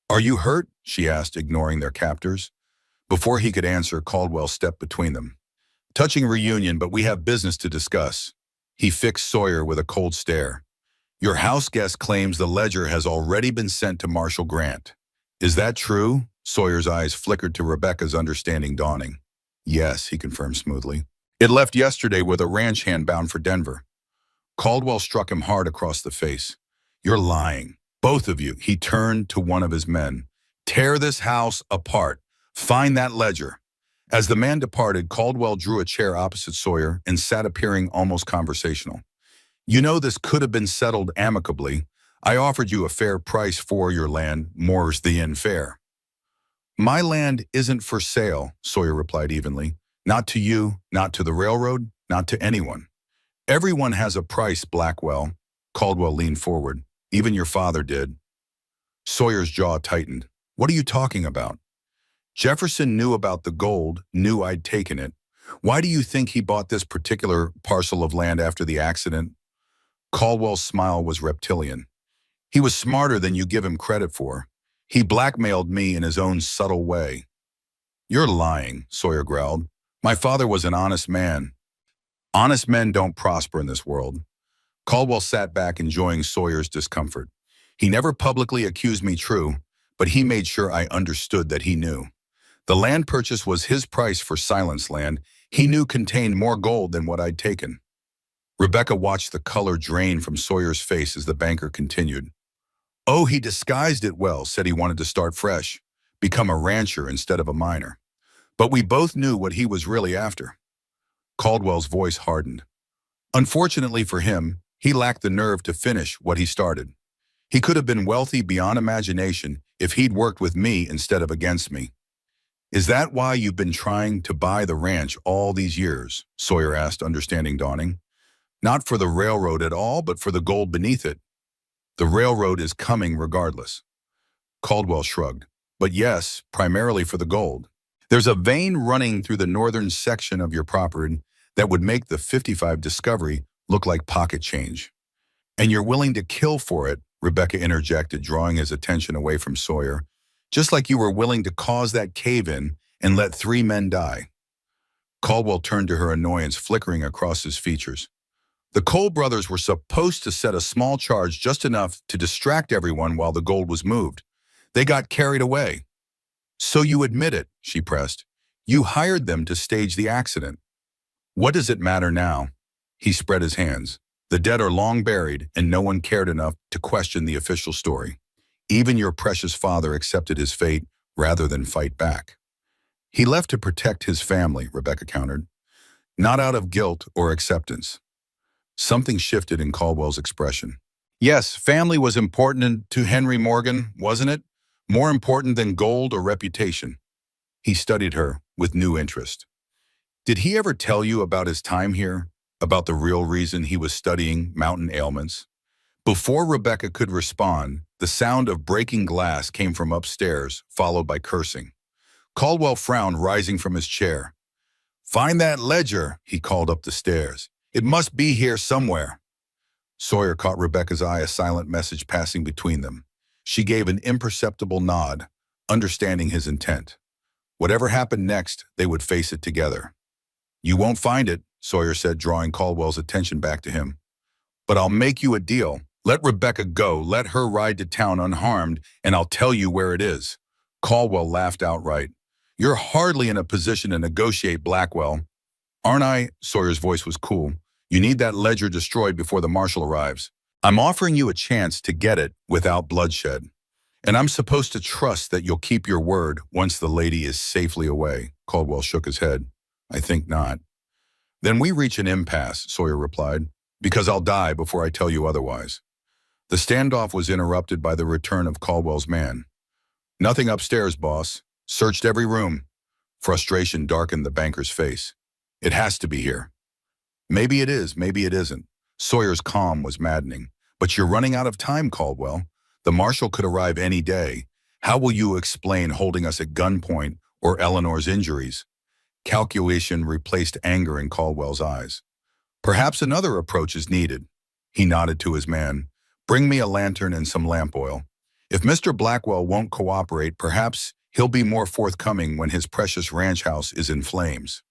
"Are you hurt?" she asked, ignoring their captors. Before he could answer, Caldwell stepped between them. "Touching reunion, but we have business to discuss." He fixed Sawyer with a cold stare. "Your house guest claims the ledger has already been sent to Marshal Grant. Is that true?" Sawyer's eyes flickered to Rebecca's understanding dawning. "Yes," he confirmed smoothly. "It left yesterday with a ranch hand bound for Denver." Caldwell struck him hard across the face. "You're lying. Both of you." He turned to one of his men. "Tear this house apart. Find that ledger." As the man departed, Caldwell drew a chair opposite Sawyer and sat, appearing almost conversational. "You know, this could have been settled amicably. I offered you a fair price for your land, more's the end fair." "My land isn't for sale," Sawyer replied evenly. "Not to you, not to the railroad, not to anyone." "Everyone has a price, Blackwell." Caldwell leaned forward. "Even your father did." Sawyer's jaw tightened. "What are you talking about?" "Jefferson knew about the gold, knew I'd taken it. Why do you think he bought this particular parcel of land after the accident?" Caldwell's smile was reptilian. "He was smarter than you give him credit for. He blackmailed me in his own subtle way." You're lying, Sawyer growled. My father was an honest man. Honest men don't prosper in this world. Caldwell sat back, enjoying Sawyer's discomfort. He never publicly accused me, true, but he made sure I understood that he knew. The land purchase was his price for silence land he knew contained more gold than what I'd taken. Rebecca watched the color drain from Sawyer's face as the banker continued. Oh, he disguised it well, said he wanted to start fresh, become a rancher instead of a miner. But we both knew what he was really after. Caldwell's voice hardened. Unfortunately for him, he lacked the nerve to finish what he started. He could have been wealthy beyond imagination if he'd worked with me instead of against me. Is that why you've been trying to buy the ranch all these years? Sawyer asked, understanding dawning. Not for the railroad at all, but for the gold beneath it. The railroad is coming regardless. Caldwell shrugged. But yes, primarily for the gold. There's a vein running through the northern section of your property that would make the 55 discovery look like pocket change. And you're willing to kill for it, Rebecca interjected, drawing his attention away from Sawyer, just like you were willing to cause that cave-in and let 3 men die. Caldwell turned to her, annoyance flickering across his features. The Cole brothers were supposed to set a small charge, just enough to distract everyone while the gold was moved. They got carried away. So you admit it, she pressed. You hired them to stage the accident. What does it matter now? He spread his hands. The dead are long buried, and no one cared enough to question the official story. Even your precious father accepted his fate rather than fight back. He left to protect his family, Rebecca countered, not out of guilt or acceptance. Something shifted in Caldwell's expression. Yes, family was important to Henry Morgan, wasn't it? More important than gold or reputation. He studied her with new interest. Did he ever tell you about his time here? About the real reason he was studying mountain ailments? Before Rebecca could respond, the sound of breaking glass came from upstairs, followed by cursing. Caldwell frowned, rising from his chair. Find that ledger, he called up the stairs. It must be here somewhere. Sawyer caught Rebecca's eye, a silent message passing between them. She gave an imperceptible nod, understanding his intent. Whatever happened next, they would face it together. You won't find it, Sawyer said, drawing Caldwell's attention back to him. But I'll make you a deal. Let Rebecca go, let her ride to town unharmed, and I'll tell you where it is. Caldwell laughed outright. You're hardly in a position to negotiate, Blackwell. Aren't I? Sawyer's voice was cool. You need that ledger destroyed before the marshal arrives. I'm offering you a chance to get it without bloodshed. And I'm supposed to trust that you'll keep your word once the lady is safely away. Caldwell shook his head. I think not. Then we reach an impasse, Sawyer replied, because I'll die before I tell you otherwise. The standoff was interrupted by the return of Caldwell's man. Nothing upstairs, boss. Searched every room. Frustration darkened the banker's face. It has to be here. Maybe it is, maybe it isn't. Sawyer's calm was maddening. But you're running out of time, Caldwell. The marshal could arrive any day. How will you explain holding us at gunpoint or Eleanor's injuries? Calculation replaced anger in Caldwell's eyes. Perhaps another approach is needed. He nodded to his man. Bring me a lantern and some lamp oil. If Mr. Blackwell won't cooperate, perhaps he'll be more forthcoming when his precious ranch house is in flames.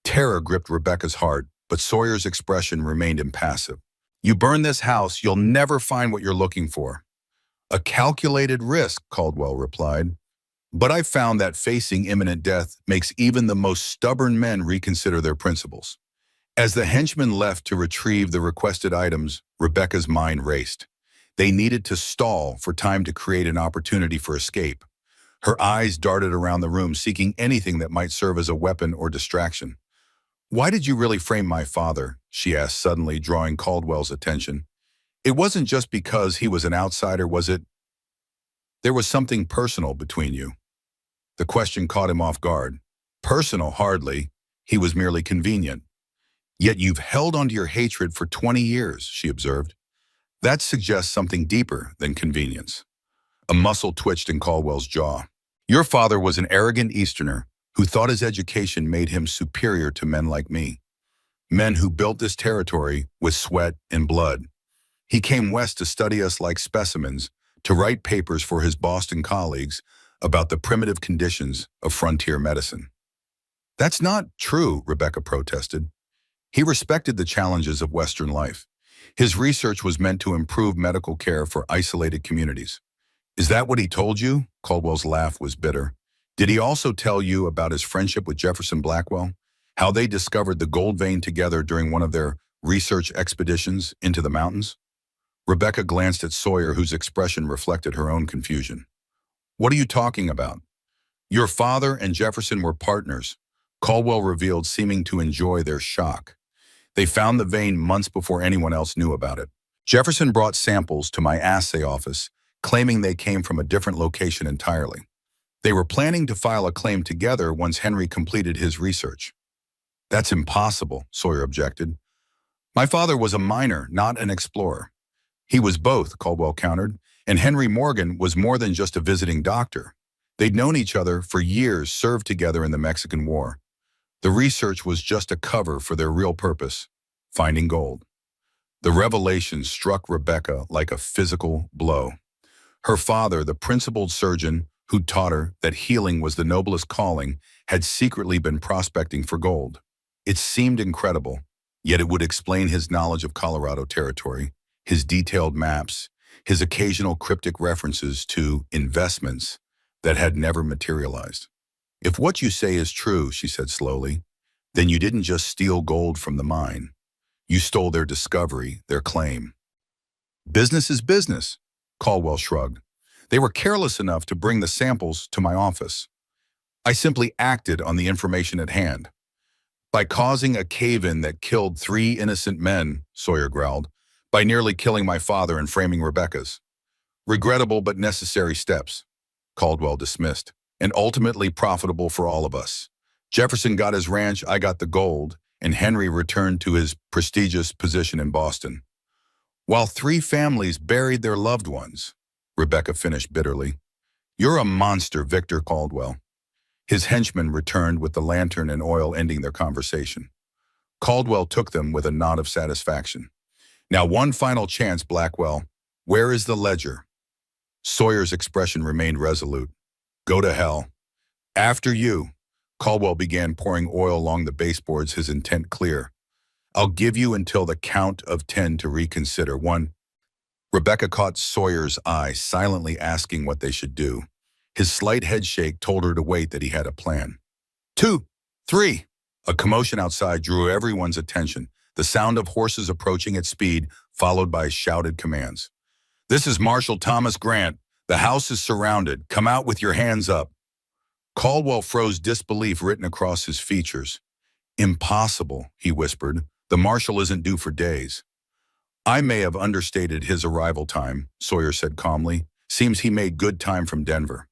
Terror gripped Rebecca's heart, but Sawyer's expression remained impassive. You burn this house, you'll never find what you're looking for. A calculated risk, Caldwell replied. But I've found that facing imminent death makes even the most stubborn men reconsider their principles. As the henchmen left to retrieve the requested items, Rebecca's mind raced. They needed to stall for time to create an opportunity for escape. Her eyes darted around the room, seeking anything that might serve as a weapon or distraction. Why did you really frame my father? She asked, suddenly drawing Caldwell's attention. It wasn't just because he was an outsider, was it? There was something personal between you. The question caught him off guard. Personal, hardly. He was merely convenient. Yet you've held onto your hatred for 20 years, she observed. That suggests something deeper than convenience. A muscle twitched in Caldwell's jaw. Your father was an arrogant Easterner who thought his education made him superior to men like me. Men who built this territory with sweat and blood. He came west to study us like specimens, to write papers for his Boston colleagues, about the primitive conditions of frontier medicine. That's not true, Rebecca protested. He respected the challenges of Western life. His research was meant to improve medical care for isolated communities. Is that what he told you? Caldwell's laugh was bitter. Did he also tell you about his friendship with Jefferson Blackwell? How they discovered the gold vein together during one of their research expeditions into the mountains? Rebecca glanced at Sawyer, whose expression reflected her own confusion. What are you talking about? Your father and Jefferson were partners, Caldwell revealed, seeming to enjoy their shock. They found the vein months before anyone else knew about it. Jefferson brought samples to my assay office, claiming they came from a different location entirely. They were planning to file a claim together once Henry completed his research. That's impossible, Sawyer objected. My father was a miner, not an explorer. He was both, Caldwell countered, and Henry Morgan was more than just a visiting doctor. They'd known each other for years, served together in the Mexican War. The research was just a cover for their real purpose, finding gold. The revelation struck Rebecca like a physical blow. Her father, the principled surgeon who taught her that healing was the noblest calling, had secretly been prospecting for gold. It seemed incredible, yet it would explain his knowledge of Colorado territory, his detailed maps, his occasional cryptic references to investments that had never materialized. If what you say is true, she said slowly, then you didn't just steal gold from the mine. You stole their discovery, their claim. Business is business, Caldwell shrugged. They were careless enough to bring the samples to my office. I simply acted on the information at hand. By causing a cave-in that killed 3 innocent men, Sawyer growled, by nearly killing my father and framing Rebecca's. Regrettable but necessary steps, Caldwell dismissed, and ultimately profitable for all of us. Jefferson got his ranch, I got the gold, and Henry returned to his prestigious position in Boston. While 3 families buried their loved ones, Rebecca finished bitterly. You're a monster, Victor Caldwell. His henchman returned with the lantern and oil, ending their conversation. Caldwell took them with a nod of satisfaction. Now one final chance, Blackwell. Where is the ledger? Sawyer's expression remained resolute. Go to hell. After you. Caldwell began pouring oil along the baseboards, his intent clear. I'll give you until the count of 10 to reconsider. 1. Rebecca caught Sawyer's eye, silently asking what they should do. His slight headshake told her to wait, that he had a plan. 2, 3. A commotion outside drew everyone's attention, the sound of horses approaching at speed, followed by shouted commands. This is Marshal Thomas Grant. The house is surrounded. Come out with your hands up. Caldwell froze, disbelief written across his features. Impossible, he whispered. The marshal isn't due for days. I may have understated his arrival time, Sawyer said calmly. Seems he made good time from Denver.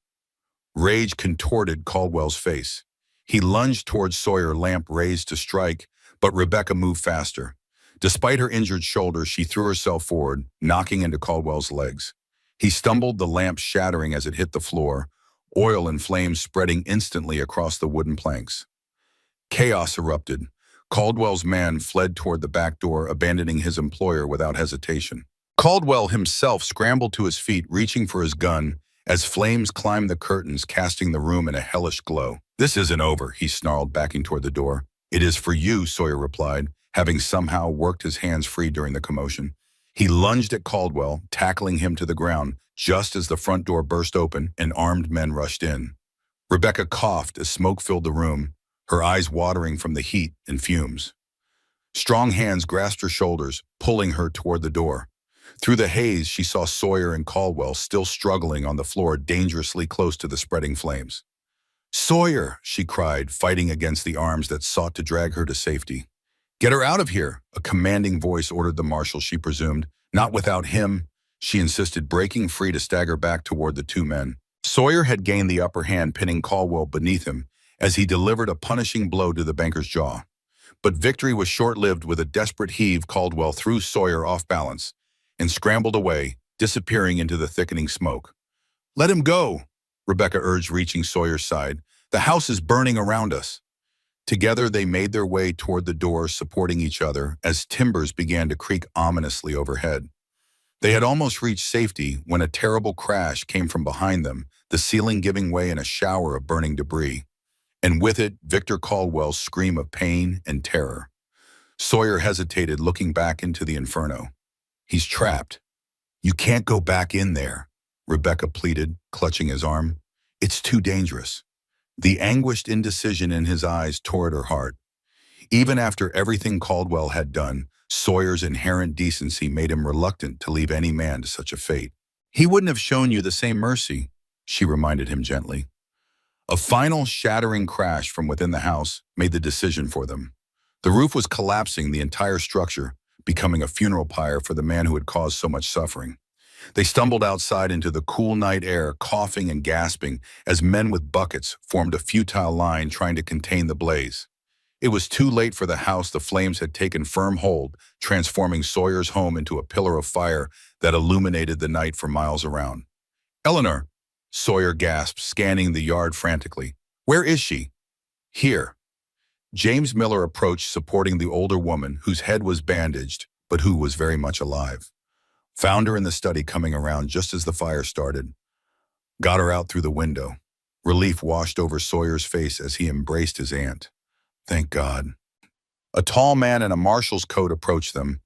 Rage contorted Caldwell's face. He lunged towards Sawyer, lamp raised to strike, but Rebecca moved faster. Despite her injured shoulder, she threw herself forward, knocking into Caldwell's legs. He stumbled, the lamp shattering as it hit the floor, oil and flames spreading instantly across the wooden planks. Chaos erupted. Caldwell's man fled toward the back door, abandoning his employer without hesitation. Caldwell himself scrambled to his feet, reaching for his gun, as flames climbed the curtains, casting the room in a hellish glow. This isn't over, he snarled, backing toward the door. It is for you, Sawyer replied, having somehow worked his hands free during the commotion. He lunged at Caldwell, tackling him to the ground, just as the front door burst open and armed men rushed in. Rebecca coughed as smoke filled the room, her eyes watering from the heat and fumes. Strong hands grasped her shoulders, pulling her toward the door. Through the haze, she saw Sawyer and Caldwell still struggling on the floor, dangerously close to the spreading flames. Sawyer, she cried, fighting against the arms that sought to drag her to safety. Get her out of here, a commanding voice ordered the marshal, she presumed. Not without him, she insisted, breaking free to stagger back toward the 2 men. Sawyer had gained the upper hand, pinning Caldwell beneath him as he delivered a punishing blow to the banker's jaw. But victory was short-lived. With a desperate heave, Caldwell threw Sawyer off balance and scrambled away, disappearing into the thickening smoke. Let him go, Rebecca urged, reaching Sawyer's side. The house is burning around us. Together they made their way toward the door, supporting each other as timbers began to creak ominously overhead. They had almost reached safety when a terrible crash came from behind them, the ceiling giving way in a shower of burning debris, and with it, Victor Caldwell's scream of pain and terror. Sawyer hesitated, looking back into the inferno. He's trapped. You can't go back in there, Rebecca pleaded, clutching his arm. It's too dangerous. The anguished indecision in his eyes tore at her heart. Even after everything Caldwell had done, Sawyer's inherent decency made him reluctant to leave any man to such a fate. He wouldn't have shown you the same mercy, she reminded him gently. A final shattering crash from within the house made the decision for them. The roof was collapsing, the entire structure becoming a funeral pyre for the man who had caused so much suffering. They stumbled outside into the cool night air, coughing and gasping as men with buckets formed a futile line trying to contain the blaze. It was too late for the house. The flames had taken firm hold, transforming Sawyer's home into a pillar of fire that illuminated the night for miles around. Eleanor, Sawyer gasped, scanning the yard frantically. Where is she? Here. James Miller approached, supporting the older woman whose head was bandaged, but who was very much alive. Found her in the study, coming around just as the fire started. Got her out through the window. Relief washed over Sawyer's face as he embraced his aunt. Thank God. A tall man in a marshal's coat approached them,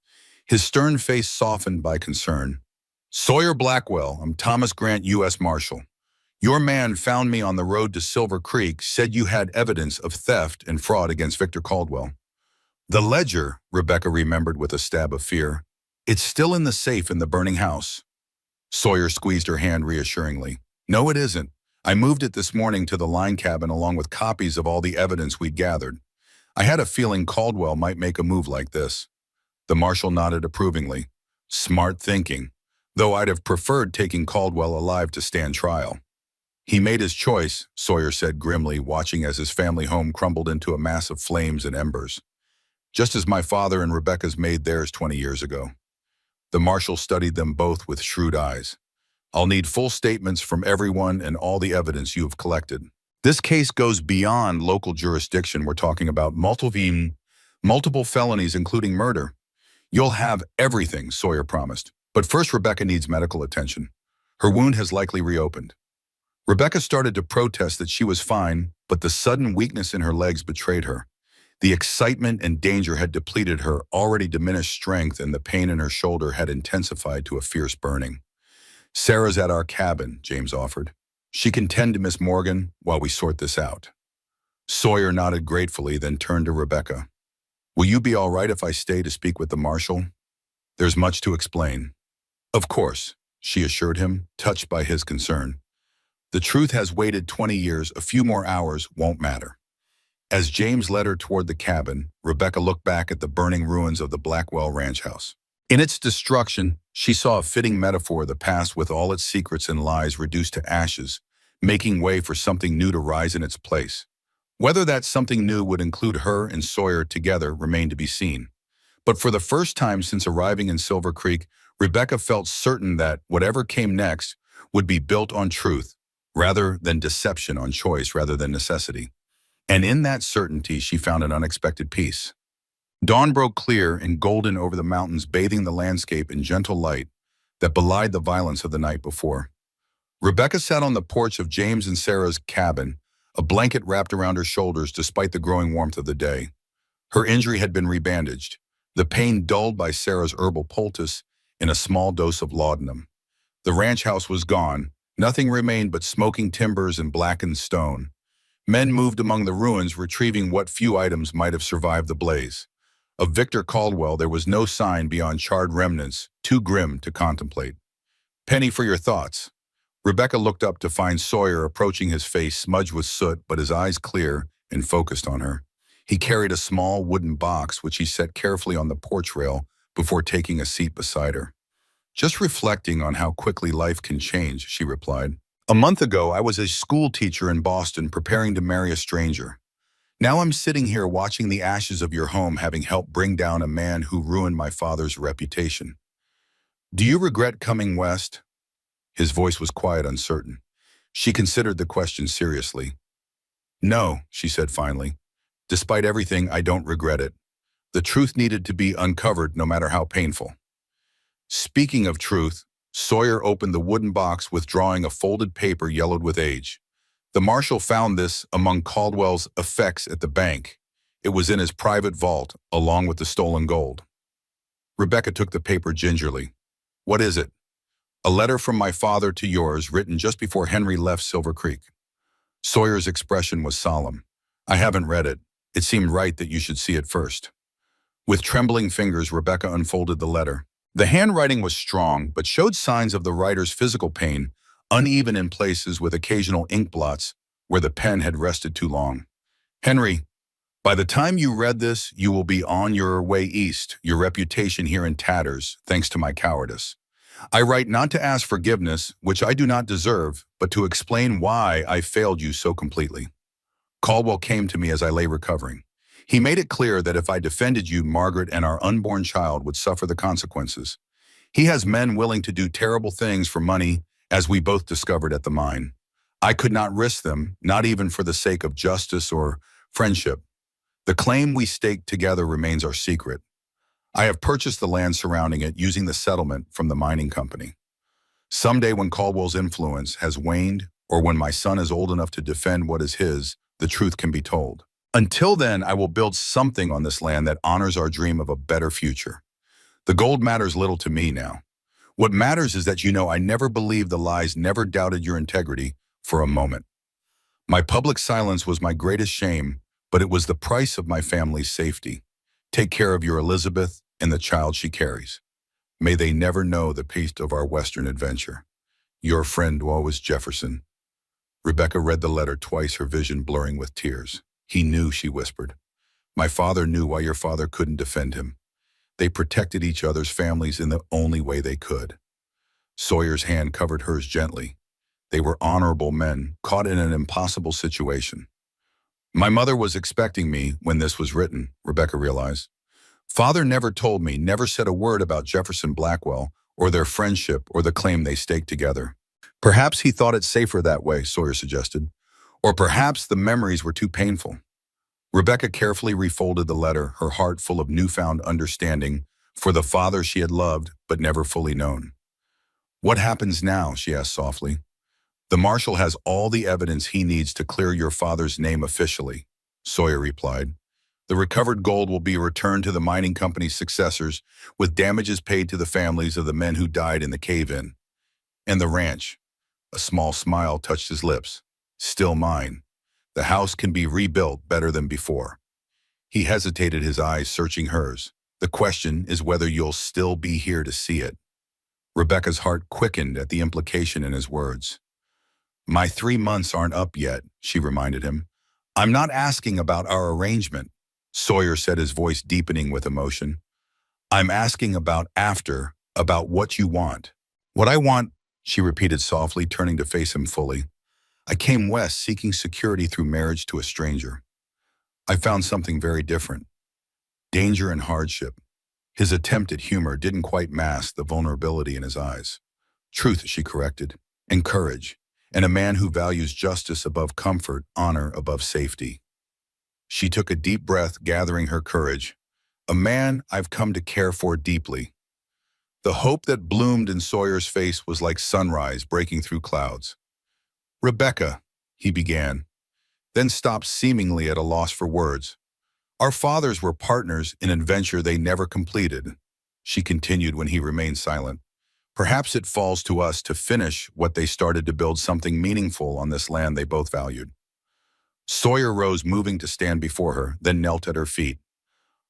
his stern face softened by concern. Sawyer Blackwell, I'm Thomas Grant, U.S. Marshal. Your man found me on the road to Silver Creek, said you had evidence of theft and fraud against Victor Caldwell. The ledger, Rebecca remembered with a stab of fear. It's still in the safe in the burning house. Sawyer squeezed her hand reassuringly. No, it isn't. I moved it this morning to the line cabin along with copies of all the evidence we'd gathered. I had a feeling Caldwell might make a move like this. The marshal nodded approvingly. Smart thinking, though I'd have preferred taking Caldwell alive to stand trial. He made his choice, Sawyer said grimly, watching as his family home crumbled into a mass of flames and embers. Just as my father and Rebecca's made theirs 20 years ago. The marshal studied them both with shrewd eyes. I'll need full statements from everyone and all the evidence you have collected. This case goes beyond local jurisdiction. We're talking about multiple felonies, including murder. You'll have everything, Sawyer promised. But first, Rebecca needs medical attention. Her wound has likely reopened. Rebecca started to protest that she was fine, but the sudden weakness in her legs betrayed her. The excitement and danger had depleted her already diminished strength, and the pain in her shoulder had intensified to a fierce burning. Sarah's at our cabin, James offered. She can tend to Miss Morgan while we sort this out. Sawyer nodded gratefully, then turned to Rebecca. Will you be all right if I stay to speak with the marshal? There's much to explain. Of course, she assured him, touched by his concern. The truth has waited 20 years, a few more hours won't matter. As James led her toward the cabin, Rebecca looked back at the burning ruins of the Blackwell ranch house. In its destruction, she saw a fitting metaphor of the past, with all its secrets and lies reduced to ashes, making way for something new to rise in its place. Whether that something new would include her and Sawyer together remained to be seen. But for the first time since arriving in Silver Creek, Rebecca felt certain that whatever came next would be built on truth, rather than deception, on choice rather than necessity. And in that certainty, she found an unexpected peace. Dawn broke clear and golden over the mountains, bathing the landscape in gentle light that belied the violence of the night before. Rebecca sat on the porch of James and Sarah's cabin, a blanket wrapped around her shoulders despite the growing warmth of the day. Her injury had been rebandaged, the pain dulled by Sarah's herbal poultice and a small dose of laudanum. The ranch house was gone. Nothing remained but smoking timbers and blackened stone. Men moved among the ruins, retrieving what few items might have survived the blaze. Of Victor Caldwell, there was no sign beyond charred remnants, too grim to contemplate. Penny, for your thoughts. Rebecca looked up to find Sawyer approaching, his face smudged with soot, but his eyes clear and focused on her. He carried a small wooden box, which he set carefully on the porch rail before taking a seat beside her. Just reflecting on how quickly life can change, she replied. A month ago, I was a school teacher in Boston preparing to marry a stranger. Now I'm sitting here watching the ashes of your home, having helped bring down a man who ruined my father's reputation. Do you regret coming west? His voice was quiet, uncertain. She considered the question seriously. No, she said finally. Despite everything, I don't regret it. The truth needed to be uncovered, no matter how painful. Speaking of truth, Sawyer opened the wooden box, withdrawing a folded paper yellowed with age. The marshal found this among Caldwell's effects at the bank. It was in his private vault, along with the stolen gold. Rebecca took the paper gingerly. What is it? A letter from my father to yours, written just before Henry left Silver Creek. Sawyer's expression was solemn. I haven't read it. It seemed right that you should see it first. With trembling fingers, Rebecca unfolded the letter. The handwriting was strong, but showed signs of the writer's physical pain, uneven in places with occasional ink blots where the pen had rested too long. Henry, by the time you read this, you will be on your way east, your reputation here in tatters, thanks to my cowardice. I write not to ask forgiveness, which I do not deserve, but to explain why I failed you so completely. Caldwell came to me as I lay recovering. He made it clear that if I defended you, Margaret and our unborn child would suffer the consequences. He has men willing to do terrible things for money, as we both discovered at the mine. I could not risk them, not even for the sake of justice or friendship. The claim we staked together remains our secret. I have purchased the land surrounding it using the settlement from the mining company. Someday when Caldwell's influence has waned, or when my son is old enough to defend what is his, the truth can be told. Until then, I will build something on this land that honors our dream of a better future. The gold matters little to me now. What matters is that you know I never believed the lies, never doubted your integrity for a moment. My public silence was my greatest shame, but it was the price of my family's safety. Take care of your Elizabeth and the child she carries. May they never know the peace of our Western adventure. Your friend, always, Jefferson. Rebecca read the letter twice, her vision blurring with tears. He knew, she whispered. My father knew why your father couldn't defend him. They protected each other's families in the only way they could. Sawyer's hand covered hers gently. They were honorable men, caught in an impossible situation. My mother was expecting me when this was written, Rebecca realized. Father never told me, never said a word about Jefferson Blackwell or their friendship or the claim they staked together. Perhaps he thought it safer that way, Sawyer suggested. Or perhaps the memories were too painful. Rebecca carefully refolded the letter, her heart full of newfound understanding for the father she had loved but never fully known. What happens now? She asked softly. The marshal has all the evidence he needs to clear your father's name officially, Sawyer replied. The recovered gold will be returned to the mining company's successors, with damages paid to the families of the men who died in the cave-in. And the ranch. A small smile touched his lips. Still mine. The house can be rebuilt better than before. He hesitated, his eyes searching hers. The question is whether you'll still be here to see it. Rebecca's heart quickened at the implication in his words. My 3 months aren't up yet, she reminded him. I'm not asking about our arrangement, Sawyer said, his voice deepening with emotion. I'm asking about after, about what you want. What I want, she repeated softly, turning to face him fully. I came west seeking security through marriage to a stranger. I found something very different. Danger and hardship. His attempt at humor didn't quite mask the vulnerability in his eyes. Truth, she corrected, and courage, and a man who values justice above comfort, honor above safety. She took a deep breath, gathering her courage. A man I've come to care for deeply. The hope that bloomed in Sawyer's face was like sunrise breaking through clouds. Rebecca, he began, then stopped, seemingly at a loss for words. Our fathers were partners in an adventure they never completed, she continued when he remained silent. Perhaps it falls to us to finish what they started, to build something meaningful on this land they both valued. Sawyer rose, moving to stand before her, then knelt at her feet.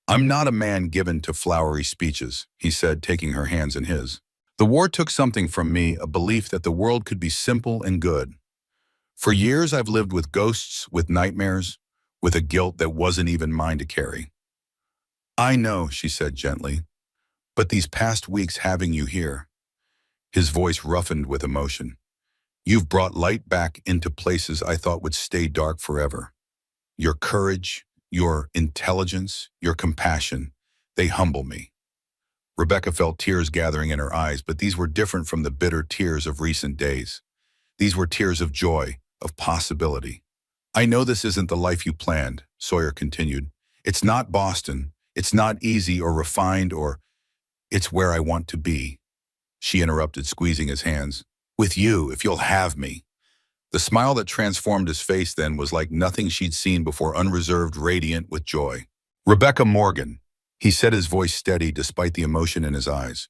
I'm not a man given to flowery speeches, he said, taking her hands in his. The war took something from me, a belief that the world could be simple and good. For years I've lived with ghosts, with nightmares, with a guilt that wasn't even mine to carry. I know, she said gently, but these past weeks having you here, his voice roughened with emotion, you've brought light back into places I thought would stay dark forever. Your courage, your intelligence, your compassion, they humble me. Rebecca felt tears gathering in her eyes, but these were different from the bitter tears of recent days. These were tears of joy, of possibility. I know this isn't the life you planned, Sawyer continued. It's not Boston. It's not easy or refined, or it's where I want to be. she interrupted, squeezing his hands. With you, if you'll have me. The smile that transformed his face then was like nothing she'd seen before, unreserved, radiant with joy. Rebecca Morgan, he said, his voice steady despite the emotion in his eyes.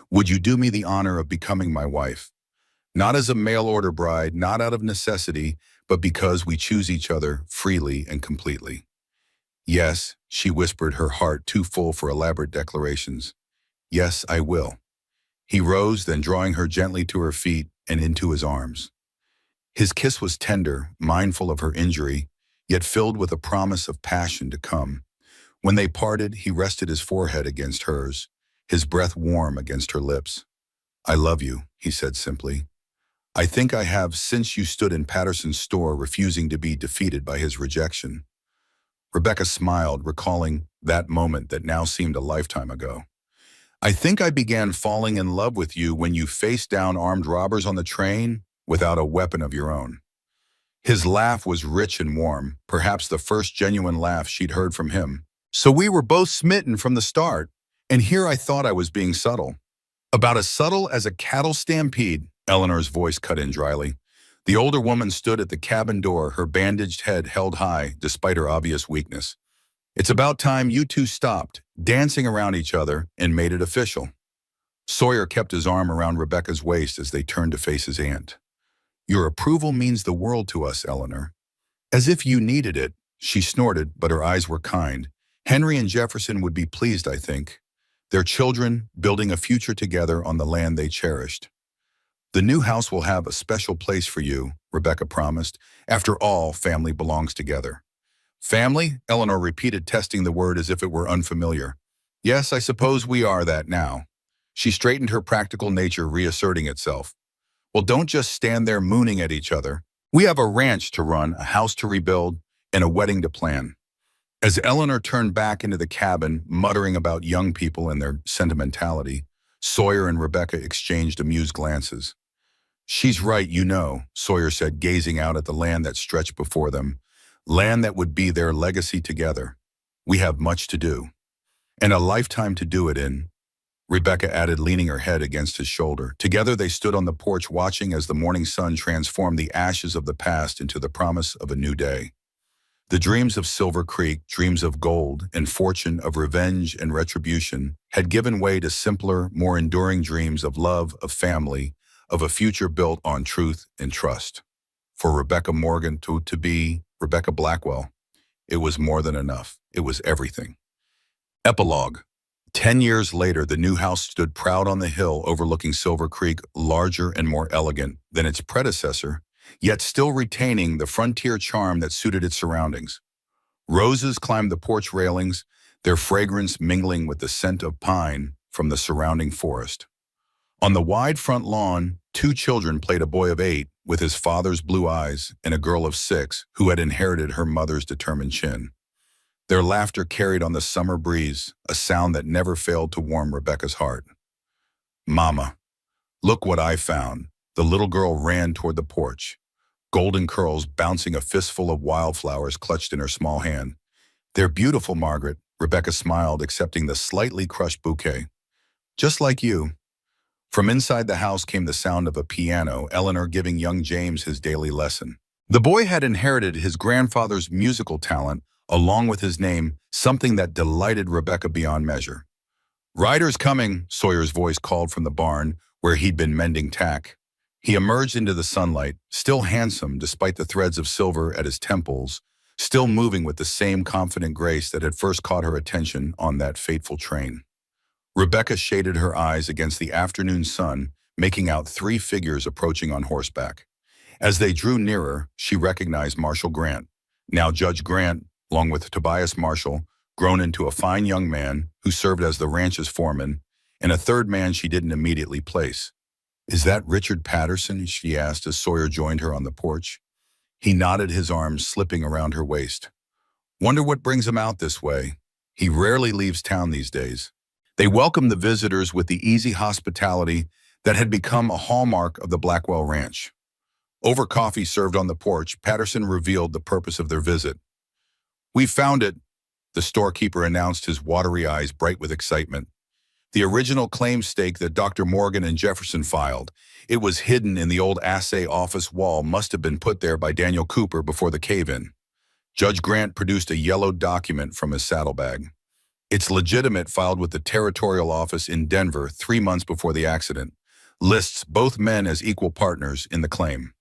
Would you do me the honor of becoming my wife? Not as a mail-order bride, not out of necessity, but because we choose each other freely and completely. Yes, she whispered, her heart too full for elaborate declarations. Yes, I will. He rose, then drawing her gently to her feet and into his arms. His kiss was tender, mindful of her injury, yet filled with a promise of passion to come. When they parted, he rested his forehead against hers, his breath warm against her lips. I love you, he said simply. I think I have since you stood in Patterson's store refusing to be defeated by his rejection. Rebecca smiled, recalling that moment that now seemed a lifetime ago. I think I began falling in love with you when you faced down armed robbers on the train without a weapon of your own. His laugh was rich and warm, perhaps the first genuine laugh she'd heard from him. So we were both smitten from the start, and here I thought I was being subtle. About as subtle as a cattle stampede, Eleanor's voice cut in dryly. The older woman stood at the cabin door, her bandaged head held high despite her obvious weakness. It's about time you two stopped, dancing around each other, and made it official. Sawyer kept his arm around Rebecca's waist as they turned to face his aunt. Your approval means the world to us, Eleanor. As if you needed it, she snorted, but her eyes were kind. Henry and Jefferson would be pleased, I think. Their children, building a future together on the land they cherished. The new house will have a special place for you, Rebecca promised. After all, family belongs together. Family? Eleanor repeated, testing the word as if it were unfamiliar. Yes, I suppose we are that now. She straightened, her practical nature reasserting itself. Well, don't just stand there mooning at each other. We have a ranch to run, a house to rebuild, and a wedding to plan. As Eleanor turned back into the cabin, muttering about young people and their sentimentality, Sawyer and Rebecca exchanged amused glances. She's right, you know, Sawyer said, gazing out at the land that stretched before them, land that would be their legacy together. We have much to do. And a lifetime to do it in, Rebecca added, leaning her head against his shoulder. Together they stood on the porch, watching as the morning sun transformed the ashes of the past into the promise of a new day. The dreams of Silver Creek, dreams of gold and fortune, of revenge and retribution, had given way to simpler, more enduring dreams of love, of family, of a future built on truth and trust. For Rebecca Morgan to be Rebecca Blackwell, it was more than enough. It was everything. Epilogue. 10 years later, the new house stood proud on the hill overlooking Silver Creek, larger and more elegant than its predecessor, yet still retaining the frontier charm that suited its surroundings. Roses climbed the porch railings, their fragrance mingling with the scent of pine from the surrounding forest. On the wide front lawn, two children played, a boy of 8 with his father's blue eyes and a girl of 6 who had inherited her mother's determined chin. Their laughter carried on the summer breeze, a sound that never failed to warm Rebecca's heart. Mama, look what I found. The little girl ran toward the porch, golden curls bouncing, a fistful of wildflowers clutched in her small hand. They're beautiful, Margaret, Rebecca smiled, accepting the slightly crushed bouquet. Just like you. From inside the house came the sound of a piano, Eleanor giving young James his daily lesson. The boy had inherited his grandfather's musical talent, along with his name, something that delighted Rebecca beyond measure. Riders coming, Sawyer's voice called from the barn, where he'd been mending tack. He emerged into the sunlight, still handsome despite the threads of silver at his temples, still moving with the same confident grace that had first caught her attention on that fateful train. Rebecca shaded her eyes against the afternoon sun, making out 3 figures approaching on horseback. As they drew nearer, she recognized Marshall Grant. Now Judge Grant, along with Tobias Marshall, grown into a fine young man who served as the ranch's foreman, and a third man she didn't immediately place. Is that Richard Patterson? She asked as Sawyer joined her on the porch. He nodded, his arms slipping around her waist. Wonder what brings him out this way. He rarely leaves town these days. They welcomed the visitors with the easy hospitality that had become a hallmark of the Blackwell Ranch. Over coffee served on the porch, Patterson revealed the purpose of their visit. We found it, the storekeeper announced, his watery eyes bright with excitement. The original claim stake that Dr. Morgan and Jefferson filed. It was hidden in the old assay office wall, must have been put there by Daniel Cooper before the cave-in. Judge Grant produced a yellow document from his saddlebag. It's legitimate, filed with the territorial office in Denver 3 months before the accident. Lists both men as equal partners in the claim.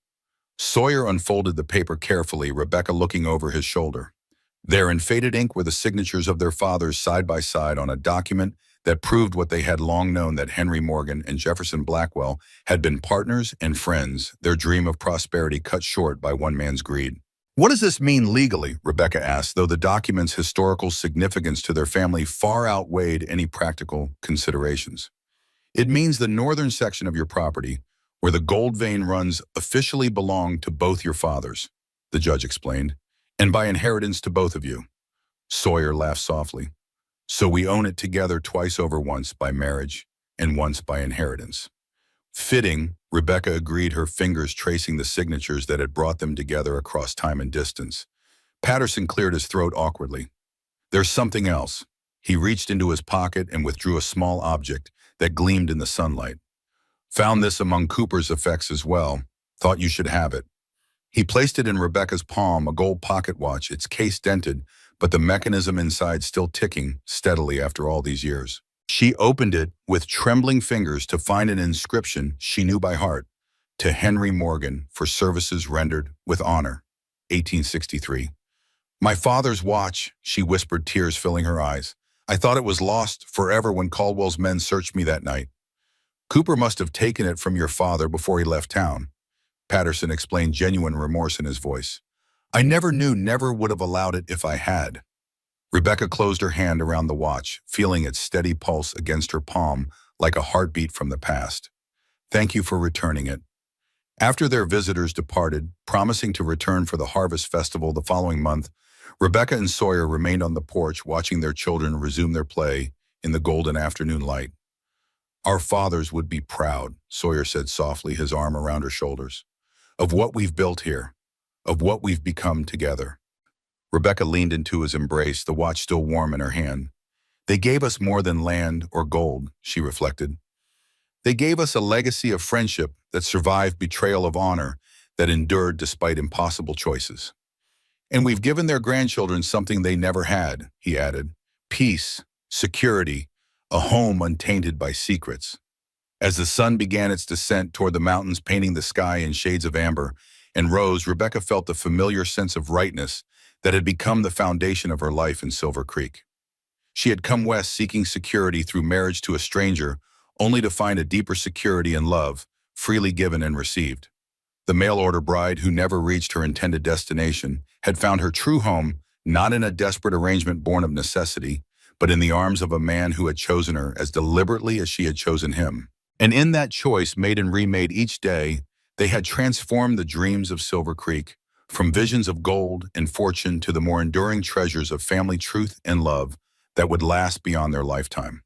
Sawyer unfolded the paper carefully, Rebecca looking over his shoulder. There in faded ink were the signatures of their fathers side by side on a document that proved what they had long known, that Henry Morgan and Jefferson Blackwell had been partners and friends, their dream of prosperity cut short by one man's greed. What does this mean legally? Rebecca asked, though the document's historical significance to their family far outweighed any practical considerations. It means the northern section of your property, where the gold vein runs, officially belonged to both your fathers, the judge explained, and by inheritance to both of you. Sawyer laughed softly. So we own it together twice over, once by marriage and once by inheritance. Fitting, Rebecca agreed, her fingers tracing the signatures that had brought them together across time and distance. Patterson cleared his throat awkwardly. There's something else. He reached into his pocket and withdrew a small object that gleamed in the sunlight. Found this among Cooper's effects as well. Thought you should have it. He placed it in Rebecca's palm, a gold pocket watch, its case dented, but the mechanism inside still ticking steadily after all these years. She opened it with trembling fingers to find an inscription she knew by heart. To Henry Morgan, for services rendered with honor. 1863. My father's watch, she whispered, tears filling her eyes. I thought it was lost forever when Caldwell's men searched me that night. Cooper must have taken it from your father before he left town. Patterson explained, genuine remorse in his voice. I never knew, never would have allowed it if I had. Rebecca closed her hand around the watch, feeling its steady pulse against her palm like a heartbeat from the past. Thank you for returning it. After their visitors departed, promising to return for the Harvest Festival the following month, Rebecca and Sawyer remained on the porch watching their children resume their play in the golden afternoon light. Our fathers would be proud, Sawyer said softly, his arm around her shoulders, of what we've built here, of what we've become together. Rebecca leaned into his embrace, the watch still warm in her hand. They gave us more than land or gold, she reflected. They gave us a legacy of friendship that survived betrayal, of honor that endured despite impossible choices. And we've given their grandchildren something they never had, he added. Peace, security, a home untainted by secrets. As the sun began its descent toward the mountains, painting the sky in shades of amber and rose, Rebecca felt the familiar sense of rightness that had become the foundation of her life in Silver Creek. She had come west seeking security through marriage to a stranger, only to find a deeper security in love, freely given and received. The mail-order bride, who never reached her intended destination, had found her true home, not in a desperate arrangement born of necessity, but in the arms of a man who had chosen her as deliberately as she had chosen him. And in that choice, made and remade each day, they had transformed the dreams of Silver Creek, from visions of gold and fortune to the more enduring treasures of family truth and love that would last beyond their lifetime.